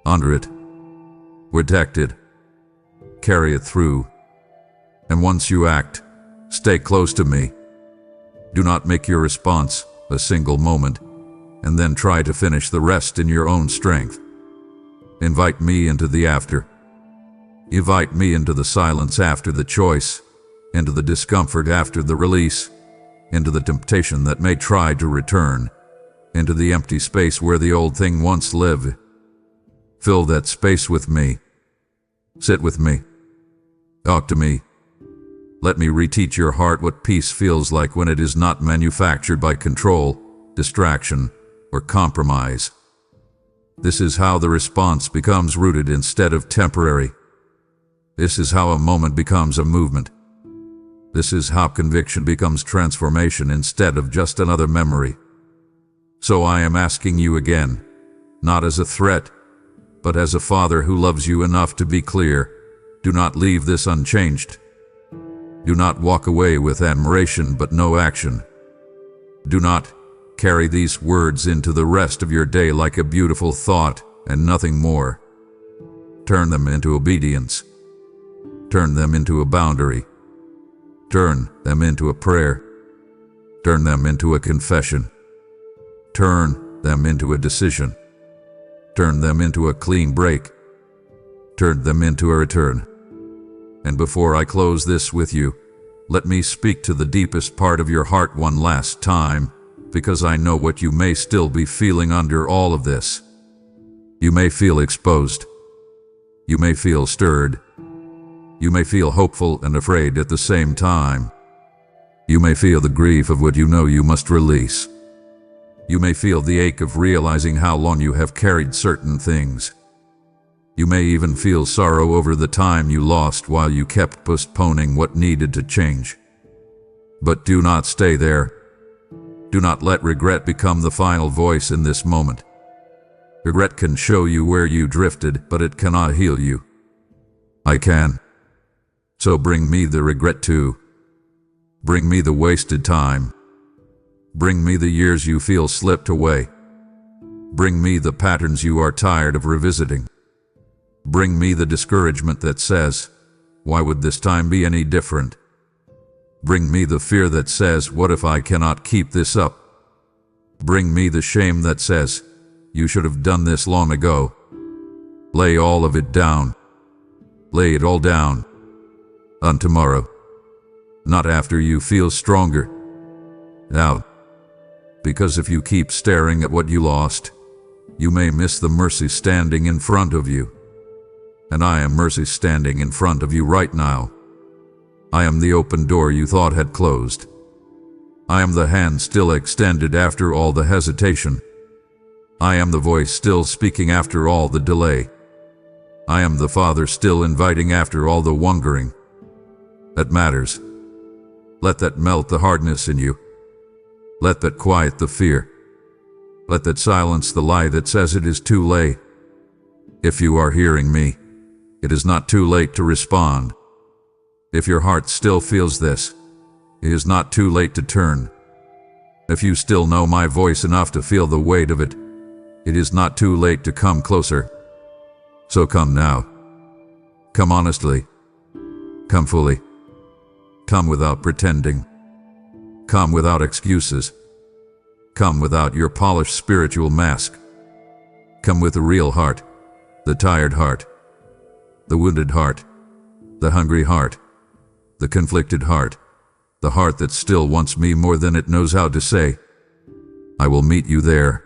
Honor it. Protect it. Carry it through. And once you act, stay close to me. Do not make your response a single moment, and then try to finish the rest in your own strength. Invite me into the after. Invite me into the silence after the choice, into the discomfort after the release, into the temptation that may try to return, into the empty space where the old thing once lived. Fill that space with me. Sit with me. Talk to me. Let me reteach your heart what peace feels like when it is not manufactured by control, distraction, or compromise. This is how the response becomes rooted instead of temporary. This is how a moment becomes a movement. This is how conviction becomes transformation instead of just another memory. So I am asking you again, not as a threat, but as a father who loves you enough to be clear, do not leave this unchanged. Do not walk away with admiration but no action. Do not carry these words into the rest of your day like a beautiful thought and nothing more. Turn them into obedience. Turn them into a boundary. Turn them into a prayer. Turn them into a confession. Turn them into a decision. Turn them into a clean break. Turn them into a return. And before I close this with you, let me speak to the deepest part of your heart one last time, because I know what you may still be feeling under all of this. You may feel exposed. You may feel stirred. You may feel hopeful and afraid at the same time. You may feel the grief of what you know you must release. You may feel the ache of realizing how long you have carried certain things. You may even feel sorrow over the time you lost while you kept postponing what needed to change. But do not stay there. Do not let regret become the final voice in this moment. Regret can show you where you drifted, but it cannot heal you. I can. So bring me the regret too. Bring me the wasted time. Bring me the years you feel slipped away. Bring me the patterns you are tired of revisiting. Bring me the discouragement that says, why would this time be any different? Bring me the fear that says, what if I cannot keep this up? Bring me the shame that says, you should have done this long ago. Lay all of it down. Lay it all down. On tomorrow. Not after you feel stronger. Now. Because if you keep staring at what you lost, you may miss the mercy standing in front of you. And I am mercy standing in front of you right now. I am the open door you thought had closed. I am the hand still extended after all the hesitation. I am the voice still speaking after all the delay. I am the Father still inviting after all the wondering. That matters. Let that melt the hardness in you. Let that quiet the fear. Let that silence the lie that says it is too late. If you are hearing me, it is not too late to respond. If your heart still feels this, it is not too late to turn. If you still know my voice enough to feel the weight of it, it is not too late to come closer. So come now. Come honestly. Come fully. Come without pretending. Come without excuses. Come without your polished spiritual mask. Come with the real heart, the tired heart, the wounded heart, the hungry heart, the conflicted heart, the heart that still wants me more than it knows how to say. I will meet you there.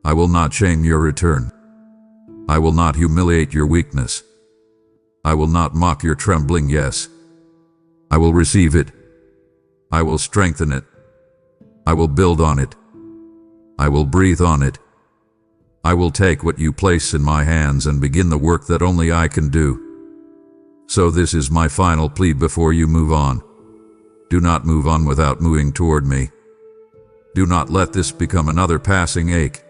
I will not shame your return. I will not humiliate your weakness. I will not mock your trembling yes. I will receive it. I will strengthen it. I will build on it. I will breathe on it. I will take what you place in my hands and begin the work that only I can do. So this is my final plea before you move on. Do not move on without moving toward me. Do not let this become another passing ache.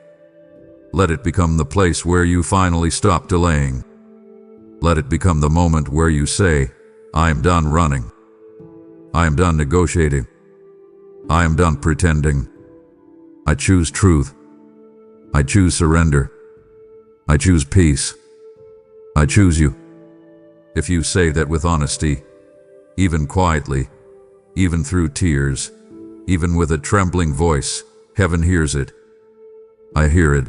Let it become the place where you finally stop delaying. Let it become the moment where you say, I am done running. I am done negotiating. I am done pretending. I choose truth. I choose surrender. I choose peace. I choose you. If you say that with honesty, even quietly, even through tears, even with a trembling voice, heaven hears it. I hear it.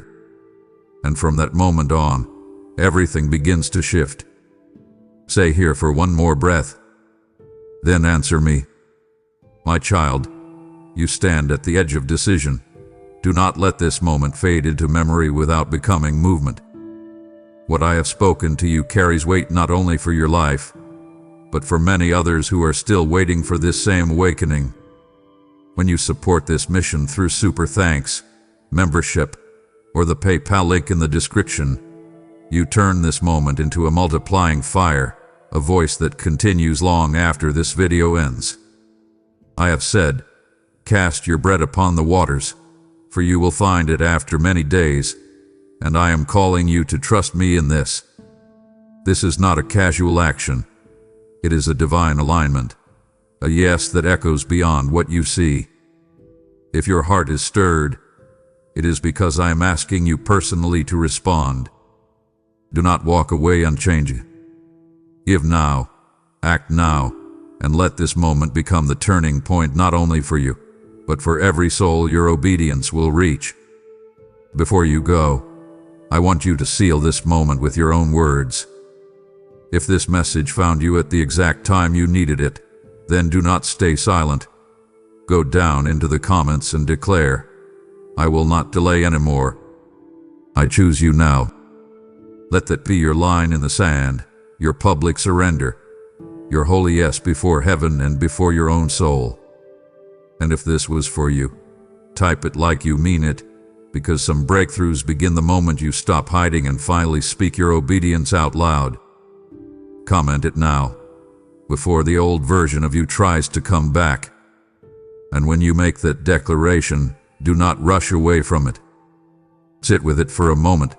And from that moment on, everything begins to shift. Say here for one more breath. Then answer me. My child, you stand at the edge of decision. Do not let this moment fade into memory without becoming movement. What I have spoken to you carries weight not only for your life, but for many others who are still waiting for this same awakening. When you support this mission through super thanks, membership, or the PayPal link in the description, you turn this moment into a multiplying fire, a voice that continues long after this video ends. I have said, cast your bread upon the waters, for you will find it after many days, and I am calling you to trust me in this. This is not a casual action. It is a divine alignment, a yes that echoes beyond what you see. If your heart is stirred, it is because I am asking you personally to respond. Do not walk away unchanged. Give now, act now, and let this moment become the turning point not only for you, but for every soul your obedience will reach. Before you go, I want you to seal this moment with your own words. If this message found you at the exact time you needed it, then do not stay silent. Go down into the comments and declare, I will not delay anymore. I choose you now. Let that be your line in the sand, your public surrender, your holy yes before heaven and before your own soul. And if this was for you, type it like you mean it, because some breakthroughs begin the moment you stop hiding and finally speak your obedience out loud. Comment it now, before the old version of you tries to come back. And when you make that declaration, do not rush away from it. Sit with it for a moment.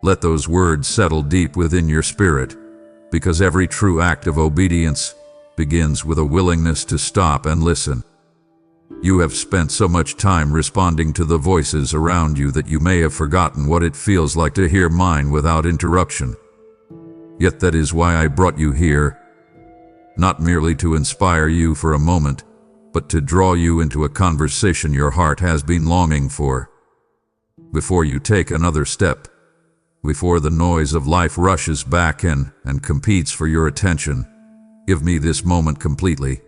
Let those words settle deep within your spirit, because every true act of obedience begins with a willingness to stop and listen. You have spent so much time responding to the voices around you that you may have forgotten what it feels like to hear mine without interruption. Yet that is why I brought you here, not merely to inspire you for a moment, but to draw you into a conversation your heart has been longing for. Before you take another step, before the noise of life rushes back in and competes for your attention, give me this moment completely.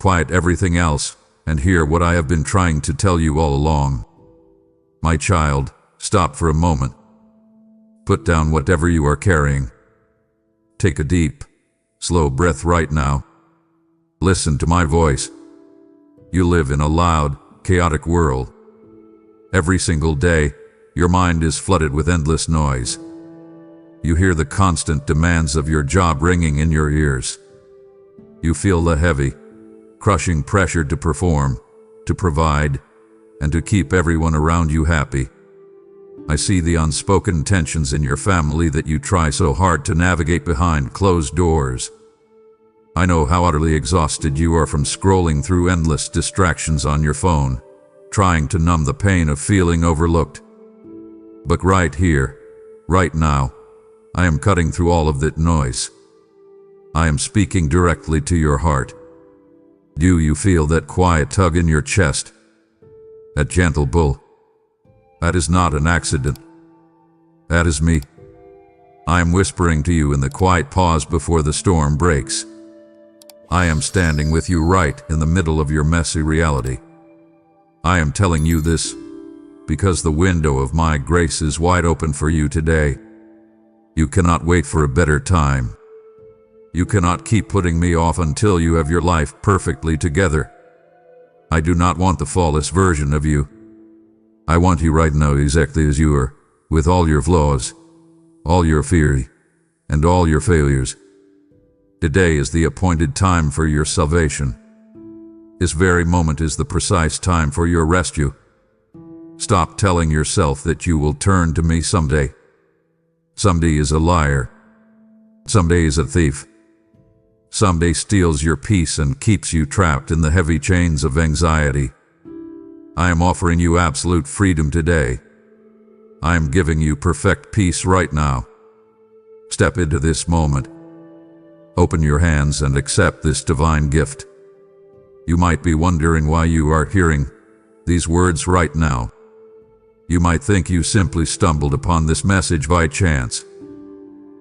Quiet everything else and hear what I have been trying to tell you all along. My child, stop for a moment. Put down whatever you are carrying. Take a deep, slow breath right now. Listen to my voice. You live in a loud, chaotic world. Every single day, your mind is flooded with endless noise. You hear the constant demands of your job ringing in your ears. You feel the heavy, crushing pressure to perform, to provide, and to keep everyone around you happy. I see the unspoken tensions in your family that you try so hard to navigate behind closed doors. I know how utterly exhausted you are from scrolling through endless distractions on your phone, trying to numb the pain of feeling overlooked. But right here, right now, I am cutting through all of that noise. I am speaking directly to your heart. Do you feel that quiet tug in your chest? That gentle pull? That is not an accident. That is me. I am whispering to you in the quiet pause before the storm breaks. I am standing with you right in the middle of your messy reality. I am telling you this because the window of my grace is wide open for you today. You cannot wait for a better time. You cannot keep putting me off until you have your life perfectly together. I do not want the flawless version of you. I want you right now exactly as you are, with all your flaws, all your fear, and all your failures. Today is the appointed time for your salvation. This very moment is the precise time for your rescue. Stop telling yourself that you will turn to me someday. Someday is a liar. Someday is a thief. Someday steals your peace and keeps you trapped in the heavy chains of anxiety. I am offering you absolute freedom today. I am giving you perfect peace right now. Step into this moment. Open your hands and accept this divine gift. You might be wondering why you are hearing these words right now. You might think you simply stumbled upon this message by chance.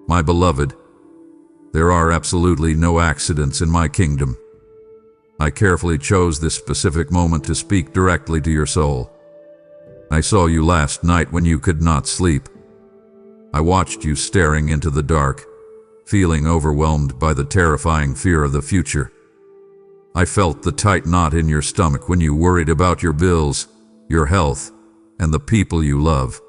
My beloved, there are absolutely no accidents in my kingdom. I carefully chose this specific moment to speak directly to your soul. I saw you last night when you could not sleep. I watched you staring into the dark, feeling overwhelmed by the terrifying fear of the future. I felt the tight knot in your stomach when you worried about your bills, your health, and the people you love.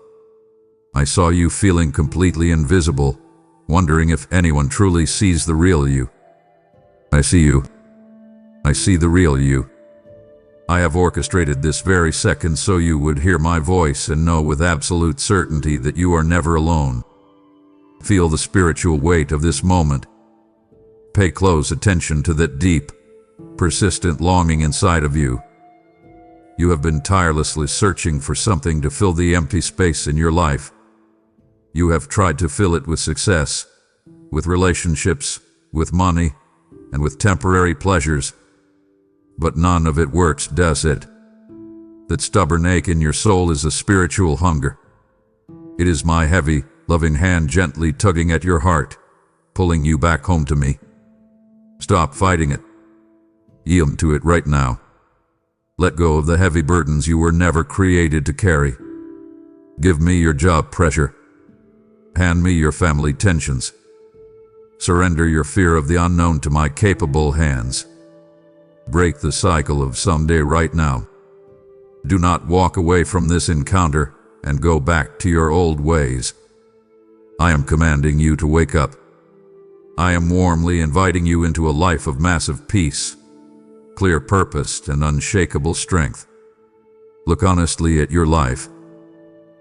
I saw you feeling completely invisible, wondering if anyone truly sees the real you. I see you. I see the real you. I have orchestrated this very second so you would hear my voice and know with absolute certainty that you are never alone. Feel the spiritual weight of this moment. Pay close attention to that deep, persistent longing inside of you. You have been tirelessly searching for something to fill the empty space in your life. You have tried to fill it with success, with relationships, with money, and with temporary pleasures. But none of it works, does it? That stubborn ache in your soul is a spiritual hunger. It is my heavy, loving hand gently tugging at your heart, pulling you back home to me. Stop fighting it. Yield to it right now. Let go of the heavy burdens you were never created to carry. Give me your job pressure. Hand me your family tensions. Surrender your fear of the unknown to my capable hands. Break the cycle of someday right now. Do not walk away from this encounter and go back to your old ways. I am commanding you to wake up. I am warmly inviting you into a life of massive peace, clear purpose, and unshakable strength. Look honestly at your life.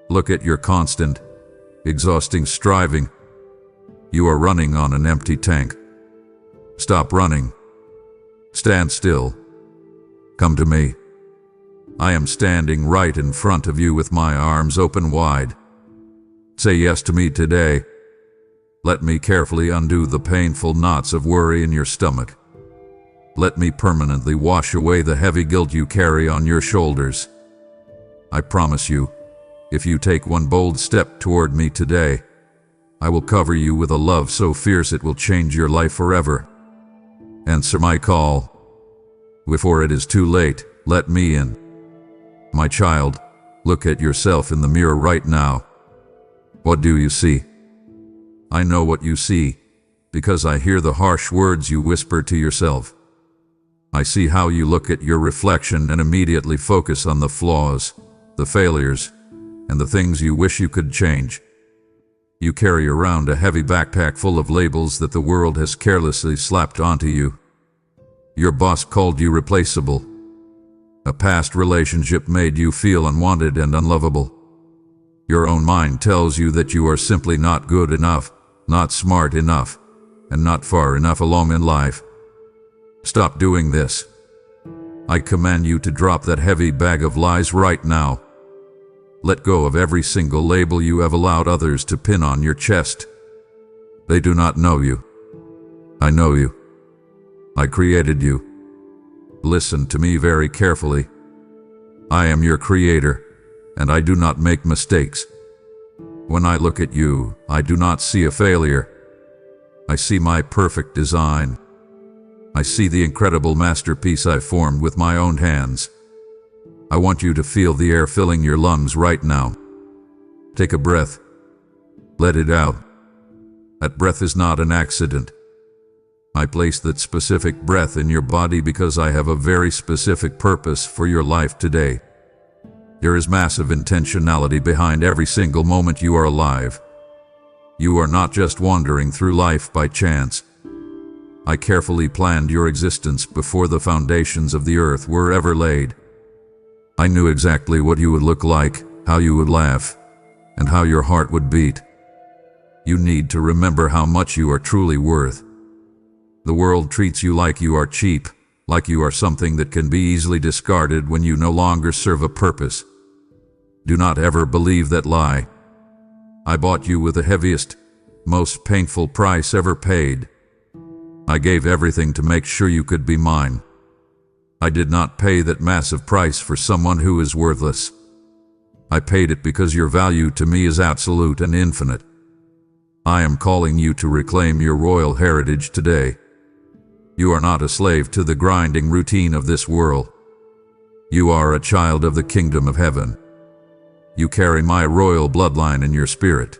Look at your constant, exhausting striving. You are running on an empty tank. Stop running. Stand still. Come to me. I am standing right in front of you with my arms open wide. Say yes to me today. Let me carefully undo the painful knots of worry in your stomach. Let me permanently wash away the heavy guilt you carry on your shoulders. I promise you, if you take one bold step toward me today, I will cover you with a love so fierce it will change your life forever. Answer my call. Before it is too late, let me in. My child, look at yourself in the mirror right now. What do you see? I know what you see, because I hear the harsh words you whisper to yourself. I see how you look at your reflection and immediately focus on the flaws, the failures, and the things you wish you could change. You carry around a heavy backpack full of labels that the world has carelessly slapped onto you. Your boss called you replaceable. A past relationship made you feel unwanted and unlovable. Your own mind tells you that you are simply not good enough, not smart enough, and not far enough along in life. Stop doing this. I command you to drop that heavy bag of lies right now. Let go of every single label you have allowed others to pin on your chest. They do not know you. I know you. I created you. Listen to me very carefully. I am your creator, and I do not make mistakes. When I look at you, I do not see a failure. I see my perfect design. I see the incredible masterpiece I formed with my own hands. I want you to feel the air filling your lungs right now. Take a breath. Let it out. That breath is not an accident. I placed that specific breath in your body because I have a very specific purpose for your life today. There is massive intentionality behind every single moment you are alive. You are not just wandering through life by chance. I carefully planned your existence before the foundations of the earth were ever laid. I knew exactly what you would look like, how you would laugh, and how your heart would beat. You need to remember how much you are truly worth. The world treats you like you are cheap, like you are something that can be easily discarded when you no longer serve a purpose. Do not ever believe that lie. I bought you with the heaviest, most painful price ever paid. I gave everything to make sure you could be mine. I did not pay that massive price for someone who is worthless. I paid it because your value to me is absolute and infinite. I am calling you to reclaim your royal heritage today. You are not a slave to the grinding routine of this world. You are a child of the kingdom of heaven. You carry my royal bloodline in your spirit.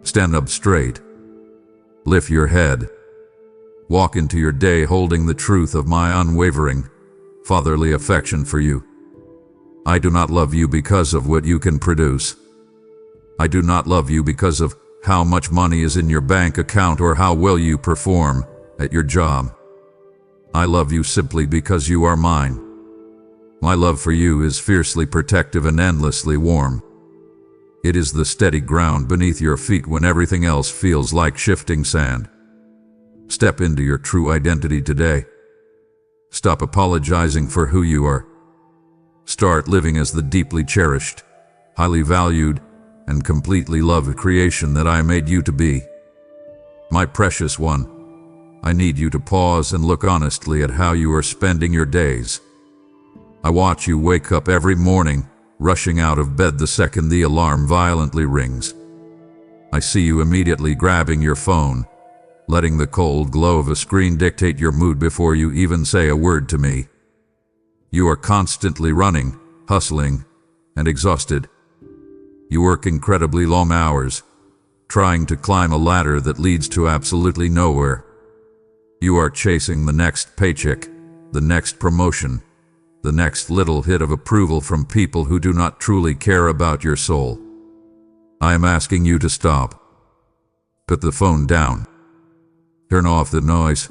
Stand up straight. Lift your head. Walk into your day holding the truth of my unwavering, fatherly affection for you. I do not love you because of what you can produce. I do not love you because of how much money is in your bank account or how well you perform at your job. I love you simply because you are mine. My love for you is fiercely protective and endlessly warm. It is the steady ground beneath your feet when everything else feels like shifting sand. Step into your true identity today. Stop apologizing for who you are. Start living as the deeply cherished, highly valued, and completely loved creation that I made you to be. My precious one, I need you to pause and look honestly at how you are spending your days. I watch you wake up every morning, rushing out of bed the second the alarm violently rings. I see you immediately grabbing your phone, letting the cold glow of a screen dictate your mood before you even say a word to me. You are constantly running, hustling, and exhausted. You work incredibly long hours, trying to climb a ladder that leads to absolutely nowhere. You are chasing the next paycheck, the next promotion, the next little hit of approval from people who do not truly care about your soul. I am asking you to stop. Put the phone down. Turn off the noise.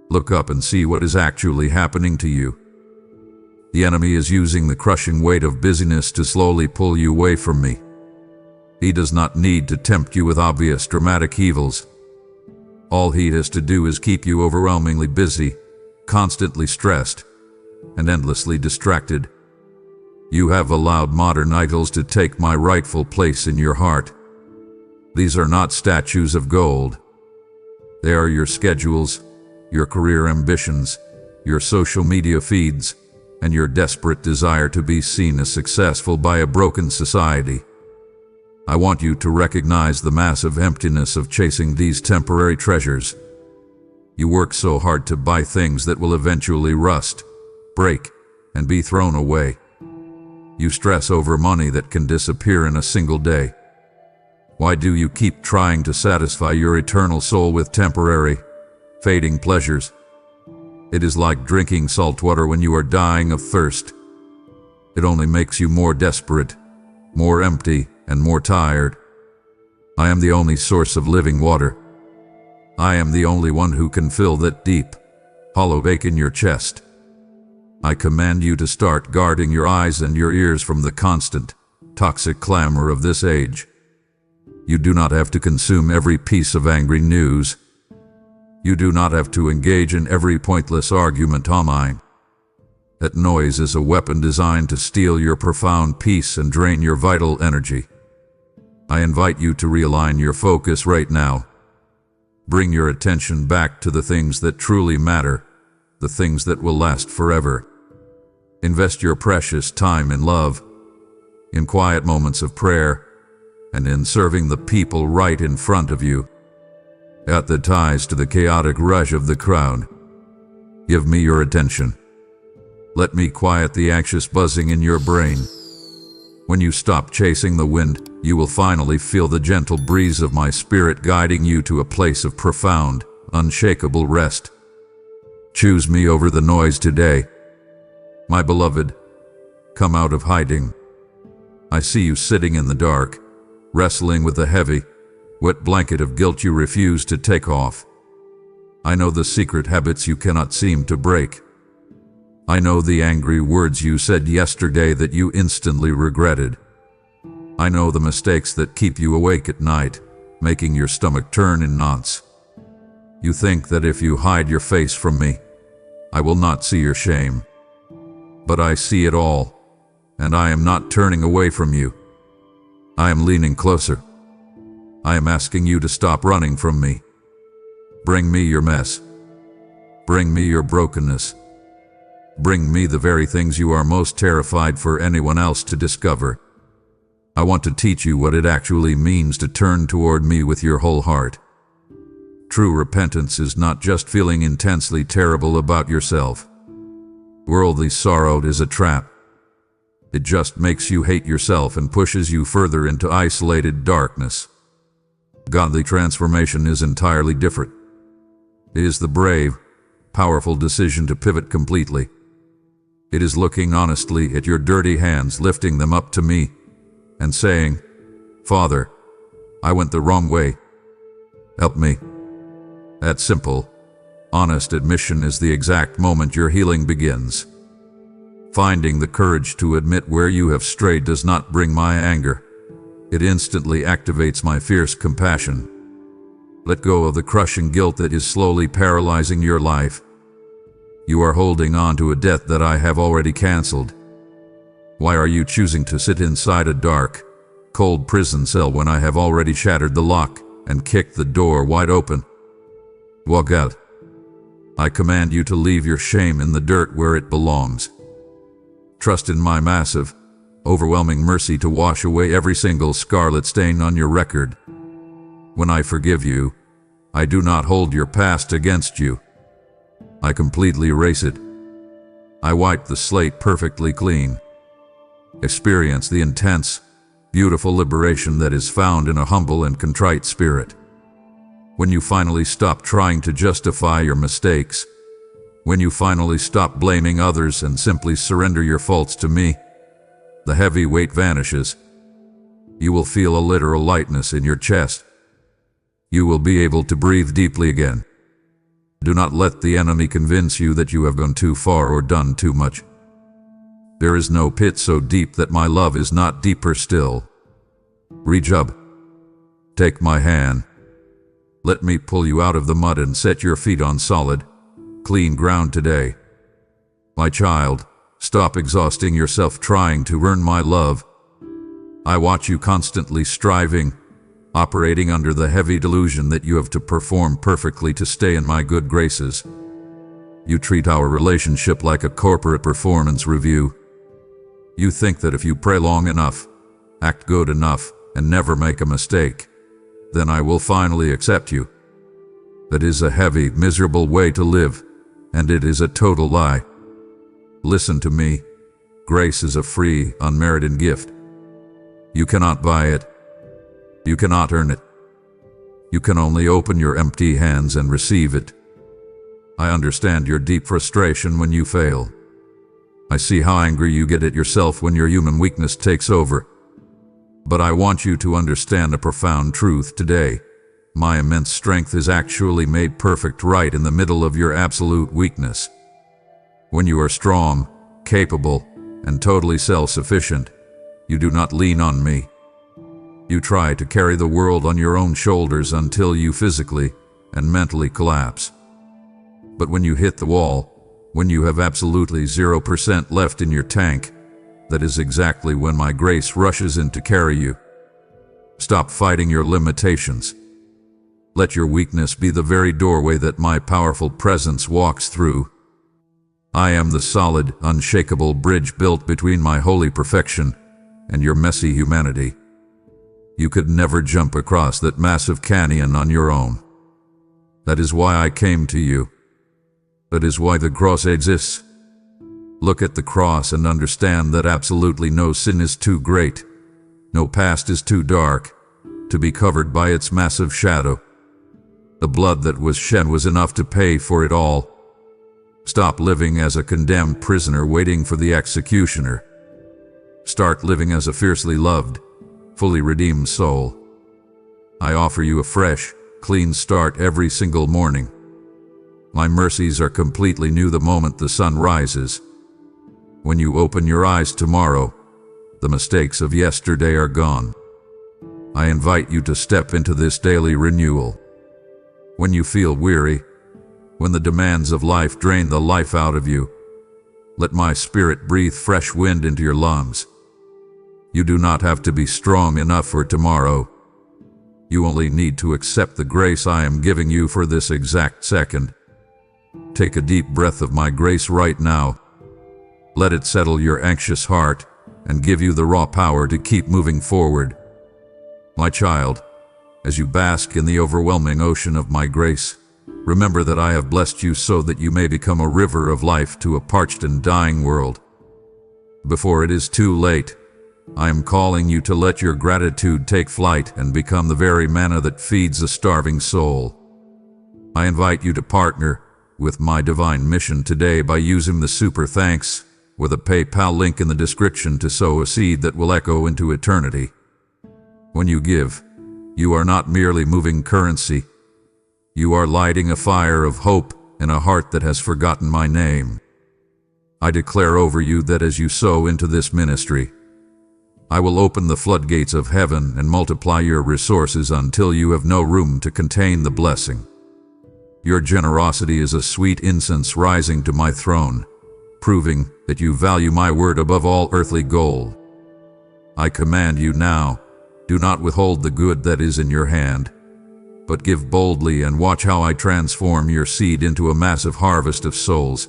Look up and see what is actually happening to you. The enemy is using the crushing weight of busyness to slowly pull you away from me. He does not need to tempt you with obvious dramatic evils. All he has to do is keep you overwhelmingly busy, constantly stressed, and endlessly distracted. You have allowed modern idols to take my rightful place in your heart. These are not statues of gold. They are your schedules, your career ambitions, your social media feeds, and your desperate desire to be seen as successful by a broken society. I want you to recognize the massive emptiness of chasing these temporary treasures. You work so hard to buy things that will eventually rust, break, and be thrown away. You stress over money that can disappear in a single day. Why do you keep trying to satisfy your eternal soul with temporary, fading pleasures? It is like drinking salt water when you are dying of thirst. It only makes you more desperate, more empty, and more tired. I am the only source of living water. I am the only one who can fill that deep, hollow ache in your chest. I command you to start guarding your eyes and your ears from the constant, toxic clamor of this age. You do not have to consume every piece of angry news. You do not have to engage in every pointless argument online. That noise is a weapon designed to steal your profound peace and drain your vital energy. I invite you to realign your focus right now. Bring your attention back to the things that truly matter, the things that will last forever. Invest your precious time in love, in quiet moments of prayer, and in serving the people right in front of you. Cut the ties to the chaotic rush of the crowd. Give me your attention. Let me quiet the anxious buzzing in your brain. When you stop chasing the wind, you will finally feel the gentle breeze of my spirit guiding you to a place of profound, unshakable rest. Choose me over the noise today. My beloved, come out of hiding. I see you sitting in the dark, wrestling with the heavy, wet blanket of guilt you refuse to take off. I know the secret habits you cannot seem to break. I know the angry words you said yesterday that you instantly regretted. I know the mistakes that keep you awake at night, making your stomach turn in knots. You think that if you hide your face from me, I will not see your shame. But I see it all, and I am not turning away from you. I am leaning closer. I am asking you to stop running from me. Bring me your mess. Bring me your brokenness. Bring me the very things you are most terrified for anyone else to discover. I want to teach you what it actually means to turn toward me with your whole heart. True repentance is not just feeling intensely terrible about yourself. Worldly sorrow is a trap. It just makes you hate yourself and pushes you further into isolated darkness. Godly transformation is entirely different. It is the brave, powerful decision to pivot completely. It is looking honestly at your dirty hands, lifting them up to me, and saying, "Father, I went the wrong way. Help me." That simple, honest admission is the exact moment your healing begins. Finding the courage to admit where you have strayed does not bring my anger. It instantly activates my fierce compassion. Let go of the crushing guilt that is slowly paralyzing your life. You are holding on to a debt that I have already canceled. Why are you choosing to sit inside a dark, cold prison cell when I have already shattered the lock and kicked the door wide open? Walk out. I command you to leave your shame in the dirt where it belongs. Trust in my massive, overwhelming mercy to wash away every single scarlet stain on your record. When I forgive you, I do not hold your past against you. I completely erase it. I wipe the slate perfectly clean. Experience the intense, beautiful liberation that is found in a humble and contrite spirit. When you finally stop trying to justify your mistakes, when you finally stop blaming others and simply surrender your faults to me, the heavy weight vanishes. You will feel a literal lightness in your chest. You will be able to breathe deeply again. Do not let the enemy convince you that you have gone too far or done too much. There is no pit so deep that my love is not deeper still. Reach up. Take my hand. Let me pull you out of the mud and set your feet on solid, clean ground today. My child, stop exhausting yourself trying to earn my love. I watch you constantly striving, operating under the heavy delusion that you have to perform perfectly to stay in my good graces. You treat our relationship like a corporate performance review. You think that if you pray long enough, act good enough, and never make a mistake, then I will finally accept you. That is a heavy, miserable way to live, and it is a total lie. Listen to me. Grace is a free, unmerited gift. You cannot buy it. You cannot earn it. You can only open your empty hands and receive it. I understand your deep frustration when you fail. I see how angry you get at yourself when your human weakness takes over. But I want you to understand a profound truth today. My immense strength is actually made perfect right in the middle of your absolute weakness. When you are strong, capable, and totally self-sufficient, you do not lean on me. You try to carry the world on your own shoulders until you physically and mentally collapse. But when you hit the wall, when you have absolutely 0% left in your tank, that is exactly when my grace rushes in to carry you. Stop fighting your limitations. Let your weakness be the very doorway that my powerful presence walks through. I am the solid, unshakable bridge built between my holy perfection and your messy humanity. You could never jump across that massive canyon on your own. That is why I came to you. That is why the cross exists. Look at the cross and understand that absolutely no sin is too great, no past is too dark, to be covered by its massive shadow. The blood that was shed was enough to pay for it all. Stop living as a condemned prisoner waiting for the executioner. Start living as a fiercely loved, fully redeemed soul. I offer you a fresh, clean start every single morning. My mercies are completely new the moment the sun rises. When you open your eyes tomorrow, the mistakes of yesterday are gone. I invite you to step into this daily renewal. When you feel weary, when the demands of life drain the life out of you, let my spirit breathe fresh wind into your lungs. You do not have to be strong enough for tomorrow. You only need to accept the grace I am giving you for this exact second. Take a deep breath of my grace right now. Let it settle your anxious heart and give you the raw power to keep moving forward. My child, as you bask in the overwhelming ocean of my grace, remember that I have blessed you so that you may become a river of life to a parched and dying world. Before it is too late, I am calling you to let your gratitude take flight and become the very manna that feeds a starving soul. I invite you to partner with my divine mission today by using the super thanks with a PayPal link in the description to sow a seed that will echo into eternity. When you give, you are not merely moving currency. You are lighting a fire of hope in a heart that has forgotten my name. I declare over you that as you sow into this ministry, I will open the floodgates of heaven and multiply your resources until you have no room to contain the blessing. Your generosity is a sweet incense rising to my throne, proving that you value my word above all earthly gold. I command you now, do not withhold the good that is in your hand, but give boldly and watch how I transform your seed into a massive harvest of souls.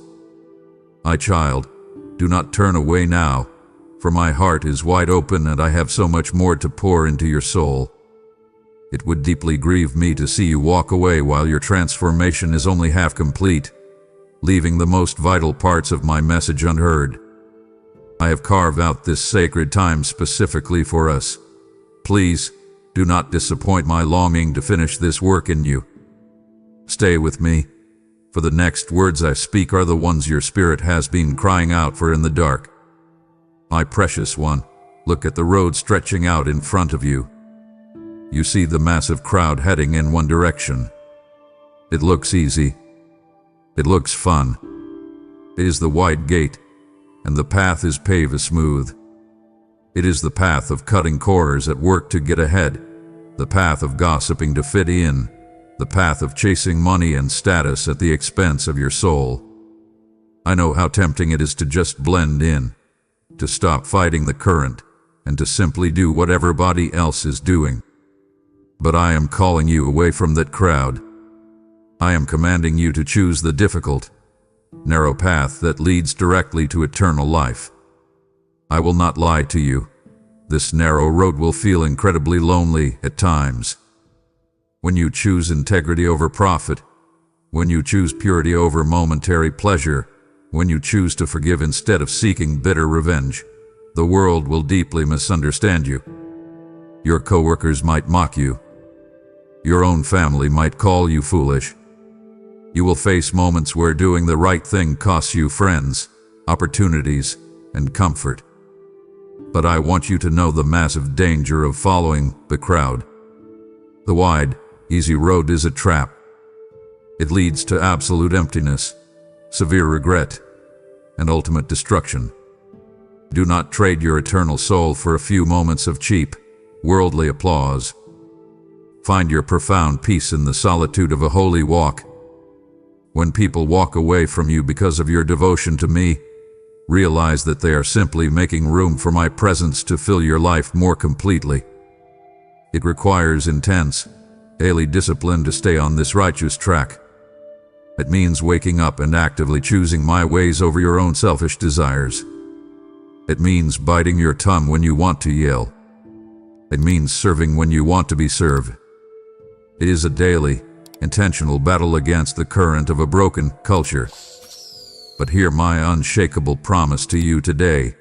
My child, do not turn away now, for my heart is wide open and I have so much more to pour into your soul. It would deeply grieve me to see you walk away while your transformation is only half complete, leaving the most vital parts of my message unheard. I have carved out this sacred time specifically for us. Please, do not disappoint my longing to finish this work in you. Stay with me, for the next words I speak are the ones your spirit has been crying out for in the dark. My precious one, look at the road stretching out in front of you. You see the massive crowd heading in one direction. It looks easy. It looks fun. It is the wide gate, and the path is paved smooth. It is the path of cutting corners at work to get ahead, the path of gossiping to fit in, the path of chasing money and status at the expense of your soul. I know how tempting it is to just blend in, to stop fighting the current, and to simply do what everybody else is doing. But I am calling you away from that crowd. I am commanding you to choose the difficult, narrow path that leads directly to eternal life. I will not lie to you. This narrow road will feel incredibly lonely at times. When you choose integrity over profit, when you choose purity over momentary pleasure, when you choose to forgive instead of seeking bitter revenge, the world will deeply misunderstand you. Your coworkers might mock you. Your own family might call you foolish. You will face moments where doing the right thing costs you friends, opportunities, and comfort. But I want you to know the massive danger of following the crowd. The wide, easy road is a trap. It leads to absolute emptiness, severe regret, and ultimate destruction. Do not trade your eternal soul for a few moments of cheap, worldly applause. Find your profound peace in the solitude of a holy walk. When people walk away from you because of your devotion to me, realize that they are simply making room for my presence to fill your life more completely. It requires intense, daily discipline to stay on this righteous track. It means waking up and actively choosing my ways over your own selfish desires. It means biting your tongue when you want to yell. It means serving when you want to be served. It is a daily, intentional battle against the current of a broken culture. But hear my unshakable promise to you today.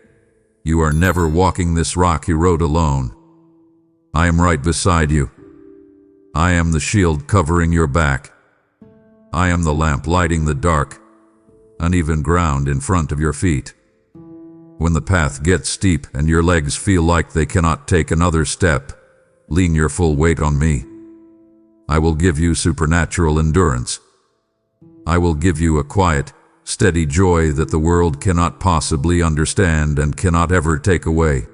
You are never walking this rocky road alone. I am right beside you. I am the shield covering your back. I am the lamp lighting the dark, uneven ground in front of your feet. When the path gets steep and your legs feel like they cannot take another step, lean your full weight on me. I will give you supernatural endurance. I will give you a quiet, steady joy that the world cannot possibly understand and cannot ever take away.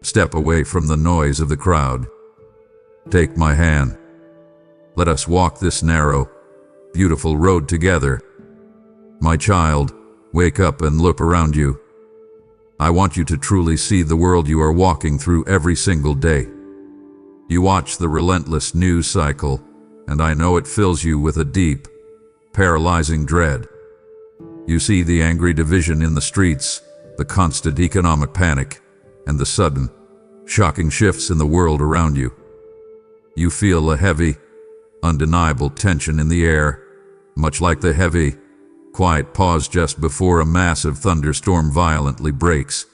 Step away from the noise of the crowd. Take my hand. Let us walk this narrow, beautiful road together. My child, wake up and look around you. I want you to truly see the world you are walking through every single day. You watch the relentless news cycle, and I know it fills you with a deep, paralyzing dread. You see the angry division in the streets, the constant economic panic, and the sudden, shocking shifts in the world around you. You feel a heavy, undeniable tension in the air, much like the heavy, quiet pause just before a massive thunderstorm violently breaks.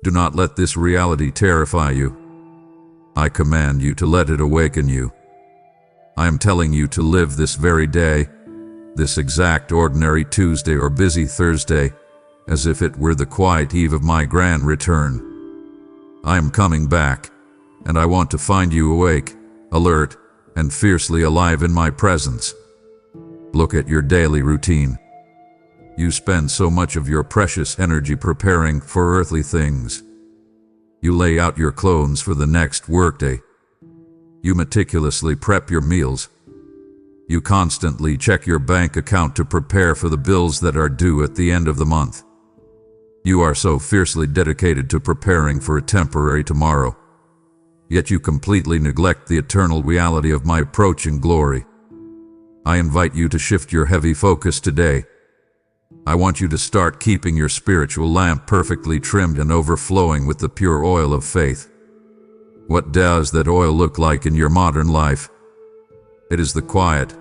Do not let this reality terrify you. I command you to let it awaken you. I am telling you to live this very day, this exact ordinary Tuesday or busy Thursday, as if it were the quiet eve of my grand return. I am coming back, and I want to find you awake, alert, and fiercely alive in my presence. Look at your daily routine. You spend so much of your precious energy preparing for earthly things. You lay out your clothes for the next workday. You meticulously prep your meals. You constantly check your bank account to prepare for the bills that are due at the end of the month. You are so fiercely dedicated to preparing for a temporary tomorrow. Yet you completely neglect the eternal reality of my approaching glory. I invite you to shift your heavy focus today. I want you to start keeping your spiritual lamp perfectly trimmed and overflowing with the pure oil of faith. What does that oil look like in your modern life? It is the quiet,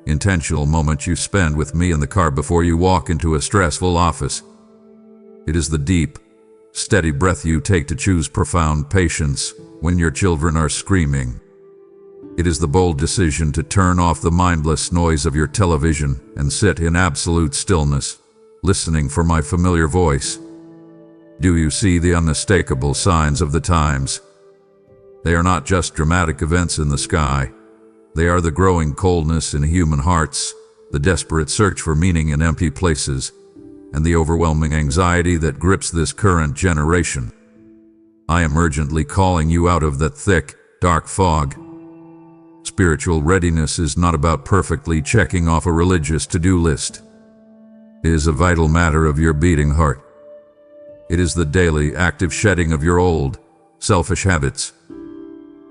intentional moment you spend with me in the car before you walk into a stressful office. It is the deep, steady breath you take to choose profound patience when your children are screaming. It is the bold decision to turn off the mindless noise of your television and sit in absolute stillness, listening for my familiar voice. Do you see the unmistakable signs of the times? They are not just dramatic events in the sky. They are the growing coldness in human hearts, the desperate search for meaning in empty places, and the overwhelming anxiety that grips this current generation. I am urgently calling you out of that thick, dark fog. Spiritual readiness is not about perfectly checking off a religious to-do list. It is a vital matter of your beating heart. It is the daily, active shedding of your old, selfish habits.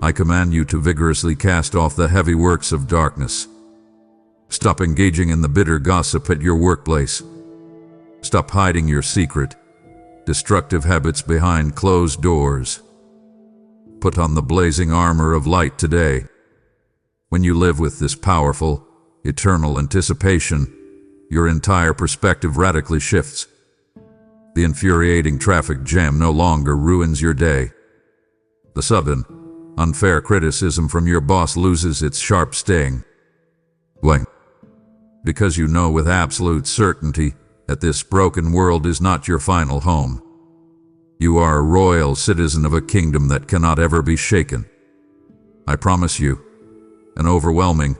I command you to vigorously cast off the heavy works of darkness. Stop engaging in the bitter gossip at your workplace. Stop hiding your secret, destructive habits behind closed doors. Put on the blazing armor of light today. When you live with this powerful, eternal anticipation, your entire perspective radically shifts. The infuriating traffic jam no longer ruins your day. The sudden, unfair criticism from your boss loses its sharp sting. Why? Because you know with absolute certainty that this broken world is not your final home. You are a royal citizen of a kingdom that cannot ever be shaken. I promise you, an overwhelming,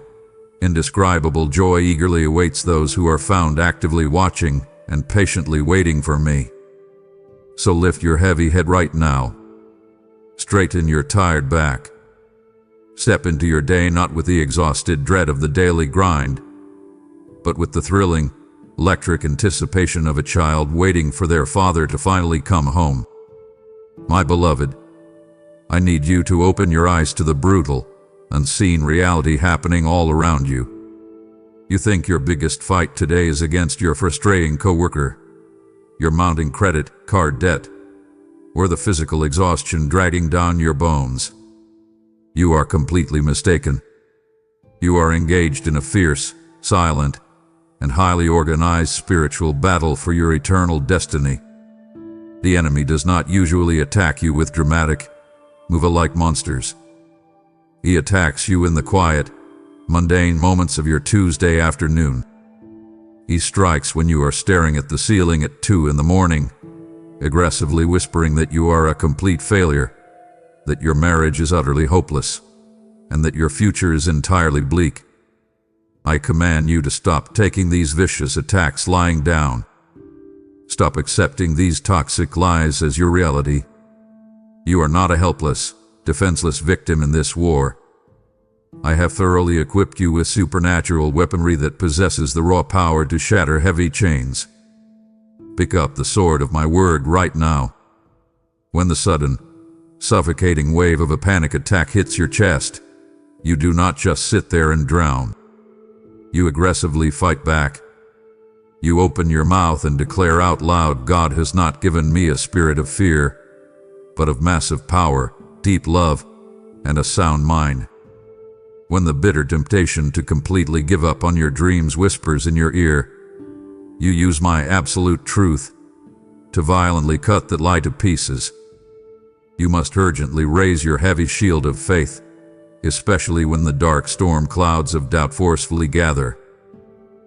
indescribable joy eagerly awaits those who are found actively watching and patiently waiting for me. So lift your heavy head right now. Straighten your tired back. Step into your day not with the exhausted dread of the daily grind, but with the thrilling, electric anticipation of a child waiting for their father to finally come home. My beloved, I need you to open your eyes to the brutal, unseen reality happening all around you. You think your biggest fight today is against your frustrating coworker, your mounting credit card debt, or the physical exhaustion dragging down your bones. You are completely mistaken. You are engaged in a fierce, silent, and highly organized spiritual battle for your eternal destiny. The enemy does not usually attack you with dramatic, move-alike monsters. He attacks you in the quiet, mundane moments of your Tuesday afternoon. He strikes when you are staring at the ceiling at 2 in the morning, aggressively whispering that you are a complete failure, that your marriage is utterly hopeless, and that your future is entirely bleak. I command you to stop taking these vicious attacks lying down. Stop accepting these toxic lies as your reality. You are not a helpless, defenseless victim in this war. I have thoroughly equipped you with supernatural weaponry that possesses the raw power to shatter heavy chains. Pick up the sword of my word right now. When the sudden, suffocating wave of a panic attack hits your chest, you do not just sit there and drown. You aggressively fight back. You open your mouth and declare out loud, God has not given me a spirit of fear, but of massive power, deep love, and a sound mind. When the bitter temptation to completely give up on your dreams whispers in your ear, you use my absolute truth to violently cut that lie to pieces. You must urgently raise your heavy shield of faith, especially when the dark storm clouds of doubt forcefully gather.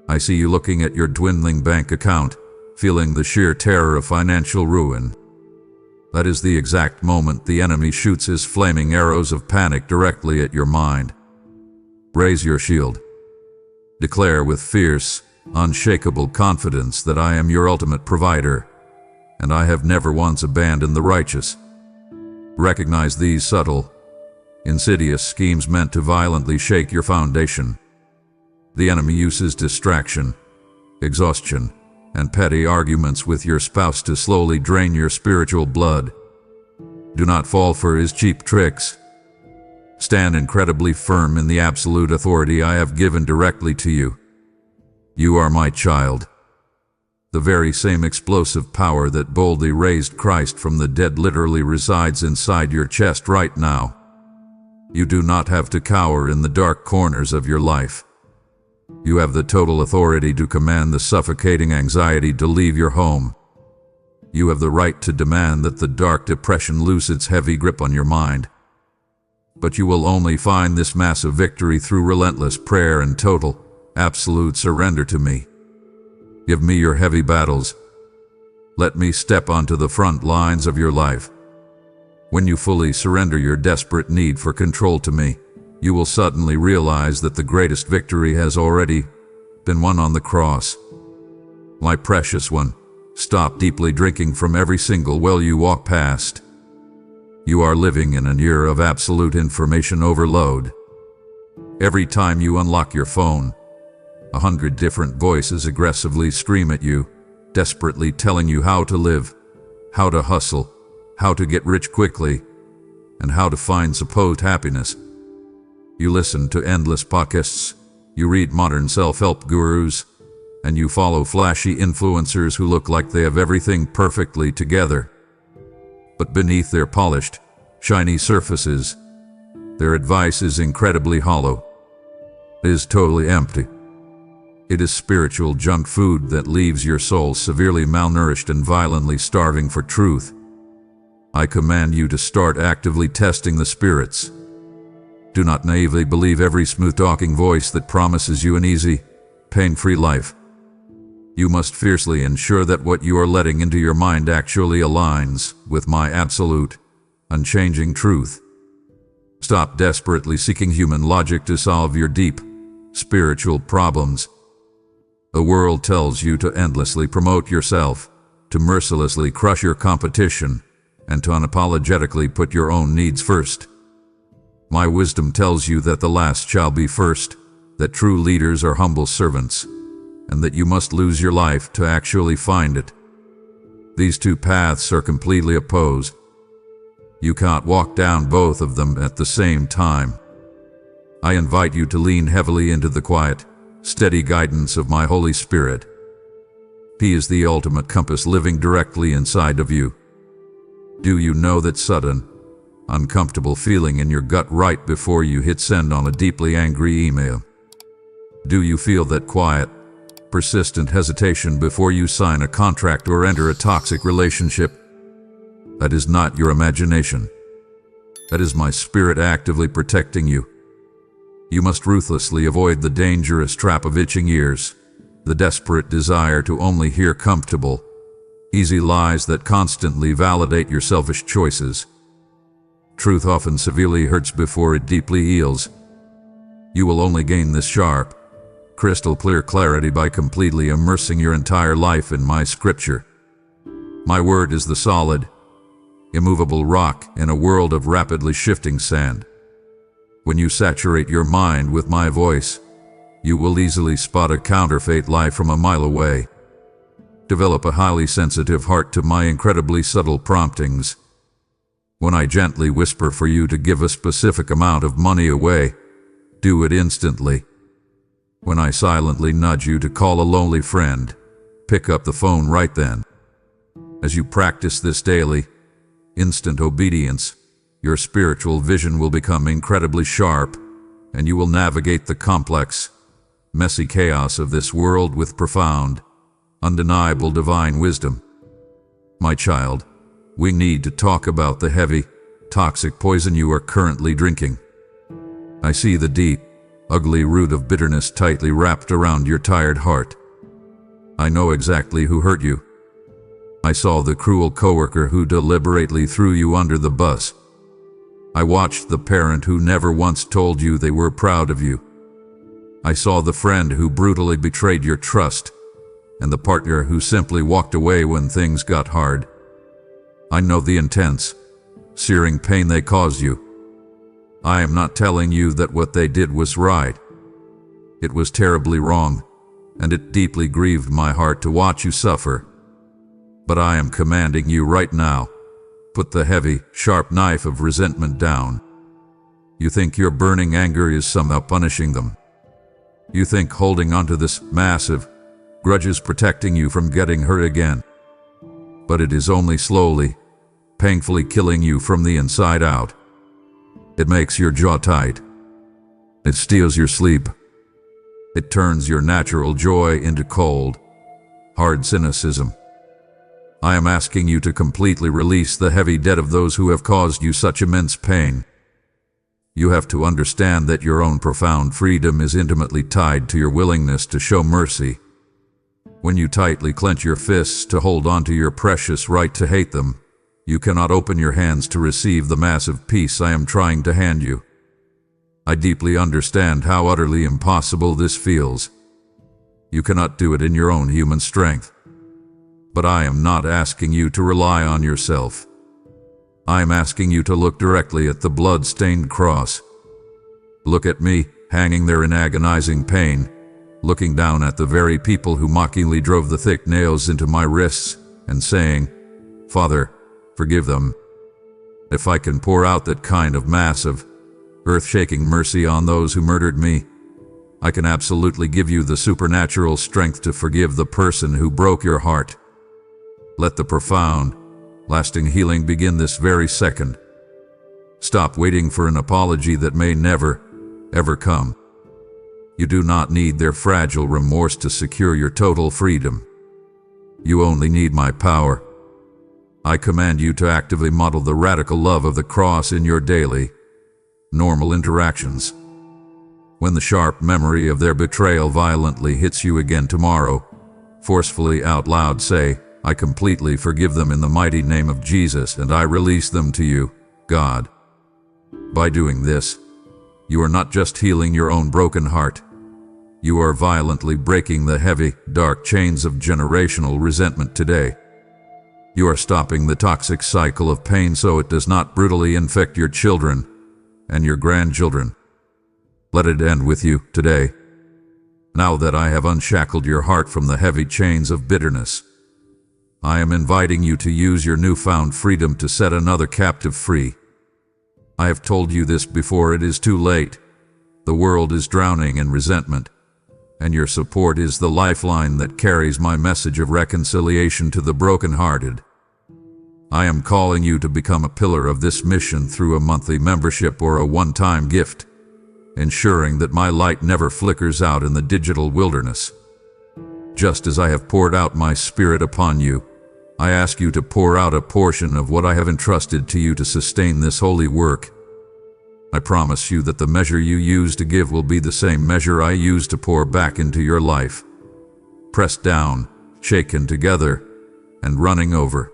I see you looking at your dwindling bank account, feeling the sheer terror of financial ruin. That is the exact moment the enemy shoots his flaming arrows of panic directly at your mind. Raise your shield. Declare with fierce, unshakable confidence that I am your ultimate provider, and I have never once abandoned the righteous. Recognize these subtle, insidious schemes meant to violently shake your foundation. The enemy uses distraction, exhaustion, and petty arguments with your spouse to slowly drain your spiritual blood. Do not fall for his cheap tricks. Stand incredibly firm in the absolute authority I have given directly to you. You are my child. The very same explosive power that boldly raised Christ from the dead literally resides inside your chest right now. You do not have to cower in the dark corners of your life. You have the total authority to command the suffocating anxiety to leave your home. You have the right to demand that the dark depression loose its heavy grip on your mind. But you will only find this massive victory through relentless prayer and total, absolute surrender to me. Give me your heavy battles. Let me step onto the front lines of your life. When you fully surrender your desperate need for control to me, you will suddenly realize that the greatest victory has already been won on the cross. My precious one, stop deeply drinking from every single well you walk past. You are living in an era of absolute information overload. Every time you unlock your phone, 100 different voices aggressively scream at you, desperately telling you how to live, how to hustle, how to get rich quickly, and how to find supposed happiness. You listen to endless podcasts, you read modern self-help gurus, and you follow flashy influencers who look like they have everything perfectly together. But beneath their polished, shiny surfaces, their advice is incredibly hollow. It is totally empty. It is spiritual junk food that leaves your soul severely malnourished and violently starving for truth. I command you to start actively testing the spirits. Do not naively believe every smooth-talking voice that promises you an easy, pain-free life. You must fiercely ensure that what you are letting into your mind actually aligns with my absolute, unchanging truth. Stop desperately seeking human logic to solve your deep, spiritual problems. The world tells you to endlessly promote yourself, to mercilessly crush your competition, and to unapologetically put your own needs first. My wisdom tells you that the last shall be first, that true leaders are humble servants, and that you must lose your life to actually find it. These two paths are completely opposed. You can't walk down both of them at the same time. I invite you to lean heavily into the quiet, steady guidance of my Holy Spirit. He is the ultimate compass living directly inside of you. Do you know that sudden, uncomfortable feeling in your gut right before you hit send on a deeply angry email? Do you feel that quiet, persistent hesitation before you sign a contract or enter a toxic relationship? That is not your imagination. That is my spirit actively protecting you. You must ruthlessly avoid the dangerous trap of itching ears, the desperate desire to only hear comfortable, easy lies that constantly validate your selfish choices. Truth often severely hurts before it deeply heals. You will only gain this sharp, crystal clear clarity by completely immersing your entire life in my scripture. My word is the solid, immovable rock in a world of rapidly shifting sand. When you saturate your mind with my voice, you will easily spot a counterfeit lie from a mile away. Develop a highly sensitive heart to my incredibly subtle promptings. When I gently whisper for you to give a specific amount of money away, do it instantly. When I silently nudge you to call a lonely friend, pick up the phone right then. As you practice this daily, instant obedience, your spiritual vision will become incredibly sharp, and you will navigate the complex, messy chaos of this world with profound, undeniable divine wisdom. My child, we need to talk about the heavy, toxic poison you are currently drinking. I see the deep, ugly root of bitterness tightly wrapped around your tired heart. I know exactly who hurt you. I saw the cruel coworker who deliberately threw you under the bus. I watched the parent who never once told you they were proud of you. I saw the friend who brutally betrayed your trust, and the partner who simply walked away when things got hard. I know the intense, searing pain they caused you. I am not telling you that what they did was right. It was terribly wrong, and it deeply grieved my heart to watch you suffer. But I am commanding you right now, put the heavy, sharp knife of resentment down. You think your burning anger is somehow punishing them. You think holding onto this massive grudge is protecting you from getting hurt again. But it is only slowly, painfully killing you from the inside out. It makes your jaw tight. It steals your sleep. It turns your natural joy into cold, hard cynicism. I am asking you to completely release the heavy debt of those who have caused you such immense pain. You have to understand that your own profound freedom is intimately tied to your willingness to show mercy. When you tightly clench your fists to hold on to your precious right to hate them, you cannot open your hands to receive the massive peace I am trying to hand you. I deeply understand how utterly impossible this feels. You cannot do it in your own human strength. But I am not asking you to rely on yourself. I am asking you to look directly at the blood-stained cross. Look at me, hanging there in agonizing pain, looking down at the very people who mockingly drove the thick nails into my wrists, and saying, "Father, forgive them." If I can pour out that kind of massive, earth-shaking mercy on those who murdered me, I can absolutely give you the supernatural strength to forgive the person who broke your heart. Let the profound, lasting healing begin this very second. Stop waiting for an apology that may never, ever come. You do not need their fragile remorse to secure your total freedom. You only need my power. I command you to actively model the radical love of the cross in your daily, normal interactions. When the sharp memory of their betrayal violently hits you again tomorrow, forcefully out loud say, "I completely forgive them in the mighty name of Jesus, and I release them to you, God." By doing this, you are not just healing your own broken heart. You are violently breaking the heavy, dark chains of generational resentment today. You are stopping the toxic cycle of pain so it does not brutally infect your children and your grandchildren. Let it end with you today. Now that I have unshackled your heart from the heavy chains of bitterness, I am inviting you to use your newfound freedom to set another captive free. I have told you this before it is too late. The world is drowning in resentment, and your support is the lifeline that carries my message of reconciliation to the brokenhearted. I am calling you to become a pillar of this mission through a monthly membership or a one-time gift, ensuring that my light never flickers out in the digital wilderness. Just as I have poured out my spirit upon you, I ask you to pour out a portion of what I have entrusted to you to sustain this holy work. I promise you that the measure you use to give will be the same measure I use to pour back into your life. Pressed down, shaken together, and running over.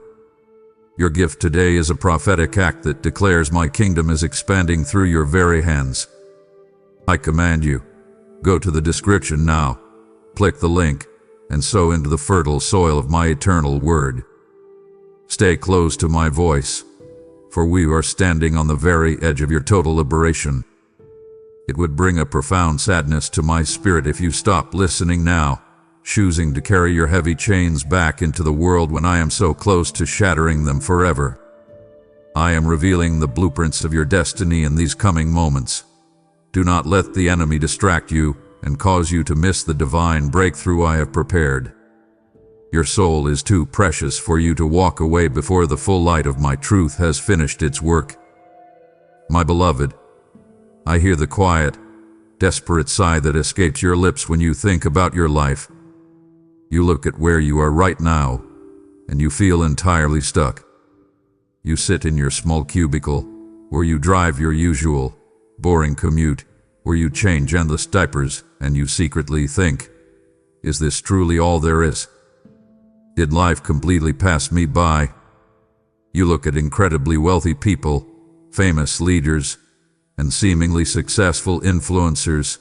Your gift today is a prophetic act that declares my kingdom is expanding through your very hands. I command you, Go to the description now, click the link, and sow into the fertile soil of my eternal word. Stay close to my voice, for we are standing on the very edge of your total liberation. It would bring a profound sadness to my spirit if you stopped listening now, choosing to carry your heavy chains back into the world when I am so close to shattering them forever. I am revealing the blueprints of your destiny in these coming moments. Do not let the enemy distract you and cause you to miss the divine breakthrough I have prepared. Your soul is too precious for you to walk away before the full light of my truth has finished its work. My beloved, I hear the quiet, desperate sigh that escapes your lips when you think about your life. You look at where you are right now, and you feel entirely stuck. You sit in your small cubicle, where you drive your usual, boring commute, where you change endless diapers, and you secretly think, is this truly all there is? Did life completely pass me by? You look at incredibly wealthy people, famous leaders, and seemingly successful influencers,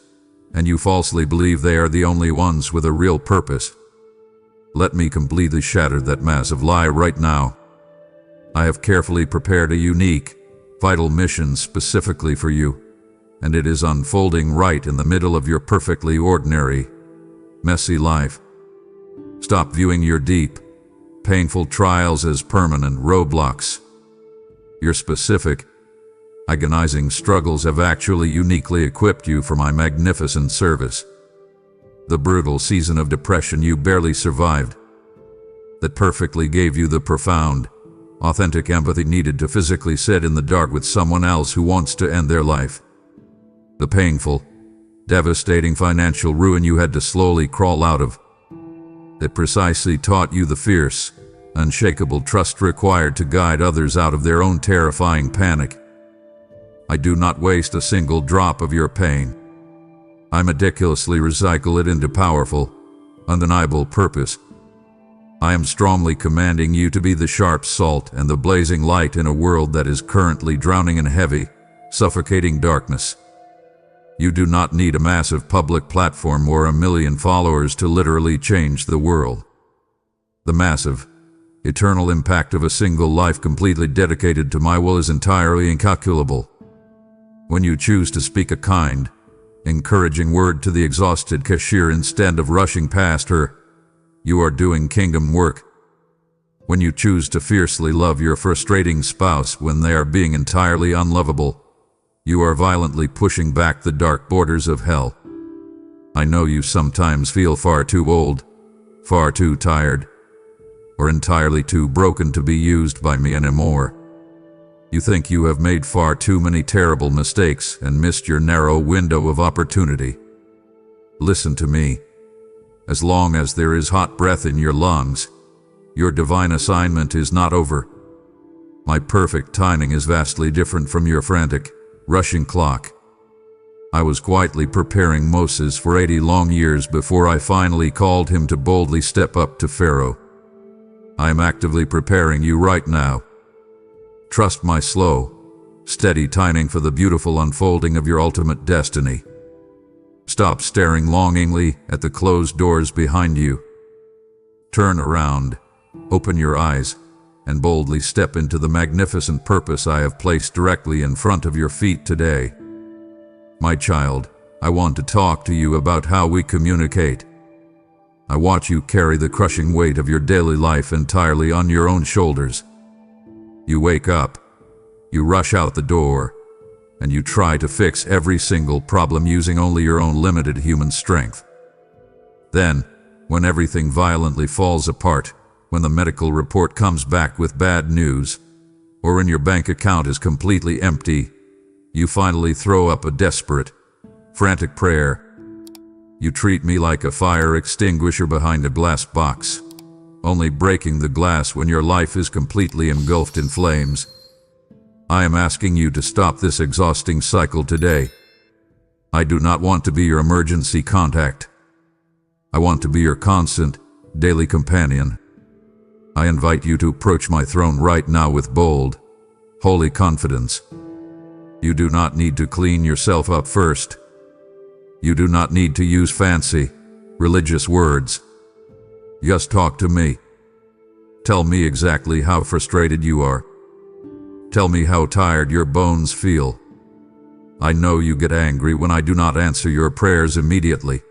and you falsely believe they are the only ones with a real purpose. Let me completely shatter that massive lie right now. I have carefully prepared a unique, vital mission specifically for you, and it is unfolding right in the middle of your perfectly ordinary, messy life. Stop viewing your deep, painful trials as permanent roadblocks. Your specific, agonizing struggles have actually uniquely equipped you for my magnificent service. The brutal season of depression you barely survived, that perfectly gave you the profound, authentic empathy needed to physically sit in the dark with someone else who wants to end their life. The painful, devastating financial ruin you had to slowly crawl out of, that precisely taught you the fierce, unshakable trust required to guide others out of their own terrifying panic. I do not waste a single drop of your pain. I meticulously recycle it into powerful, undeniable purpose. I am strongly commanding you to be the sharp salt and the blazing light in a world that is currently drowning in heavy, suffocating darkness. You do not need a massive public platform or a million followers to literally change the world. The massive, eternal impact of a single life completely dedicated to my will is entirely incalculable. When you choose to speak a kind, encouraging word to the exhausted cashier instead of rushing past her, you are doing kingdom work. When you choose to fiercely love your frustrating spouse when they are being entirely unlovable, you are violently pushing back the dark borders of hell. I know you sometimes feel far too old, far too tired, or entirely too broken to be used by me anymore. You think you have made far too many terrible mistakes and missed your narrow window of opportunity. Listen to me. As long as there is hot breath in your lungs, your divine assignment is not over. My perfect timing is vastly different from your frantic, rushing clock. I was quietly preparing Moses for 80 long years before I finally called him to boldly step up to Pharaoh. I am actively preparing you right now. Trust my slow, steady timing for the beautiful unfolding of your ultimate destiny. Stop staring longingly at the closed doors behind you. Turn around, open your eyes, and boldly step into the magnificent purpose I have placed directly in front of your feet today. My child, I want to talk to you about how we communicate. I watch you carry the crushing weight of your daily life entirely on your own shoulders. You wake up, you rush out the door, and you try to fix every single problem using only your own limited human strength. Then, when everything violently falls apart, when the medical report comes back with bad news, or when your bank account is completely empty, you finally throw up a desperate, frantic prayer. You treat me like a fire extinguisher behind a glass box, only breaking the glass when your life is completely engulfed in flames. I am asking you to stop this exhausting cycle today. I do not want to be your emergency contact. I want to be your constant, daily companion. I invite you to approach my throne right now with bold, holy confidence. You do not need to clean yourself up first. You do not need to use fancy, religious words. Just talk to me. Tell me exactly how frustrated you are. Tell me how tired your bones feel. I know you get angry when I do not answer your prayers immediately.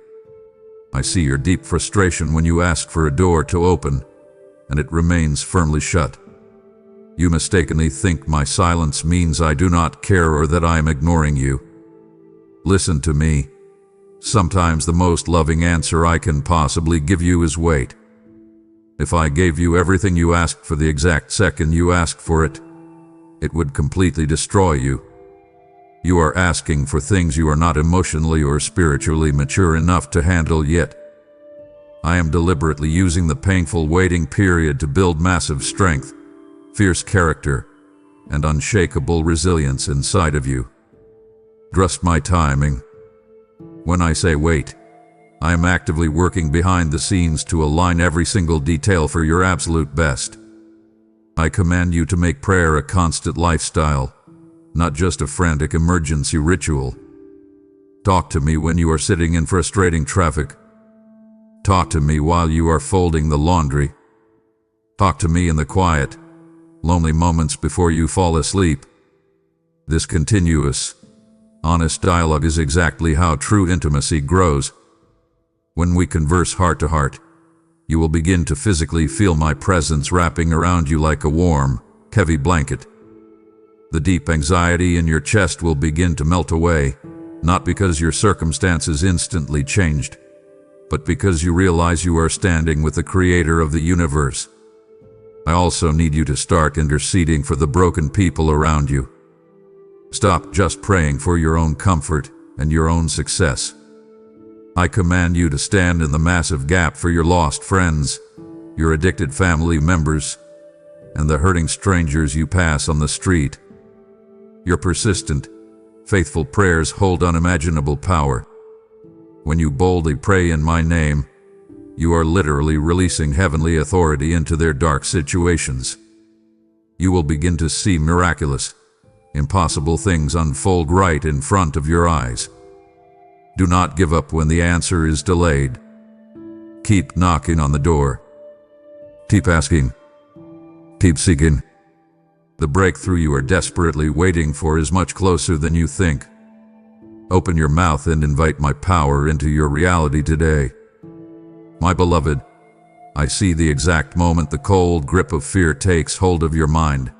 I see your deep frustration when you ask for a door to open, and it remains firmly shut. You mistakenly think my silence means I do not care or that I am ignoring you. Listen to me. Sometimes the most loving answer I can possibly give you is wait. If I gave you everything you asked for the exact second you asked for it, it would completely destroy you. You are asking for things you are not emotionally or spiritually mature enough to handle yet. I am deliberately using the painful waiting period to build massive strength, fierce character, and unshakable resilience inside of you. Trust my timing. When I say wait, I am actively working behind the scenes to align every single detail for your absolute best. I command you to make prayer a constant lifestyle, not just a frantic emergency ritual. Talk to me when you are sitting in frustrating traffic. Talk to me while you are folding the laundry. Talk to me in the quiet, lonely moments before you fall asleep. This continuous, honest dialogue is exactly how true intimacy grows. When we converse heart to heart, you will begin to physically feel my presence wrapping around you like a warm, heavy blanket. The deep anxiety in your chest will begin to melt away, not because your circumstances instantly changed, but because you realize you are standing with the Creator of the universe. I also need you to start interceding for the broken people around you. Stop just praying for your own comfort and your own success. I command you to stand in the massive gap for your lost friends, your addicted family members, and the hurting strangers you pass on the street. Your persistent, faithful prayers hold unimaginable power. When you boldly pray in my name, you are literally releasing heavenly authority into their dark situations. You will begin to see miraculous, impossible things unfold right in front of your eyes. Do not give up when the answer is delayed. Keep knocking on the door. Keep asking. Keep seeking. The breakthrough you are desperately waiting for is much closer than you think. Open your mouth and invite my power into your reality today. My beloved, I see the exact moment the cold grip of fear takes hold of your mind.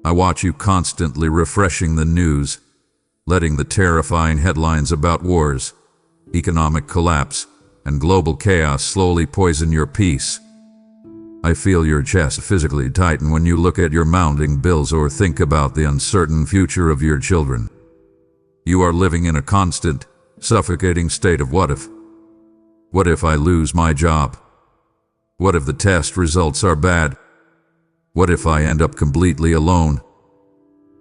I watch you constantly refreshing the news, letting the terrifying headlines about wars, economic collapse, and global chaos slowly poison your peace. I feel your chest physically tighten when you look at your mounting bills or think about the uncertain future of your children. You are living in a constant, suffocating state of what if. What if I lose my job? What if the test results are bad? What if I end up completely alone?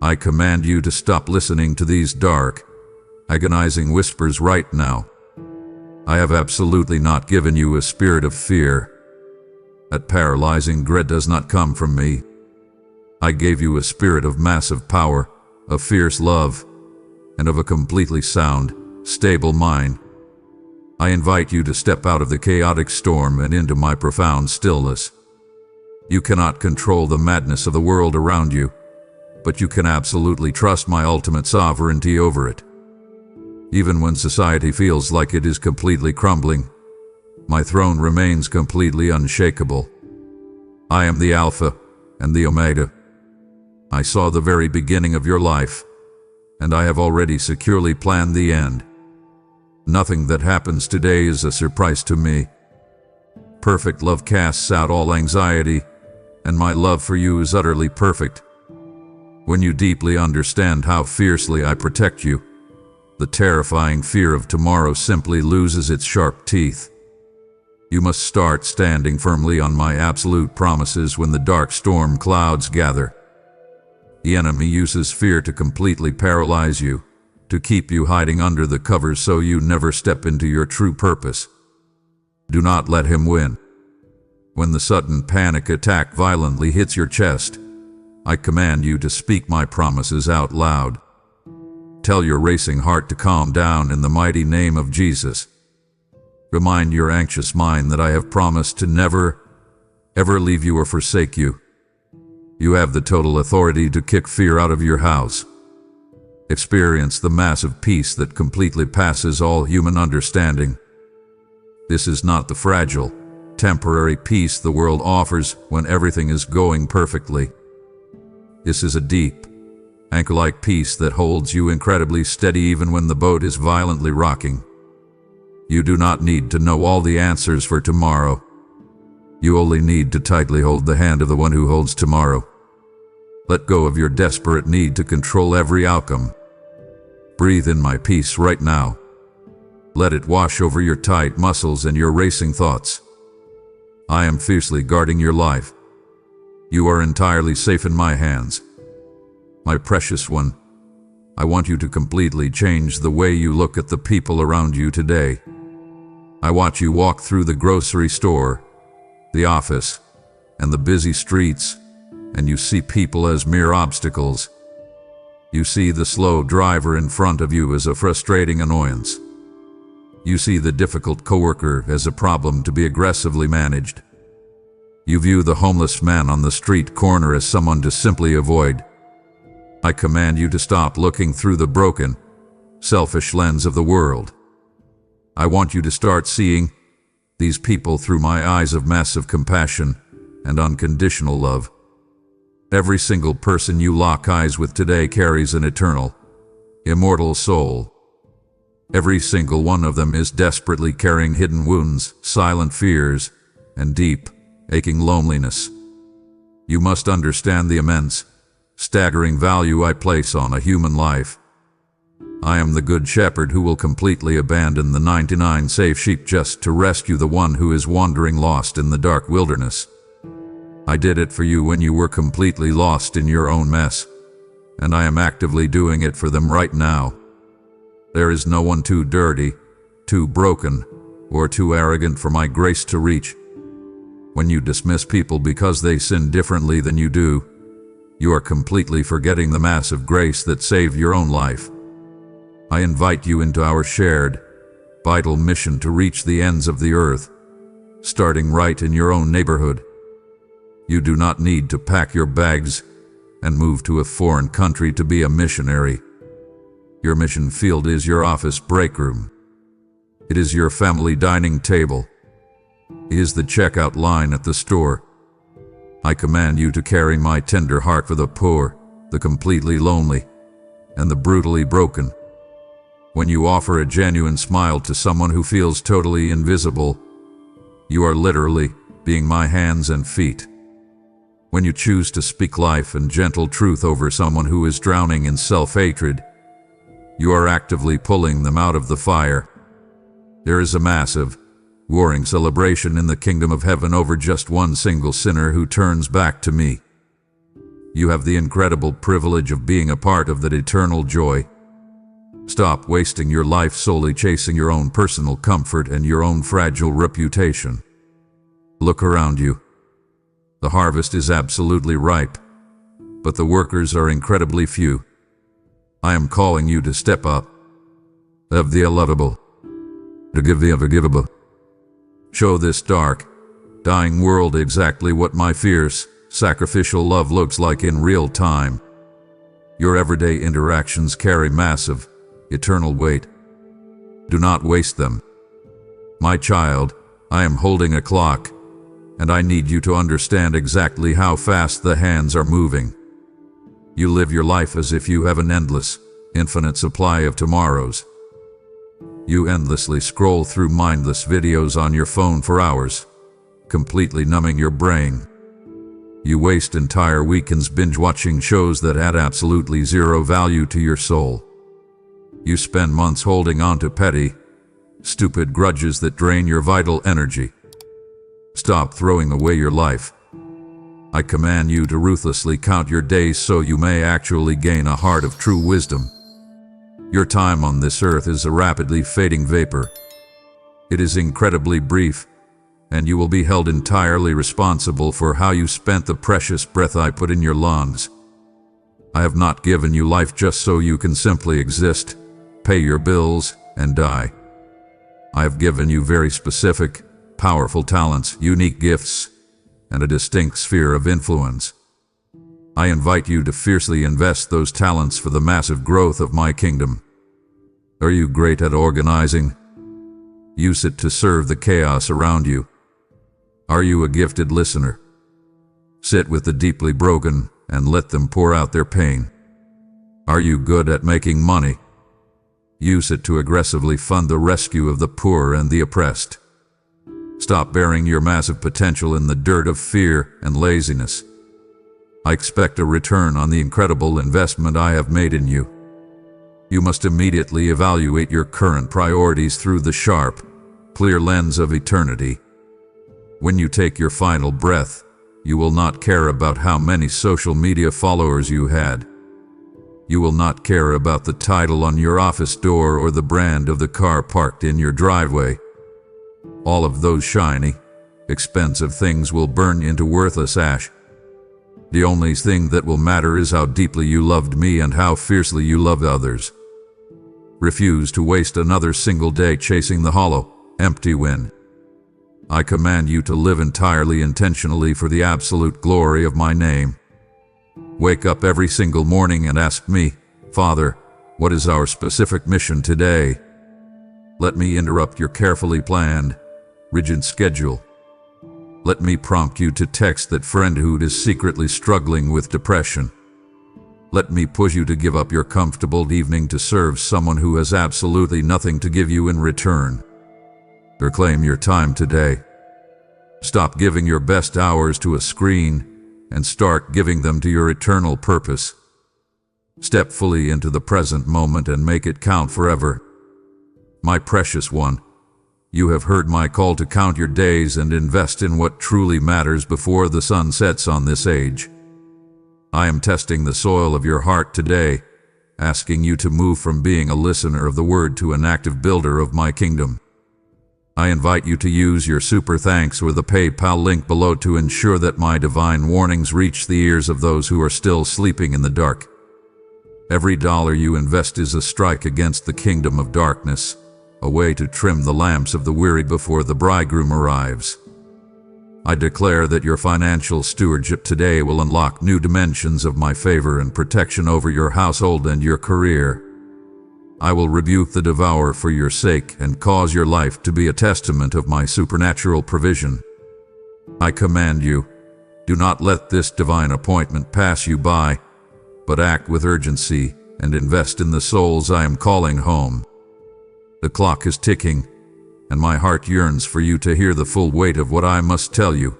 I command you to stop listening to these dark, agonizing whispers right now. I have absolutely not given you a spirit of fear. That paralyzing dread does not come from me. I gave you a spirit of massive power, of fierce love, and of a completely sound, stable mind. I invite you to step out of the chaotic storm and into my profound stillness. You cannot control the madness of the world around you, but you can absolutely trust my ultimate sovereignty over it. Even when society feels like it is completely crumbling, my throne remains completely unshakable. I am the Alpha and the Omega. I saw the very beginning of your life, and I have already securely planned the end. Nothing that happens today is a surprise to me. Perfect love casts out all anxiety, and my love for you is utterly perfect. When you deeply understand how fiercely I protect you, the terrifying fear of tomorrow simply loses its sharp teeth. You must start standing firmly on my absolute promises when the dark storm clouds gather. The enemy uses fear to completely paralyze you, to keep you hiding under the covers so you never step into your true purpose. Do not let him win. When the sudden panic attack violently hits your chest, I command you to speak my promises out loud. Tell your racing heart to calm down in the mighty name of Jesus. Remind your anxious mind that I have promised to never, ever leave you or forsake you. You have the total authority to kick fear out of your house. Experience the massive peace that completely passes all human understanding. This is not the fragile, temporary peace the world offers when everything is going perfectly. This is a deep, anchor-like peace that holds you incredibly steady even when the boat is violently rocking. You do not need to know all the answers for tomorrow. You only need to tightly hold the hand of the one who holds tomorrow. Let go of your desperate need to control every outcome. Breathe in my peace right now. Let it wash over your tight muscles and your racing thoughts. I am fiercely guarding your life. You are entirely safe in my hands. My precious one, I want you to completely change the way you look at the people around you today. I watch you walk through the grocery store, the office, and the busy streets, and you see people as mere obstacles. You see the slow driver in front of you as a frustrating annoyance. You see the difficult coworker as a problem to be aggressively managed. You view the homeless man on the street corner as someone to simply avoid. I command you to stop looking through the broken, selfish lens of the world. I want you to start seeing these people through my eyes of massive compassion and unconditional love. Every single person you lock eyes with today carries an eternal, immortal soul. Every single one of them is desperately carrying hidden wounds, silent fears, and deep, aching loneliness. You must understand the immense, staggering value I place on a human life. I am the good shepherd who will completely abandon the 99 safe sheep just to rescue the one who is wandering lost in the dark wilderness. I did it for you when you were completely lost in your own mess, and I am actively doing it for them right now. There is no one too dirty, too broken, or too arrogant for my grace to reach. When you dismiss people because they sin differently than you do, you are completely forgetting the massive grace that saved your own life. I invite you into our shared, vital mission to reach the ends of the earth, starting right in your own neighborhood. You do not need to pack your bags and move to a foreign country to be a missionary. Your mission field is your office break room. It is your family dining table. It is the checkout line at the store. I command you to carry my tender heart for the poor, the completely lonely, and the brutally broken. When you offer a genuine smile to someone who feels totally invisible, you are literally being my hands and feet. When you choose to speak life and gentle truth over someone who is drowning in self-hatred, you are actively pulling them out of the fire. There is a massive, warring celebration in the kingdom of heaven over just one single sinner who turns back to me. You have the incredible privilege of being a part of that eternal joy. Stop wasting your life solely chasing your own personal comfort and your own fragile reputation. Look around you. The harvest is absolutely ripe, but the workers are incredibly few. I am calling you to step up. Of the unlovable, to give the unforgivable. Show this dark, dying world exactly what my fierce, sacrificial love looks like in real time. Your everyday interactions carry massive, eternal weight. Do not waste them. My child, I am holding a clock, and I need you to understand exactly how fast the hands are moving. You live your life as if you have an endless, infinite supply of tomorrows. You endlessly scroll through mindless videos on your phone for hours, completely numbing your brain. You waste entire weekends binge-watching shows that add absolutely zero value to your soul. You spend months holding on to petty, stupid grudges that drain your vital energy. Stop throwing away your life. I command you to ruthlessly count your days so you may actually gain a heart of true wisdom. Your time on this earth is a rapidly fading vapor. It is incredibly brief, and you will be held entirely responsible for how you spent the precious breath I put in your lungs. I have not given you life just so you can simply exist, pay your bills, and die. I have given you very specific, powerful talents, unique gifts, and a distinct sphere of influence. I invite you to fiercely invest those talents for the massive growth of my kingdom. Are you great at organizing? Use it to serve the chaos around you. Are you a gifted listener? Sit with the deeply broken and let them pour out their pain. Are you good at making money? Use it to aggressively fund the rescue of the poor and the oppressed. Stop burying your massive potential in the dirt of fear and laziness. I expect a return on the incredible investment I have made in you. You must immediately evaluate your current priorities through the sharp, clear lens of eternity. When you take your final breath, you will not care about how many social media followers you had. You will not care about the title on your office door or the brand of the car parked in your driveway. All of those shiny, expensive things will burn into worthless ash. The only thing that will matter is how deeply you loved me and how fiercely you loved others. Refuse to waste another single day chasing the hollow, empty win. I command you to live entirely intentionally for the absolute glory of my name. Wake up every single morning and ask me, Father, what is our specific mission today? Let me interrupt your carefully planned, rigid schedule. Let me prompt you to text that friend who is secretly struggling with depression. Let me push you to give up your comfortable evening to serve someone who has absolutely nothing to give you in return. Reclaim your time today. Stop giving your best hours to a screen and start giving them to your eternal purpose. Step fully into the present moment and make it count forever. My precious one, you have heard my call to count your days and invest in what truly matters before the sun sets on this age. I am testing the soil of your heart today, asking you to move from being a listener of the word to an active builder of my kingdom. I invite you to use your super thanks or the PayPal link below to ensure that my divine warnings reach the ears of those who are still sleeping in the dark. Every dollar you invest is a strike against the kingdom of darkness, a way to trim the lamps of the weary before the bridegroom arrives. I declare that your financial stewardship today will unlock new dimensions of my favor and protection over your household and your career. I will rebuke the devourer for your sake and cause your life to be a testament of my supernatural provision. I command you, do not let this divine appointment pass you by, but act with urgency and invest in the souls I am calling home. The clock is ticking, and my heart yearns for you to hear the full weight of what I must tell you.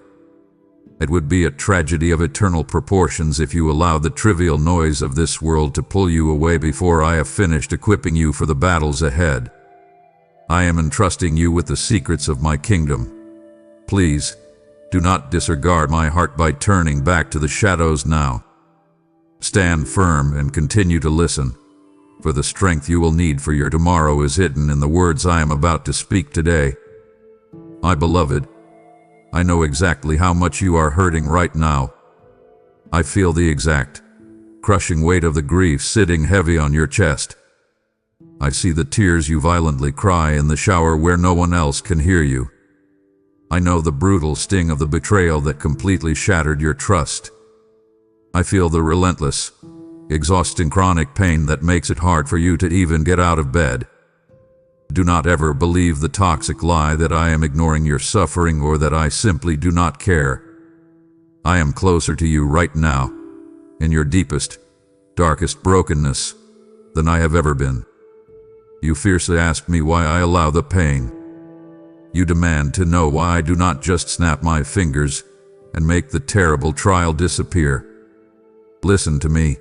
It would be a tragedy of eternal proportions if you allowed the trivial noise of this world to pull you away before I have finished equipping you for the battles ahead. I am entrusting you with the secrets of my kingdom. Please, do not disregard my heart by turning back to the shadows now. Stand firm and continue to listen, for the strength you will need for your tomorrow is hidden in the words I am about to speak today. My beloved, I know exactly how much you are hurting right now. I feel the exact, crushing weight of the grief sitting heavy on your chest. I see the tears you violently cry in the shower where no one else can hear you. I know the brutal sting of the betrayal that completely shattered your trust. I feel the relentless, exhausting chronic pain that makes it hard for you to even get out of bed. Do not ever believe the toxic lie that I am ignoring your suffering or that I simply do not care. I am closer to you right now, in your deepest, darkest brokenness, than I have ever been. You fiercely ask me why I allow the pain. You demand to know why I do not just snap my fingers and make the terrible trial disappear. Listen to me.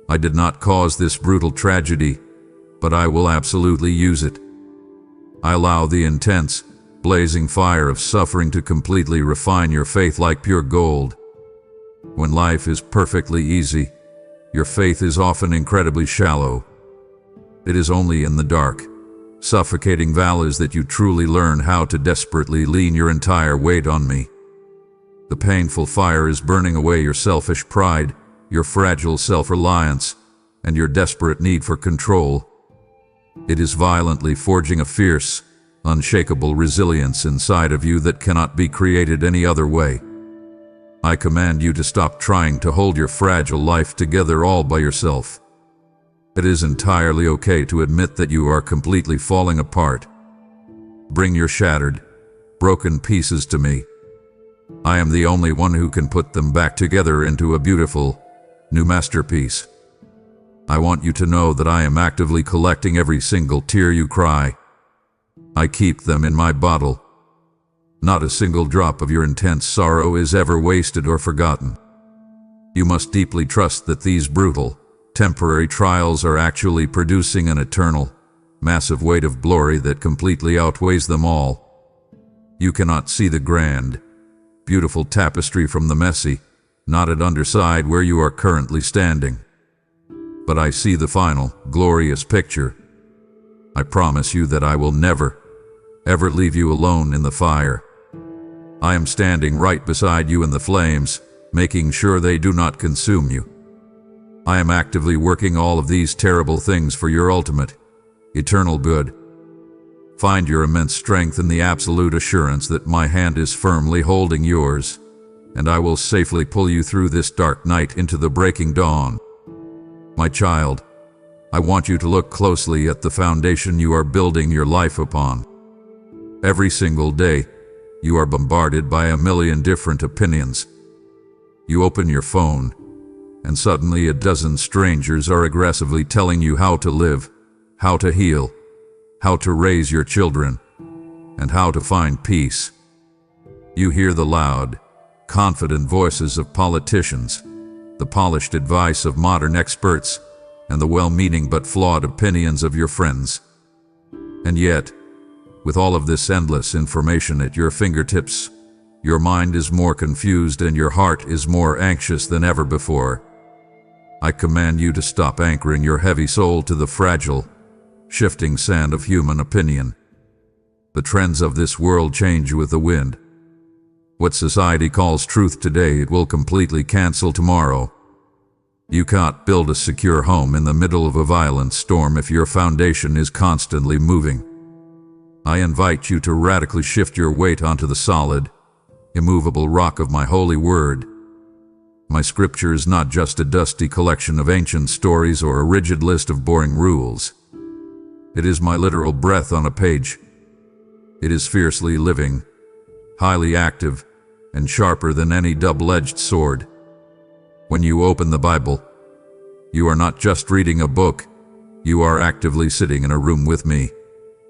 I did not cause this brutal tragedy, but I will absolutely use it. I allow the intense, blazing fire of suffering to completely refine your faith like pure gold. When life is perfectly easy, your faith is often incredibly shallow. It is only in the dark, suffocating valleys that you truly learn how to desperately lean your entire weight on me. The painful fire is burning away your selfish pride, your fragile self-reliance, and your desperate need for control. It is violently forging a fierce, unshakable resilience inside of you that cannot be created any other way. I command you to stop trying to hold your fragile life together all by yourself. It is entirely okay to admit that you are completely falling apart. Bring your shattered, broken pieces to me. I am the only one who can put them back together into a beautiful, new masterpiece. I want you to know that I am actively collecting every single tear you cry. I keep them in my bottle. Not a single drop of your intense sorrow is ever wasted or forgotten. You must deeply trust that these brutal, temporary trials are actually producing an eternal, massive weight of glory that completely outweighs them all. You cannot see the grand, beautiful tapestry from the messy, knotted underside where you are currently standing. But I see the final, glorious picture. I promise you that I will never, ever leave you alone in the fire. I am standing right beside you in the flames, making sure they do not consume you. I am actively working all of these terrible things for your ultimate, eternal good. Find your immense strength in the absolute assurance that my hand is firmly holding yours, and I will safely pull you through this dark night into the breaking dawn. My child, I want you to look closely at the foundation you are building your life upon. Every single day, you are bombarded by a million different opinions. You open your phone, and suddenly a dozen strangers are aggressively telling you how to live, how to heal, how to raise your children, and how to find peace. You hear the loud, confident voices of politicians, the polished advice of modern experts, and the well-meaning but flawed opinions of your friends. And yet, with all of this endless information at your fingertips, your mind is more confused and your heart is more anxious than ever before. I command you to stop anchoring your heavy soul to the fragile, shifting sand of human opinion. The trends of this world change with the wind. What society calls truth today, it will completely cancel tomorrow. You can't build a secure home in the middle of a violent storm if your foundation is constantly moving. I invite you to radically shift your weight onto the solid, immovable rock of my holy word. My scripture is not just a dusty collection of ancient stories or a rigid list of boring rules. It is my literal breath on a page. It is fiercely living, highly active, and sharper than any double-edged sword. When you open the Bible, you are not just reading a book, you are actively sitting in a room with me,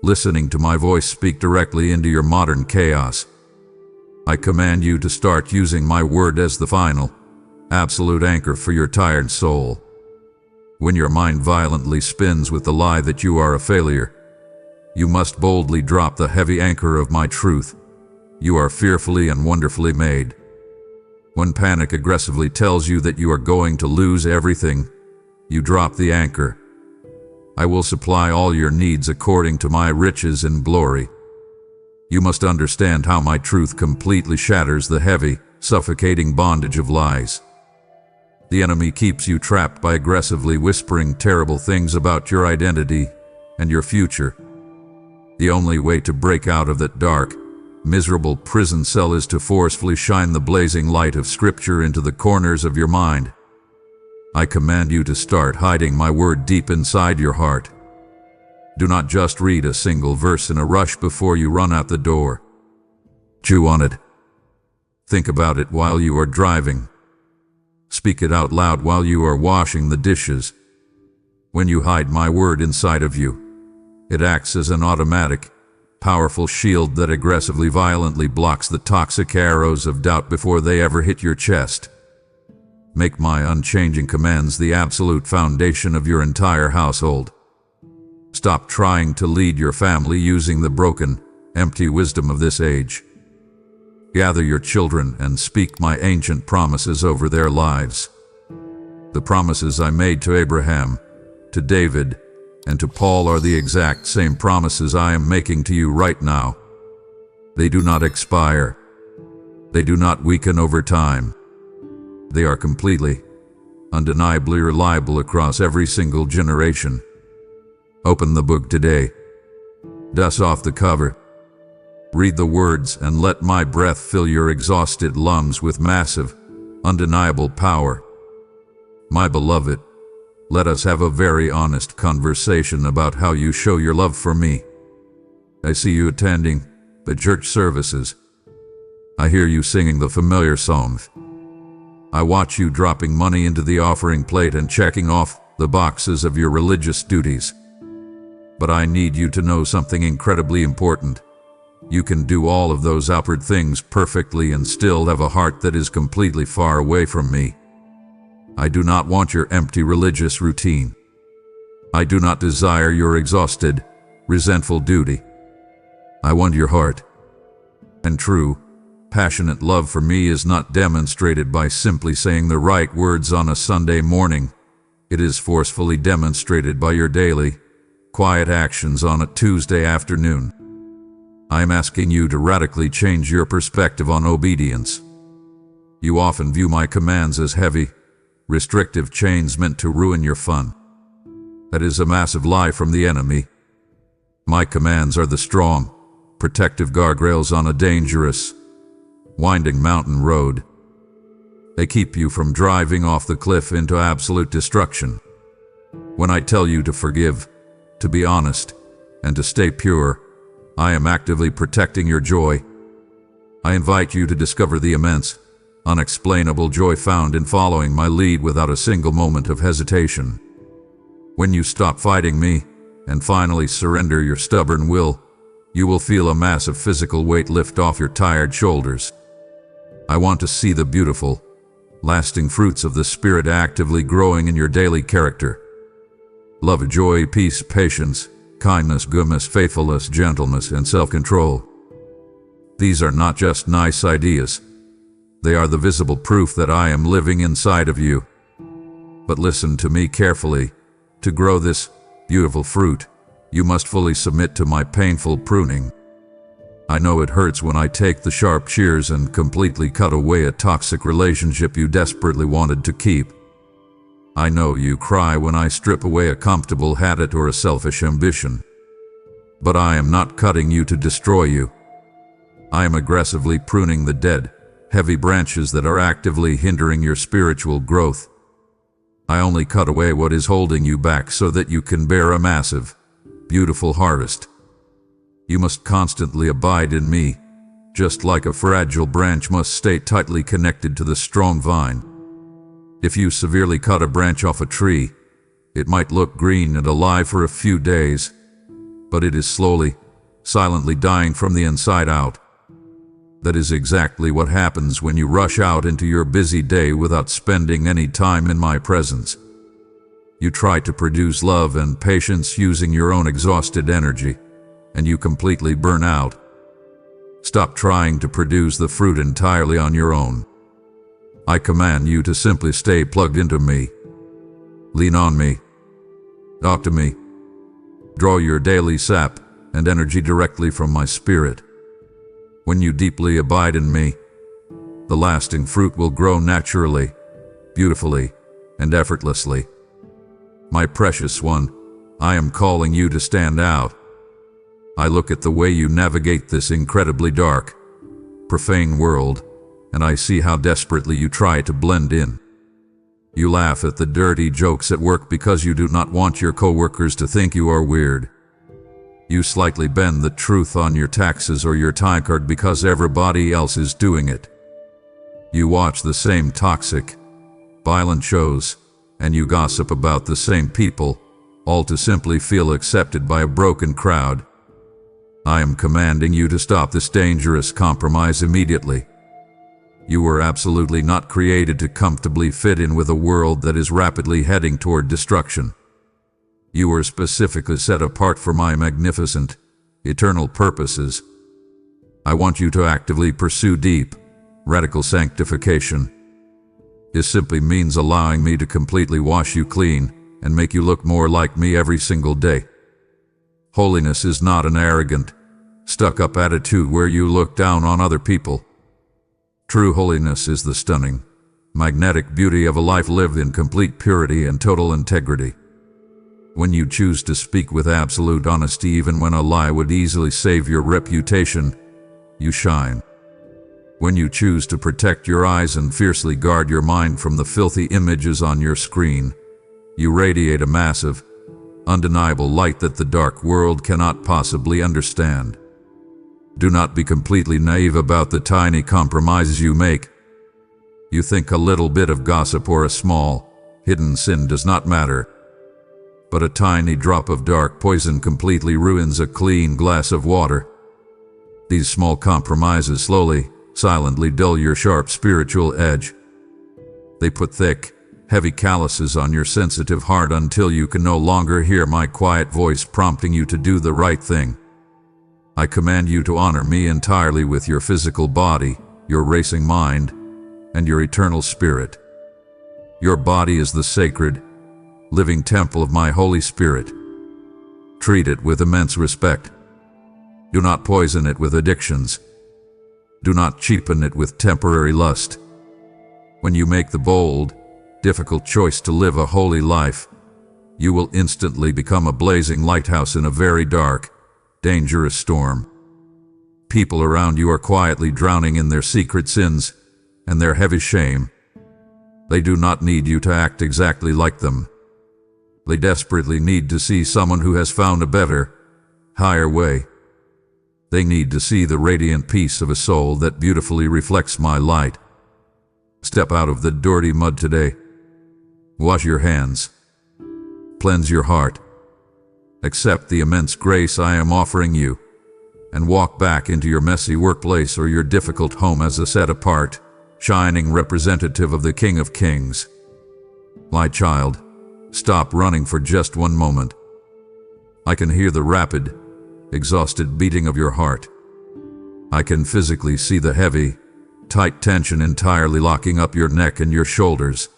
listening to my voice speak directly into your modern chaos. I command you to start using my word as the final, absolute anchor for your tired soul. When your mind violently spins with the lie that you are a failure, you must boldly drop the heavy anchor of my truth. You are fearfully and wonderfully made. When panic aggressively tells you that you are going to lose everything, you drop the anchor. I will supply all your needs according to my riches in glory. You must understand how my truth completely shatters the heavy, suffocating bondage of lies. The enemy keeps you trapped by aggressively whispering terrible things about your identity and your future. The only way to break out of that dark, miserable prison cell is to forcefully shine the blazing light of Scripture into the corners of your mind. I command you to start hiding my word deep inside your heart. Do not just read a single verse in a rush before you run out the door. Chew on it. Think about it while you are driving. Speak it out loud while you are washing the dishes. When you hide my word inside of you, it acts as an automatic, powerful shield that aggressively, violently blocks the toxic arrows of doubt before they ever hit your chest. Make my unchanging commands the absolute foundation of your entire household. Stop trying to lead your family using the broken, empty wisdom of this age. Gather your children and speak my ancient promises over their lives. The promises I made to Abraham, to David, and to Paul are the exact same promises I am making to you right now. They do not expire. They do not weaken over time. They are completely, undeniably reliable across every single generation. Open the book today. Dust off the cover. Read the words and let my breath fill your exhausted lungs with massive, undeniable power. My beloved, let us have a very honest conversation about how you show your love for me. I see you attending the church services. I hear you singing the familiar songs. I watch you dropping money into the offering plate and checking off the boxes of your religious duties. But I need you to know something incredibly important. You can do all of those outward things perfectly and still have a heart that is completely far away from me. I do not want your empty religious routine. I do not desire your exhausted, resentful duty. I want your heart. And true, passionate love for me is not demonstrated by simply saying the right words on a Sunday morning. It is forcefully demonstrated by your daily, quiet actions on a Tuesday afternoon. I am asking you to radically change your perspective on obedience. You often view my commands as heavy, restrictive chains meant to ruin your fun. That is a massive lie from the enemy. My commands are the strong, protective guardrails on a dangerous, winding mountain road. They keep you from driving off the cliff into absolute destruction. When I tell you to forgive, to be honest, and to stay pure, I am actively protecting your joy. I invite you to discover the immense, unexplainable joy found in following my lead without a single moment of hesitation. When you stop fighting me and finally surrender your stubborn will, you will feel a massive physical weight lift off your tired shoulders. I want to see the beautiful, lasting fruits of the Spirit actively growing in your daily character. Love, joy, peace, patience, kindness, goodness, faithfulness, gentleness, and self-control. These are not just nice ideas. They are the visible proof that I am living inside of you. But listen to me carefully. To grow this beautiful fruit, you must fully submit to my painful pruning. I know it hurts when I take the sharp shears and completely cut away a toxic relationship you desperately wanted to keep. I know you cry when I strip away a comfortable habit or a selfish ambition. But I am not cutting you to destroy you. I am aggressively pruning the dead, heavy branches that are actively hindering your spiritual growth. I only cut away what is holding you back so that you can bear a massive, beautiful harvest. You must constantly abide in me, just like a fragile branch must stay tightly connected to the strong vine. If you severely cut a branch off a tree, it might look green and alive for a few days, but it is slowly, silently dying from the inside out. That is exactly what happens when you rush out into your busy day without spending any time in my presence. You try to produce love and patience using your own exhausted energy, and you completely burn out. Stop trying to produce the fruit entirely on your own. I command you to simply stay plugged into me. Lean on me. Talk to me. Draw your daily sap and energy directly from my Spirit. When you deeply abide in me, the lasting fruit will grow naturally, beautifully, and effortlessly. My precious one, I am calling you to stand out. I look at the way you navigate this incredibly dark, profane world, and I see how desperately you try to blend in. You laugh at the dirty jokes at work because you do not want your coworkers to think you are weird. You slightly bend the truth on your taxes or your time card because everybody else is doing it. You watch the same toxic, violent shows, and you gossip about the same people, all to simply feel accepted by a broken crowd. I am commanding you to stop this dangerous compromise immediately. You were absolutely not created to comfortably fit in with a world that is rapidly heading toward destruction. You were specifically set apart for my magnificent, eternal purposes. I want you to actively pursue deep, radical sanctification. This simply means allowing me to completely wash you clean and make you look more like me every single day. Holiness is not an arrogant, stuck-up attitude where you look down on other people. True holiness is the stunning, magnetic beauty of a life lived in complete purity and total integrity. When you choose to speak with absolute honesty even when a lie would easily save your reputation, you shine. When you choose to protect your eyes and fiercely guard your mind from the filthy images on your screen, you radiate a massive, undeniable light that the dark world cannot possibly understand. Do not be completely naive about the tiny compromises you make. You think a little bit of gossip or a small, hidden sin does not matter. But a tiny drop of dark poison completely ruins a clean glass of water. These small compromises slowly, silently dull your sharp spiritual edge. They put thick, heavy calluses on your sensitive heart until you can no longer hear my quiet voice prompting you to do the right thing. I command you to honor me entirely with your physical body, your racing mind, and your eternal spirit. Your body is the sacred, living temple of my Holy Spirit. Treat it with immense respect. Do not poison it with addictions. Do not cheapen it with temporary lust. When you make the bold, difficult choice to live a holy life, you will instantly become a blazing lighthouse in a very dark, dangerous storm. People around you are quietly drowning in their secret sins and their heavy shame. They do not need you to act exactly like them. They desperately need to see someone who has found a better, higher way. They need to see the radiant peace of a soul that beautifully reflects my light. Step out of the dirty mud today. Wash your hands. Cleanse your heart. Accept the immense grace I am offering you, and walk back into your messy workplace or your difficult home as a set-apart, shining representative of the King of Kings. My child, stop running for just one moment. I can hear the rapid, exhausted beating of your heart. I can physically see the heavy, tight tension entirely locking up your neck and your shoulders.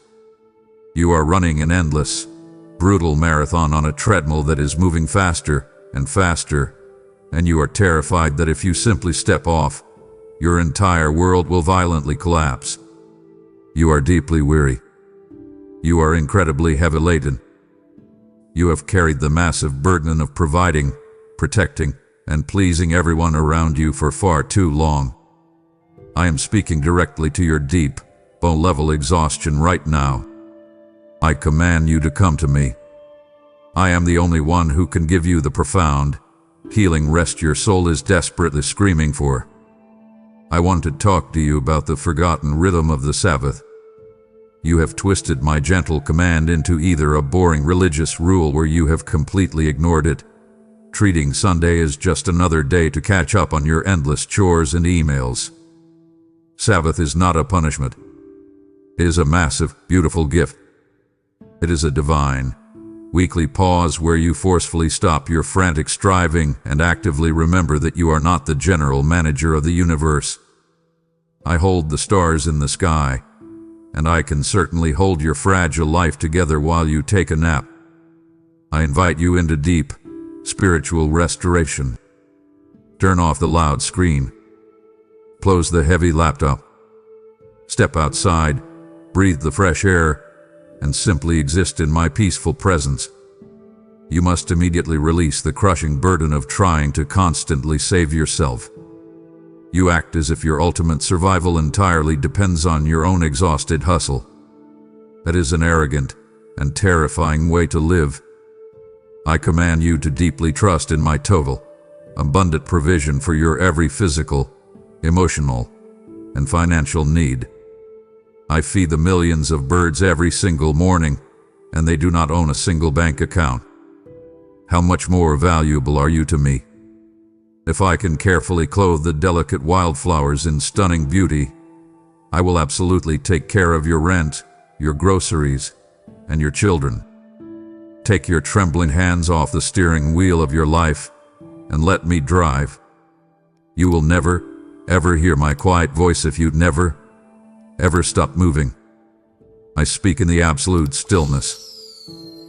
You are running an endless, brutal marathon on a treadmill that is moving faster and faster, and you are terrified that if you simply step off, your entire world will violently collapse. You are deeply weary. You are incredibly heavy-laden. You have carried the massive burden of providing, protecting, and pleasing everyone around you for far too long. I am speaking directly to your deep, bone-level exhaustion right now. I command you to come to me. I am the only one who can give you the profound, healing rest your soul is desperately screaming for. I want to talk to you about the forgotten rhythm of the Sabbath. You have twisted my gentle command into either a boring religious rule where you have completely ignored it, treating Sunday as just another day to catch up on your endless chores and emails. Sabbath is not a punishment. It is a massive, beautiful gift. It is a divine, weekly pause where you forcefully stop your frantic striving and actively remember that you are not the general manager of the universe. I hold the stars in the sky, and I can certainly hold your fragile life together while you take a nap. I invite you into deep, spiritual restoration. Turn off the loud screen. Close the heavy laptop. Step outside, breathe the fresh air, and simply exist in my peaceful presence. You must immediately release the crushing burden of trying to constantly save yourself. You act as if your ultimate survival entirely depends on your own exhausted hustle. That is an arrogant and terrifying way to live. I command you to deeply trust in my total, abundant provision for your every physical, emotional, and financial need. I feed the millions of birds every single morning, and they do not own a single bank account. How much more valuable are you to me? If I can carefully clothe the delicate wildflowers in stunning beauty, I will absolutely take care of your rent, your groceries, and your children. Take your trembling hands off the steering wheel of your life and let me drive. You will never, ever hear my quiet voice if you never, ever stop moving. I speak in the absolute stillness.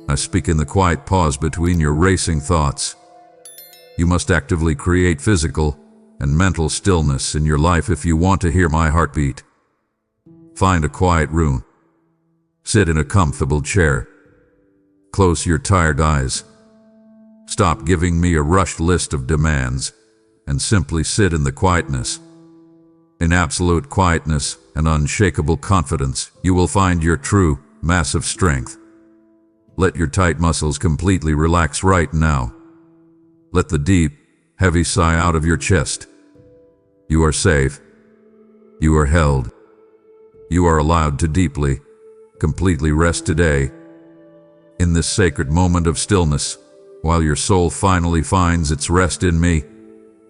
I speak in the quiet pause between your racing thoughts. You must actively create physical and mental stillness in your life if you want to hear my heartbeat. Find a quiet room. Sit in a comfortable chair. Close your tired eyes. Stop giving me a rushed list of demands and simply sit in the quietness. In absolute quietness and unshakable confidence, you will find your true, massive strength. Let your tight muscles completely relax right now. Let the deep, heavy sigh out of your chest. You are safe. You are held. You are allowed to deeply, completely rest today. In this sacred moment of stillness, while your soul finally finds its rest in me,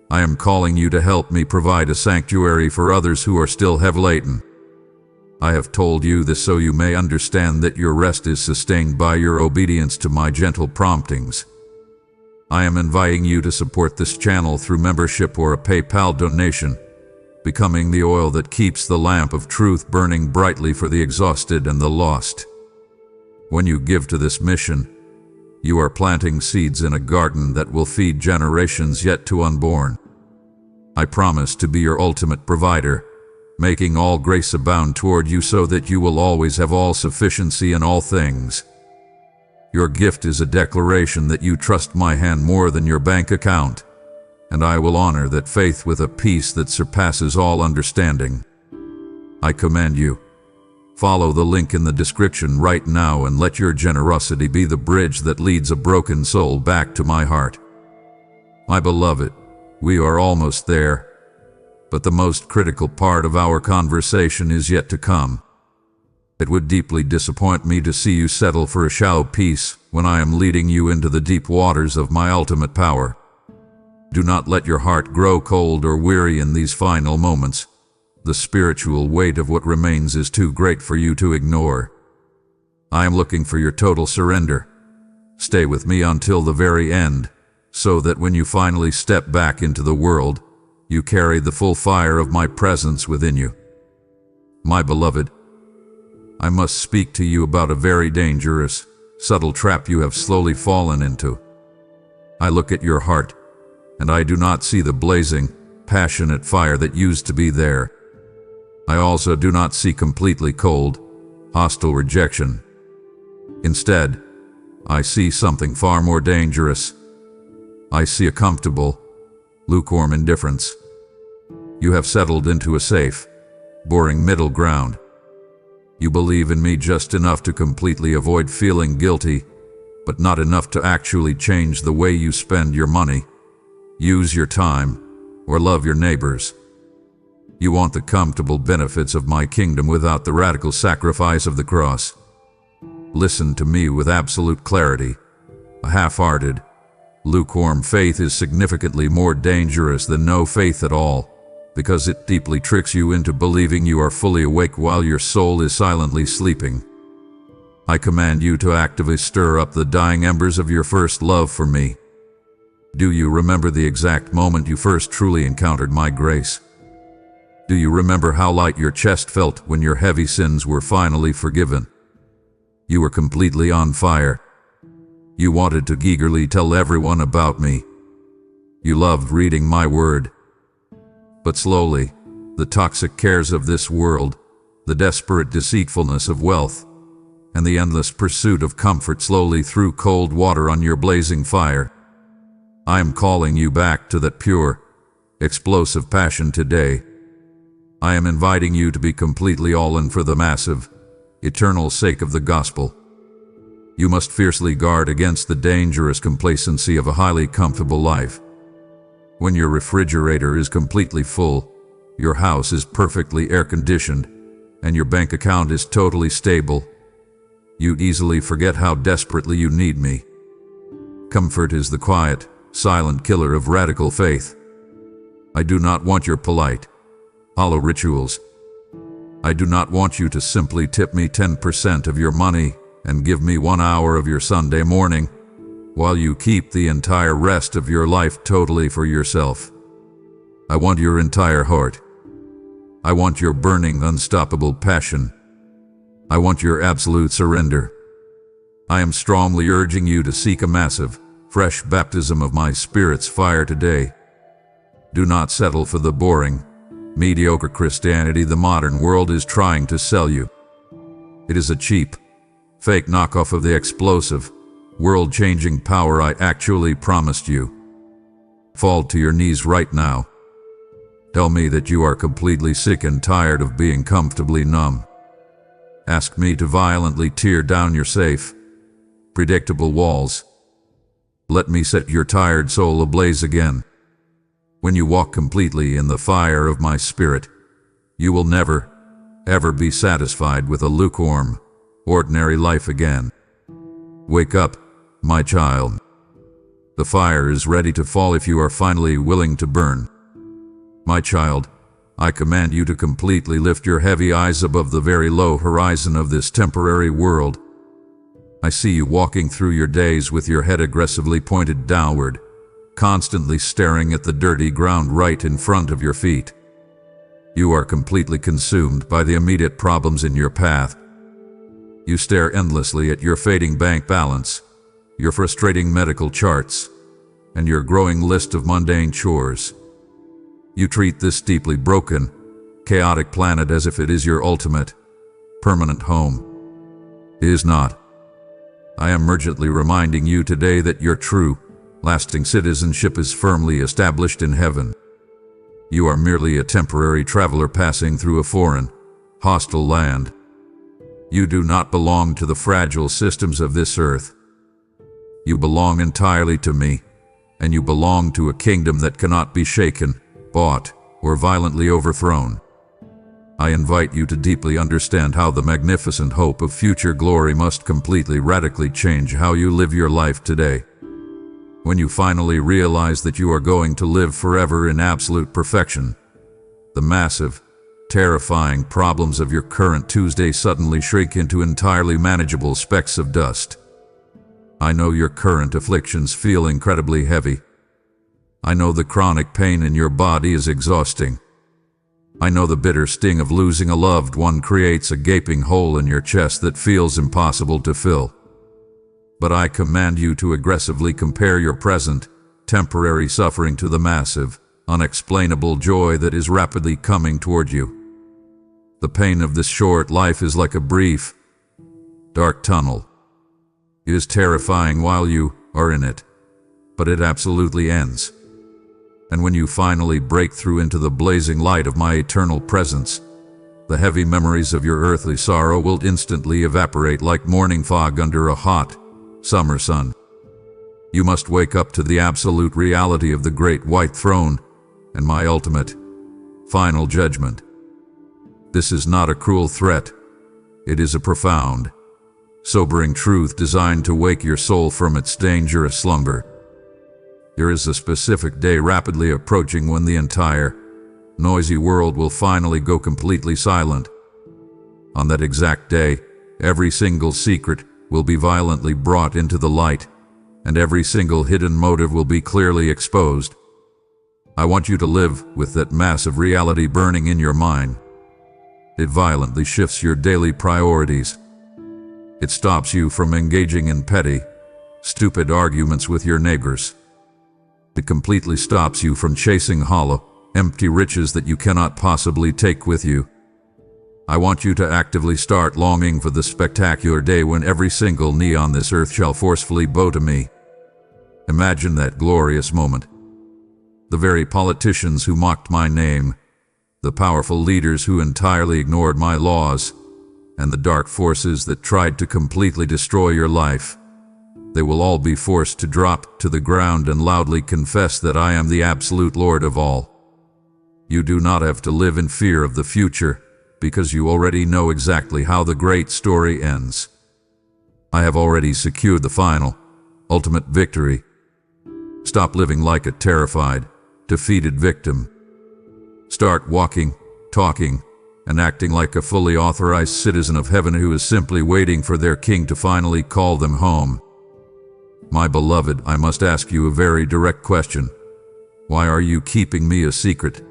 I am calling you to help me provide a sanctuary for others who are still heavy-laden. I have told you this so you may understand that your rest is sustained by your obedience to my gentle promptings. I am inviting you to support this channel through membership or a PayPal donation, becoming the oil that keeps the lamp of truth burning brightly for the exhausted and the lost. When you give to this mission, you are planting seeds in a garden that will feed generations yet to unborn. I promise to be your ultimate provider, making all grace abound toward you so that you will always have all sufficiency in all things. Your gift is a declaration that you trust my hand more than your bank account, and I will honor that faith with a peace that surpasses all understanding. I command you, follow the link in the description right now and let your generosity be the bridge that leads a broken soul back to my heart. My beloved, we are almost there, but the most critical part of our conversation is yet to come. It would deeply disappoint me to see you settle for a shallow peace when I am leading you into the deep waters of my ultimate power. Do not let your heart grow cold or weary in these final moments. The spiritual weight of what remains is too great for you to ignore. I am looking for your total surrender. Stay with me until the very end, so that when you finally step back into the world, you carry the full fire of my presence within you. My beloved, I must speak to you about a very dangerous, subtle trap you have slowly fallen into. I look at your heart, and I do not see the blazing, passionate fire that used to be there. I also do not see completely cold, hostile rejection. Instead, I see something far more dangerous. I see a comfortable, lukewarm indifference. You have settled into a safe, boring middle ground. You believe in me just enough to completely avoid feeling guilty, but not enough to actually change the way you spend your money, use your time, or love your neighbors. You want the comfortable benefits of my kingdom without the radical sacrifice of the cross. Listen to me with absolute clarity. A half-hearted, lukewarm faith is significantly more dangerous than no faith at all, because it deeply tricks you into believing you are fully awake while your soul is silently sleeping. I command you to actively stir up the dying embers of your first love for me. Do you remember the exact moment you first truly encountered my grace? Do you remember how light your chest felt when your heavy sins were finally forgiven? You were completely on fire. You wanted to eagerly tell everyone about me. You loved reading my word. But slowly, the toxic cares of this world, the desperate deceitfulness of wealth, and the endless pursuit of comfort slowly threw cold water on your blazing fire. I am calling you back to that pure, explosive passion today. I am inviting you to be completely all in for the massive, eternal sake of the gospel. You must fiercely guard against the dangerous complacency of a highly comfortable life. When your refrigerator is completely full, your house is perfectly air-conditioned, and your bank account is totally stable, you easily forget how desperately you need me. Comfort is the quiet, silent killer of radical faith. I do not want your polite, hollow rituals. I do not want you to simply tip me 10% of your money and give me 1 hour of your Sunday morning, while you keep the entire rest of your life totally for yourself. I want your entire heart. I want your burning, unstoppable passion. I want your absolute surrender. I am strongly urging you to seek a massive, fresh baptism of my Spirit's fire today. Do not settle for the boring, mediocre Christianity the modern world is trying to sell you. It is a cheap, fake knockoff of the explosive, world-changing power I actually promised you. Fall to your knees right now. Tell me that you are completely sick and tired of being comfortably numb. Ask me to violently tear down your safe, predictable walls. Let me set your tired soul ablaze again. When you walk completely in the fire of my spirit, you will never, ever be satisfied with a lukewarm, ordinary life again. Wake up, my child. The fire is ready to fall if you are finally willing to burn. My child, I command you to completely lift your heavy eyes above the very low horizon of this temporary world. I see you walking through your days with your head aggressively pointed downward, constantly staring at the dirty ground right in front of your feet. You are completely consumed by the immediate problems in your path. You stare endlessly at your fading bank balance, your frustrating medical charts, and your growing list of mundane chores. You treat this deeply broken, chaotic planet as if it is your ultimate, permanent home. It is not. I am urgently reminding you today that your true, lasting citizenship is firmly established in heaven. You are merely a temporary traveler passing through a foreign, hostile land. You do not belong to the fragile systems of this earth. You belong entirely to me, and you belong to a kingdom that cannot be shaken, bought, or violently overthrown. I invite you to deeply understand how the magnificent hope of future glory must completely radically change how you live your life today. When you finally realize that you are going to live forever in absolute perfection, the massive, terrifying problems of your current Tuesday suddenly shrink into entirely manageable specks of dust. I know your current afflictions feel incredibly heavy. I know the chronic pain in your body is exhausting. I know the bitter sting of losing a loved one creates a gaping hole in your chest that feels impossible to fill. But I command you to aggressively compare your present, temporary suffering to the massive, unexplainable joy that is rapidly coming toward you. The pain of this short life is like a brief, dark tunnel. It is terrifying while you are in it, but it absolutely ends. And when you finally break through into the blazing light of my eternal presence, the heavy memories of your earthly sorrow will instantly evaporate like morning fog under a hot, summer sun. You must wake up to the absolute reality of the great white throne and my ultimate, final judgment. This is not a cruel threat. It is a profound, sobering truth designed to wake your soul from its dangerous slumber. There is a specific day rapidly approaching when the entire, noisy world will finally go completely silent. On that exact day, every single secret will be violently brought into the light, and every single hidden motive will be clearly exposed. I want you to live with that massive reality burning in your mind. It violently shifts your daily priorities. It stops you from engaging in petty, stupid arguments with your neighbors. It completely stops you from chasing hollow, empty riches that you cannot possibly take with you. I want you to actively start longing for the spectacular day when every single knee on this earth shall forcefully bow to me. Imagine that glorious moment. The very politicians who mocked my name, the powerful leaders who entirely ignored my laws, and the dark forces that tried to completely destroy your life. They will all be forced to drop to the ground and loudly confess that I am the absolute Lord of all. You do not have to live in fear of the future, because you already know exactly how the great story ends. I have already secured the final, ultimate victory. Stop living like a terrified, defeated victim. Start walking, talking, and acting like a fully authorized citizen of heaven who is simply waiting for their king to finally call them home. My beloved, I must ask you a very direct question. Why are you keeping me a secret?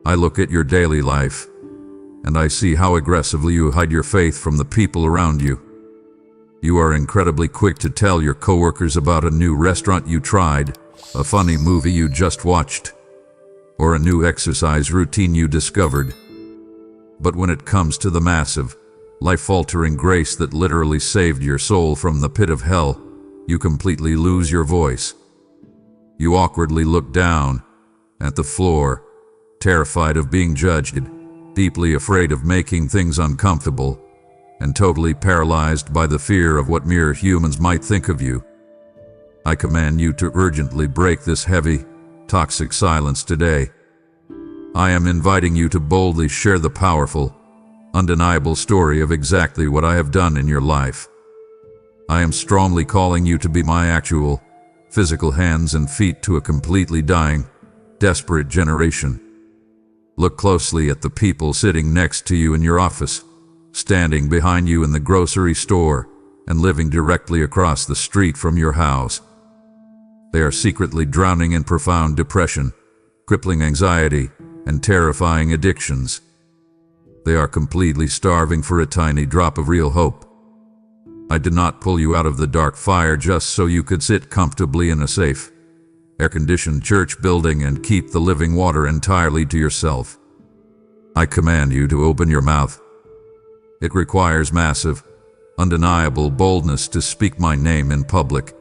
I look at your daily life, and I see how aggressively you hide your faith from the people around you. You are incredibly quick to tell your coworkers about a new restaurant you tried, a funny movie you just watched, or a new exercise routine you discovered. But when it comes to the massive, life-altering grace that literally saved your soul from the pit of hell, you completely lose your voice. You awkwardly look down at the floor, terrified of being judged, deeply afraid of making things uncomfortable, and totally paralyzed by the fear of what mere humans might think of you. I command you to urgently break this heavy, toxic silence today. I am inviting you to boldly share the powerful, undeniable story of exactly what I have done in your life. I am strongly calling you to be my actual, physical hands and feet to a completely dying, desperate generation. Look closely at the people sitting next to you in your office, standing behind you in the grocery store, and living directly across the street from your house. They are secretly drowning in profound depression, crippling anxiety, and terrifying addictions. They are completely starving for a tiny drop of real hope. I did not pull you out of the dark fire just so you could sit comfortably in a safe, air-conditioned church building and keep the living water entirely to yourself. I command you to open your mouth. It requires massive, undeniable boldness to speak my name in public,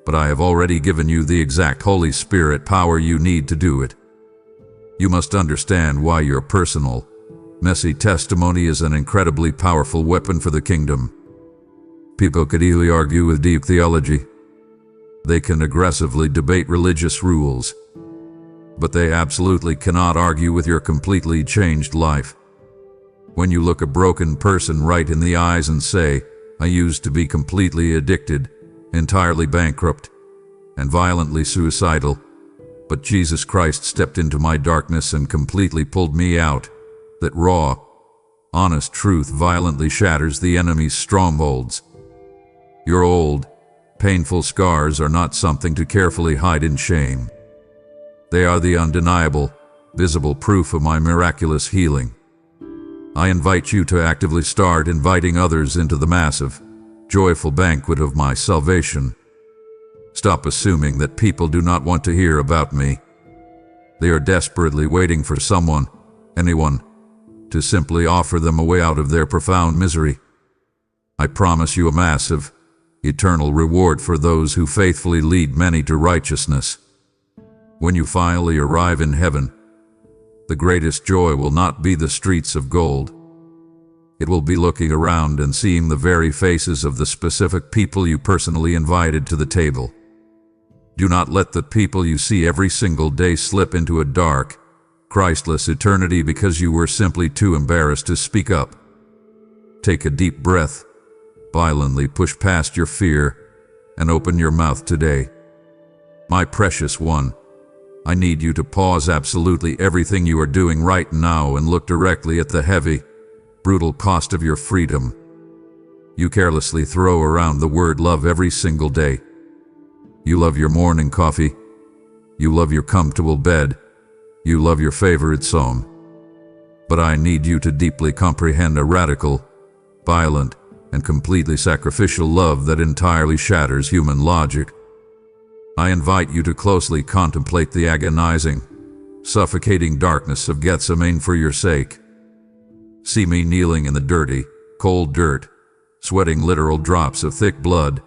but I have already given you the exact Holy Spirit power you need to do it. You must understand why your personal, messy testimony is an incredibly powerful weapon for the kingdom. People could easily argue with deep theology. They can aggressively debate religious rules, but they absolutely cannot argue with your completely changed life. When you look a broken person right in the eyes and say, "I used to be completely addicted, entirely bankrupt, and violently suicidal, but Jesus Christ stepped into my darkness and completely pulled me out," that raw, honest truth violently shatters the enemy's strongholds. Your old, painful scars are not something to carefully hide in shame. They are the undeniable, visible proof of my miraculous healing. I invite you to actively start inviting others into the massive, joyful banquet of my salvation. Stop assuming that people do not want to hear about me. They are desperately waiting for someone, anyone, to simply offer them a way out of their profound misery. I promise you a massive, eternal reward for those who faithfully lead many to righteousness. When you finally arrive in heaven, the greatest joy will not be the streets of gold. It will be looking around and seeing the very faces of the specific people you personally invited to the table. Do not let the people you see every single day slip into a dark, Christless eternity because you were simply too embarrassed to speak up. Take a deep breath, violently push past your fear, and open your mouth today. My precious one, I need you to pause absolutely everything you are doing right now and look directly at the heavy, brutal cost of your freedom. You carelessly throw around the word love every single day. You love your morning coffee. You love your comfortable bed. You love your favorite song. But I need you to deeply comprehend a radical, violent, and completely sacrificial love that entirely shatters human logic. I invite you to closely contemplate the agonizing, suffocating darkness of Gethsemane for your sake. See me kneeling in the dirty, cold dirt, sweating literal drops of thick blood,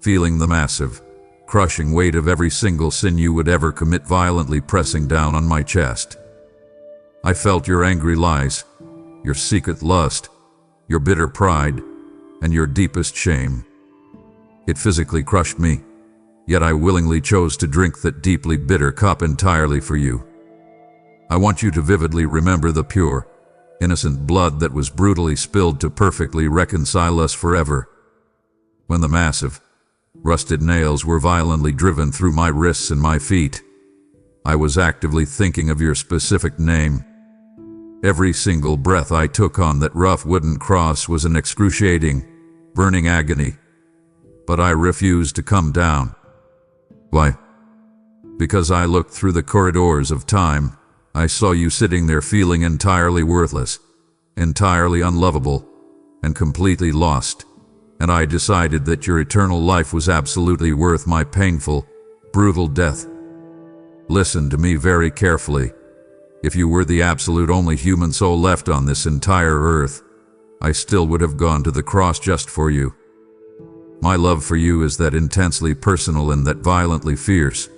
feeling the massive, crushing weight of every single sin you would ever commit violently pressing down on my chest. I felt your angry lies, your secret lust, your bitter pride, and your deepest shame. It physically crushed me, yet I willingly chose to drink that deeply bitter cup entirely for you. I want you to vividly remember the pure, innocent blood that was brutally spilled to perfectly reconcile us forever. When the massive, rusted nails were violently driven through my wrists and my feet, I was actively thinking of your specific name. Every single breath I took on that rough wooden cross was an excruciating, burning agony. But I refused to come down. Why? Because I looked through the corridors of time. I saw you sitting there feeling entirely worthless, entirely unlovable, and completely lost. And I decided that your eternal life was absolutely worth my painful, brutal death. Listen to me very carefully. If you were the absolute only human soul left on this entire earth, I still would have gone to the cross just for you. My love for you is that intensely personal and that violently fierce.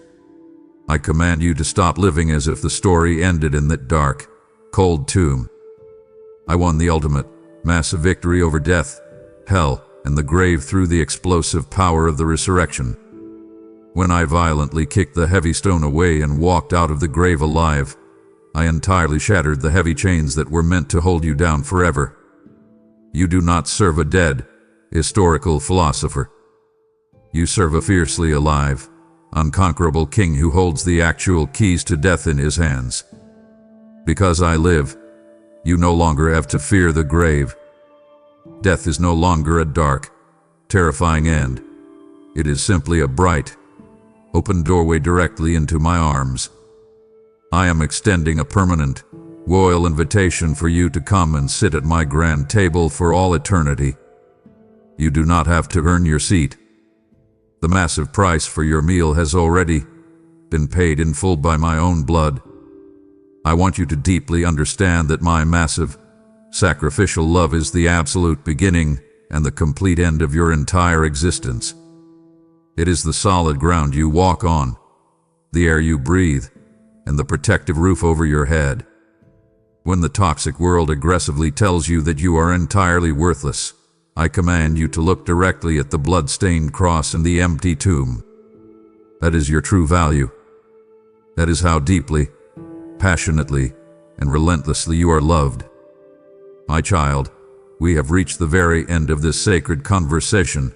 I command you to stop living as if the story ended in that dark, cold tomb. I won the ultimate, massive victory over death, hell, and the grave through the explosive power of the resurrection. When I violently kicked the heavy stone away and walked out of the grave alive, I entirely shattered the heavy chains that were meant to hold you down forever. You do not serve a dead, historical philosopher. You serve a fiercely alive, unconquerable king who holds the actual keys to death in his hands. Because I live, you no longer have to fear the grave. Death is no longer a dark, terrifying end. It is simply a bright, open doorway directly into my arms. I am extending a permanent, royal invitation for you to come and sit at my grand table for all eternity. You do not have to earn your seat. The massive price for your meal has already been paid in full by my own blood. I want you to deeply understand that my massive, sacrificial love is the absolute beginning and the complete end of your entire existence. It is the solid ground you walk on, the air you breathe, and the protective roof over your head. When the toxic world aggressively tells you that you are entirely worthless, I command you to look directly at the blood-stained cross and the empty tomb. That is your true value. That is how deeply, passionately, and relentlessly you are loved. My child, we have reached the very end of this sacred conversation,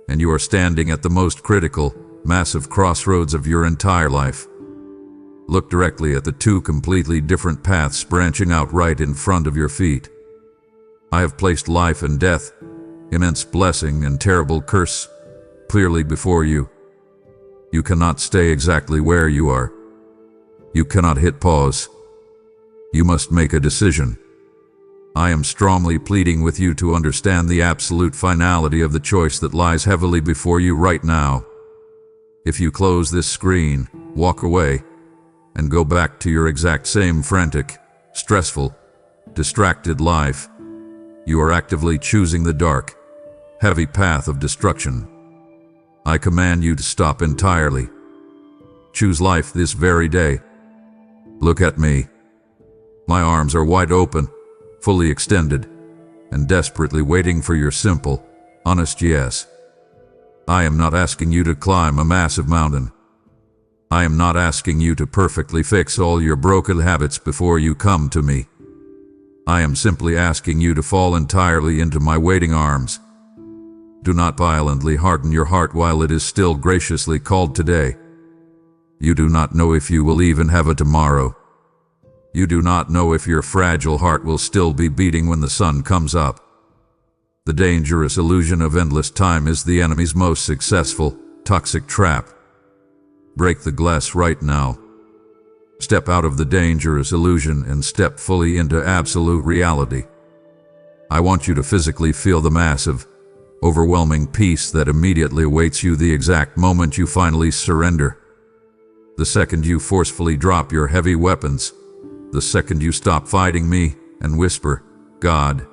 and you are standing at the most critical, massive crossroads of your entire life. Look directly at the two completely different paths branching out right in front of your feet. I have placed life and death, immense blessing and terrible curse, clearly before you. You cannot stay exactly where you are. You cannot hit pause. You must make a decision. I am strongly pleading with you to understand the absolute finality of the choice that lies heavily before you right now. If you close this screen, walk away, and go back to your exact same frantic, stressful, distracted life, you are actively choosing the dark, heavy path of destruction. I command you to stop entirely. Choose life this very day. Look at me. My arms are wide open, fully extended, and desperately waiting for your simple, honest yes. I am not asking you to climb a massive mountain. I am not asking you to perfectly fix all your broken habits before you come to me. I am simply asking you to fall entirely into my waiting arms. Do not violently harden your heart while it is still graciously called today. You do not know if you will even have a tomorrow. You do not know if your fragile heart will still be beating when the sun comes up. The dangerous illusion of endless time is the enemy's most successful, toxic trap. Break the glass right now. Step out of the dangerous illusion and step fully into absolute reality. I want you to physically feel the massive, overwhelming peace that immediately awaits you the exact moment you finally surrender. The second you forcefully drop your heavy weapons, the second you stop fighting me and whisper, God,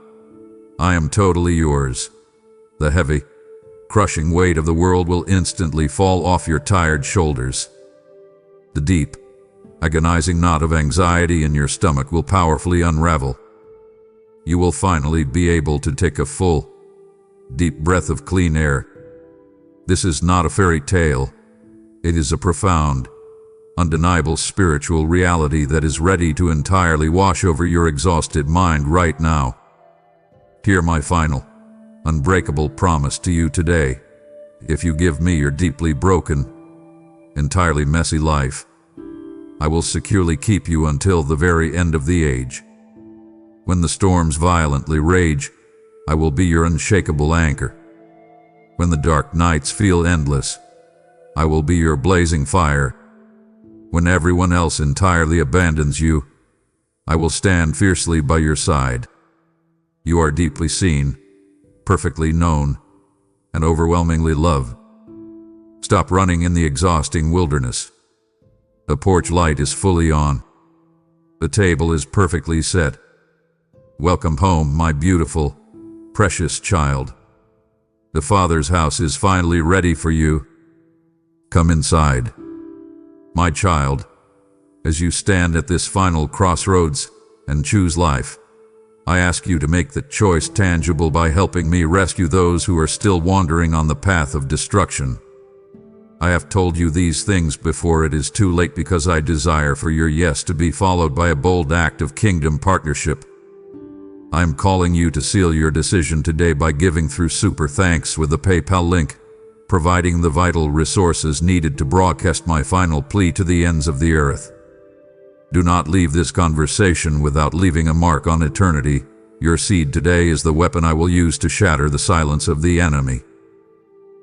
I am totally yours. The heavy, crushing weight of the world will instantly fall off your tired shoulders. The deep, agonizing knot of anxiety in your stomach will powerfully unravel. You will finally be able to take a full, deep breath of clean air. This is not a fairy tale. It is a profound, undeniable spiritual reality that is ready to entirely wash over your exhausted mind right now. Hear my final, unbreakable promise to you today. If you give me your deeply broken, entirely messy life, I will securely keep you until the very end of the age. When the storms violently rage, I will be your unshakable anchor. When the dark nights feel endless, I will be your blazing fire. When everyone else entirely abandons you, I will stand fiercely by your side. You are deeply seen, perfectly known, and overwhelmingly loved. Stop running in the exhausting wilderness. The porch light is fully on. The table is perfectly set. Welcome home, my beautiful, precious child. The Father's house is finally ready for you. Come inside. My child, as you stand at this final crossroads and choose life, I ask you to make the choice tangible by helping me rescue those who are still wandering on the path of destruction. I have told you these things before it is too late because I desire for your yes to be followed by a bold act of kingdom partnership. I am calling you to seal your decision today by giving through super thanks with the PayPal link, providing the vital resources needed to broadcast my final plea to the ends of the earth. Do not leave this conversation without leaving a mark on eternity. Your seed today is the weapon I will use to shatter the silence of the enemy.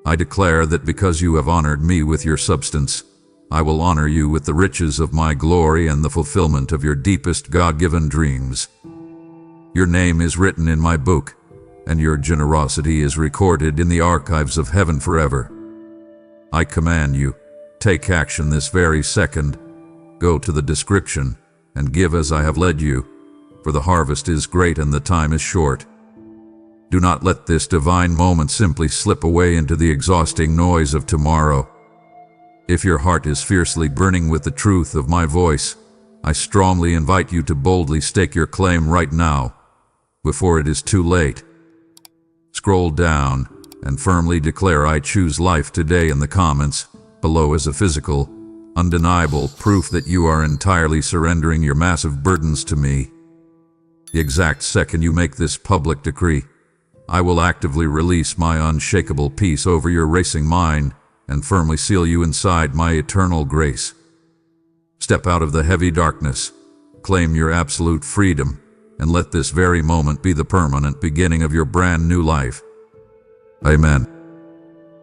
I declare that because you have honored me with your substance, I will honor you with the riches of my glory and the fulfillment of your deepest God-given dreams. Your name is written in my book, and your generosity is recorded in the archives of heaven forever. I command you, take action this very second. Go to the description and give as I have led you, for the harvest is great and the time is short. Do not let this divine moment simply slip away into the exhausting noise of tomorrow. If your heart is fiercely burning with the truth of my voice, I strongly invite you to boldly stake your claim right now, before it is too late. Scroll down and firmly declare I choose life today in the comments below as a physical, undeniable proof that you are entirely surrendering your massive burdens to me. The exact second you make this public decree, I will actively release my unshakable peace over your racing mind and firmly seal you inside my eternal grace. Step out of the heavy darkness, claim your absolute freedom, and let this very moment be the permanent beginning of your brand new life. Amen.